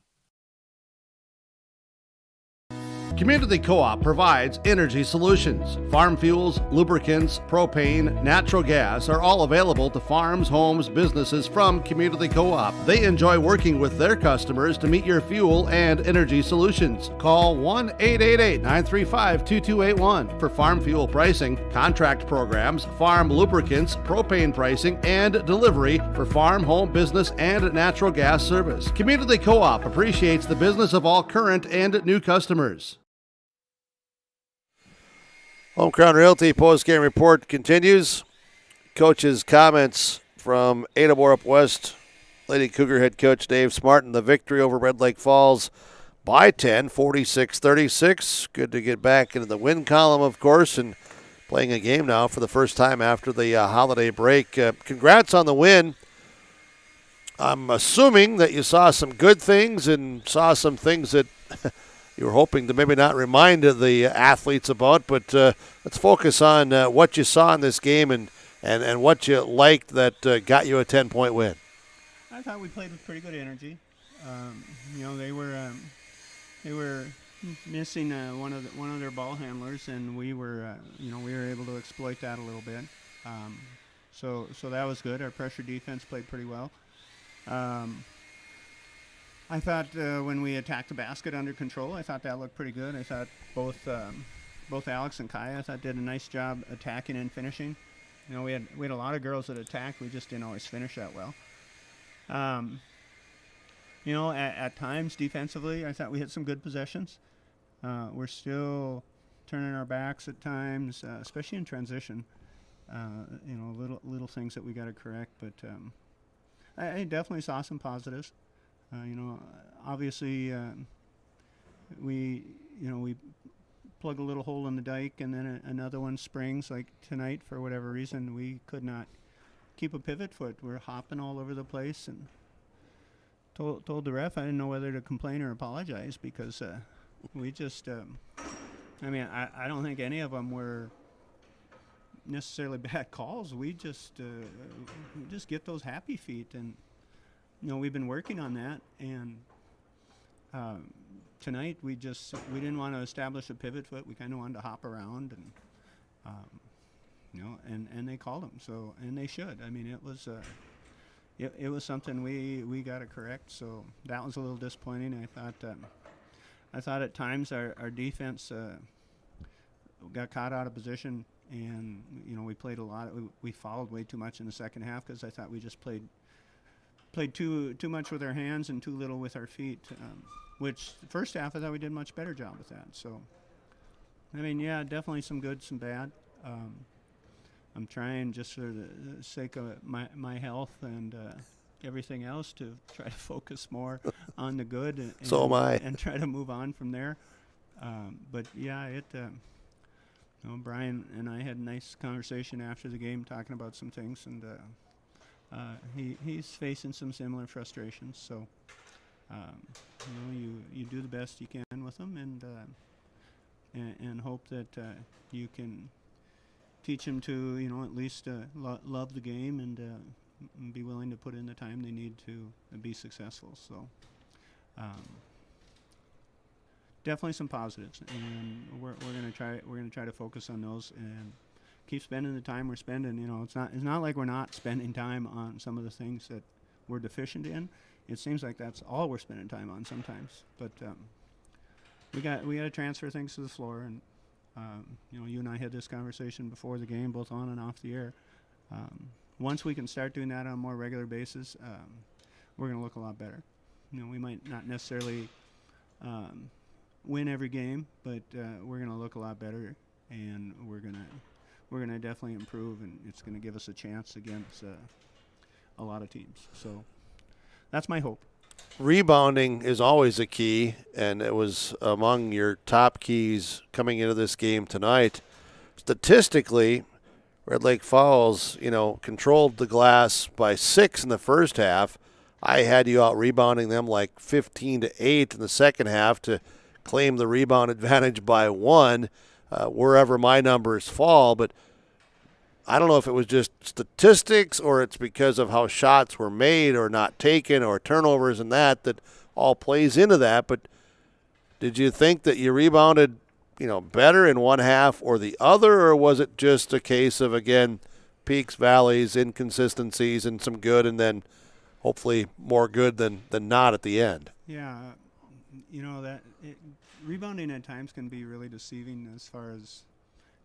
Community Co-op provides energy solutions. Farm fuels, lubricants, propane, natural gas are all available to farms, homes, businesses from Community Co-op. They enjoy working with their customers to meet your fuel and energy solutions. Call 1-888-935-2281 for farm fuel pricing, contract programs, farm lubricants, propane pricing, and delivery for farm, home, business, and natural gas service. Community Co-op appreciates the business of all current and new customers. Homecrown Realty post-game report continues. Coach's comments from Ada-Borup-West Lady Cougar head coach Dave Smart in the victory over Red Lake Falls by 10, 46-36. Good to get back into the win column, of course, and playing a game now for the first time after the holiday break. Congrats on the win. I'm assuming that you saw some good things and saw some things that you were hoping to maybe not remind the athletes about, but let's focus on what you saw in this game and what you liked that got you a 10-point win. I thought we played with pretty good energy. They were missing one of their ball handlers, and we were able to exploit that a little bit. So that was good. Our pressure defense played pretty well. I thought when we attacked the basket under control, I thought that looked pretty good. I thought both Alex and Kaya, did a nice job attacking and finishing. We had a lot of girls that attacked. We just didn't always finish that well. At times defensively, I thought we had some good possessions. We're still turning our backs at times, especially in transition. Little things that we got to correct, but I definitely saw some positives. Obviously, we plug a little hole in the dike, and then another one springs. Like tonight, for whatever reason, we could not keep a pivot foot. We're hopping all over the place, and told the ref I didn't know whether to complain or apologize because we just. I don't think any of them were necessarily bad calls. We just get those happy feet, and we've been working on that, and tonight we didn't want to establish a pivot foot. We kind of wanted to hop around, and and they called them, so, and they should. It was something we got to correct, so that was a little disappointing. I thought at times our defense got caught out of position, and we played a lot. We fouled way too much in the second half because I thought we just played too much with our hands and too little with our feet, which the first half I thought we did a much better job with that. So, definitely some good, some bad. I'm trying, just for the sake of my health and everything else, to try to focus more on the good. And so am I. And try to move on from there. Brian and I had a nice conversation after the game talking about some things, and he's facing some similar frustrations. So you do the best you can with them, and hope that you can teach them to at least love the game and be willing to put in the time they need to be successful. So definitely some positives, and we're gonna try to focus on those and keep spending the time we're spending. It's not like we're not spending time on some of the things that we're deficient in. It seems like that's all we're spending time on sometimes, but we got to transfer things to the floor, and you and I had this conversation before the game, both on and off the air. Once we can start doing that on a more regular basis, we're going to look a lot better. We might not necessarily win every game, but we're going to look a lot better, and we're going to definitely improve, and it's going to give us a chance against a lot of teams. So that's my hope. Rebounding is always a key, and it was among your top keys coming into this game tonight. Statistically, Red Lake Falls, controlled the glass by 6 in the first half. I had you out rebounding them like 15-8 in the second half to claim the rebound advantage by 1, wherever my numbers fall. But I don't know if it was just statistics or it's because of how shots were made or not taken or turnovers and that all plays into that. But did you think that you rebounded, better in one half or the other, or was it just a case of, again, peaks, valleys, inconsistencies, and some good, and then hopefully more good than not at the end? Yeah, rebounding at times can be really deceiving as far as,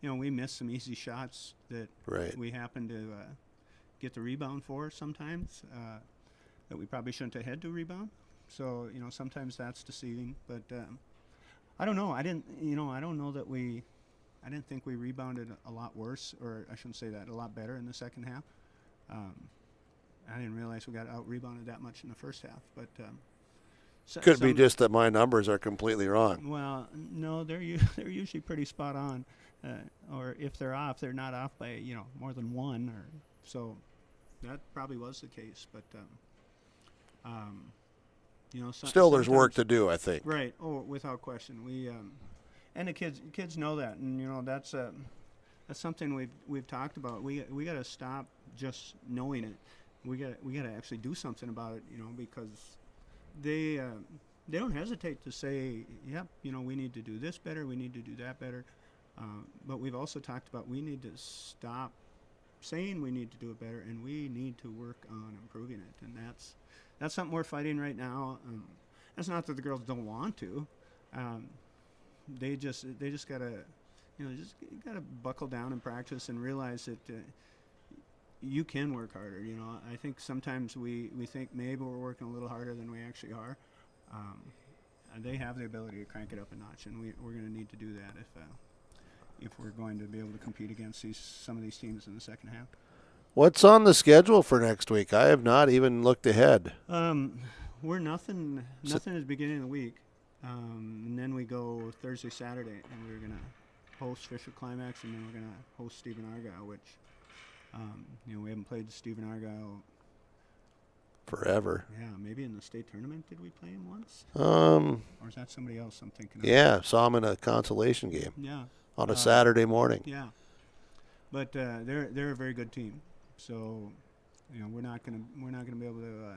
we miss some easy shots that we happen to get the rebound for sometimes that we probably shouldn't have had to rebound. So, sometimes that's deceiving. But I don't know. I don't think we rebounded a lot worse, or I shouldn't say that, a lot better in the second half. I didn't realize we got out-rebounded that much in the first half. But could be just that my numbers are completely wrong. Well, no, they're usually pretty spot on. Or if they're off, they're not off by more than 1, or so. That probably was the case, but still there's work to do, I think. Right. Oh, without question. We and the kids know that, and that's something we've talked about. We got to stop just knowing it. We got to actually do something about it, because they don't hesitate to say, yep, we need to do this better, we need to do that better. But we've also talked about we need to stop saying we need to do it better, and we need to work on improving it. And that's something we're fighting right now. That's not that the girls don't want to. They just gotta gotta buckle down and practice and realize that you can work harder. I think sometimes we think maybe we're working a little harder than we actually are. They have the ability to crank it up a notch, and we're going to need to do that if we're going to be able to compete against some of these teams in the second half. What's on the schedule for next week? I have not even looked ahead. We're nothing at the beginning of the week, and then we go Thursday, Saturday, and we're going to host Fisher Climax, and then we're going to host Stephen Argyle, which we haven't played Stephen Argyle forever. Yeah, maybe in the state tournament did we play him once? Or is that somebody else I'm thinking of? Yeah, saw him in a consolation game. Yeah. On a Saturday morning. Yeah. But they're a very good team. So, we're not gonna be able to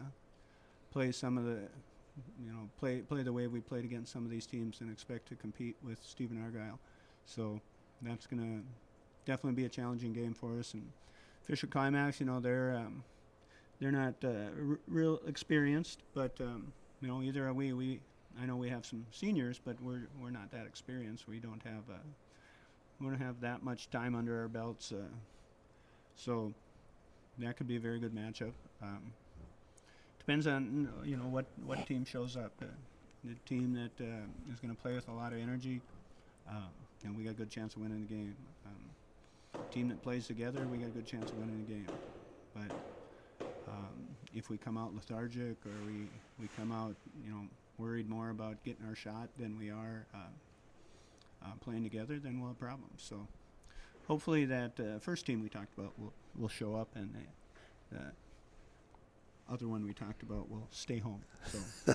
play some of the play the way we played against some of these teams and expect to compete with Stephen Argyle. So that's gonna definitely be a challenging game for us. And Fisher Climax, they're not real experienced, but either are we. I know we have some seniors, but we're not that experienced. We don't have that much time under our belts, so that could be a very good matchup. Depends on what team shows up. The team that is going to play with a lot of energy, we got a good chance of winning the game. Team that plays together, we got a good chance of winning the game. But if we come out lethargic or we come out worried more about getting our shot than we are playing together, then we'll have problems. So hopefully that first team we talked about will show up, and the other one we talked about will stay home. So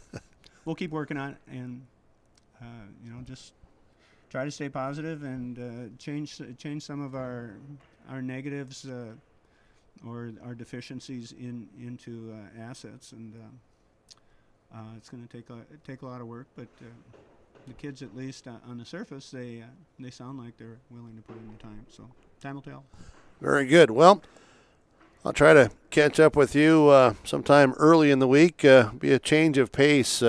we'll keep working on it, and just try to stay positive and change some of our negatives or our deficiencies into assets. And it's going to take a lot of work, but the kids, at least on the surface, they sound like they're willing to put in the time. So time will tell. Very good. Well, I'll try to catch up with you sometime early in the week. Be a change of pace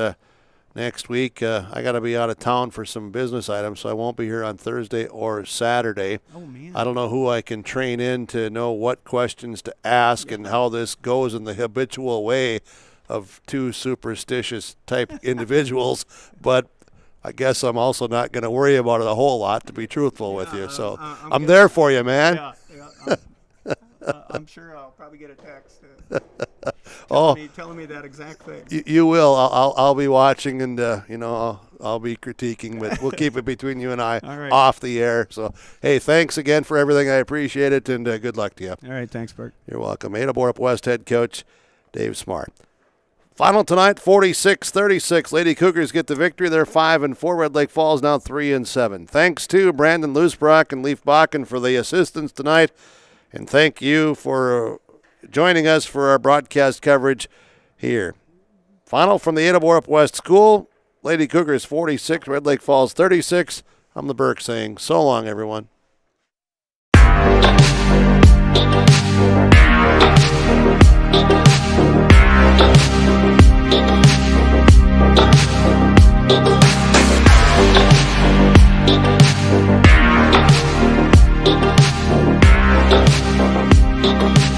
next week. I got to be out of town for some business items, so I won't be here on Thursday or Saturday. Oh, man. I don't know who I can train in to know what questions to ask and how this goes in the habitual way of two superstitious type individuals, but I guess I'm also not going to worry about it a whole lot, to be truthful with you. So I'm there for you, man. Yeah. I'm sure I'll probably get a text telling me that exact thing. You will. I'll be watching, and I'll be critiquing, but we'll keep it between you and I off the air. So, hey, thanks again for everything. I appreciate it, and good luck to you. All right, thanks, Bert. You're welcome. Ada-Borup-West head coach Dave Smart. Final tonight, 46-36. Lady Cougars get the victory. They're 5-4. Red Lake Falls now 3-7. Thanks to Brandon Loosbrock and Leif Bakken for the assistance tonight. And thank you for joining us for our broadcast coverage here. Final from the Ada-Borup-West School. Lady Cougars 46, Red Lake Falls 36. I'm the Burke saying so long, everyone. Thank you.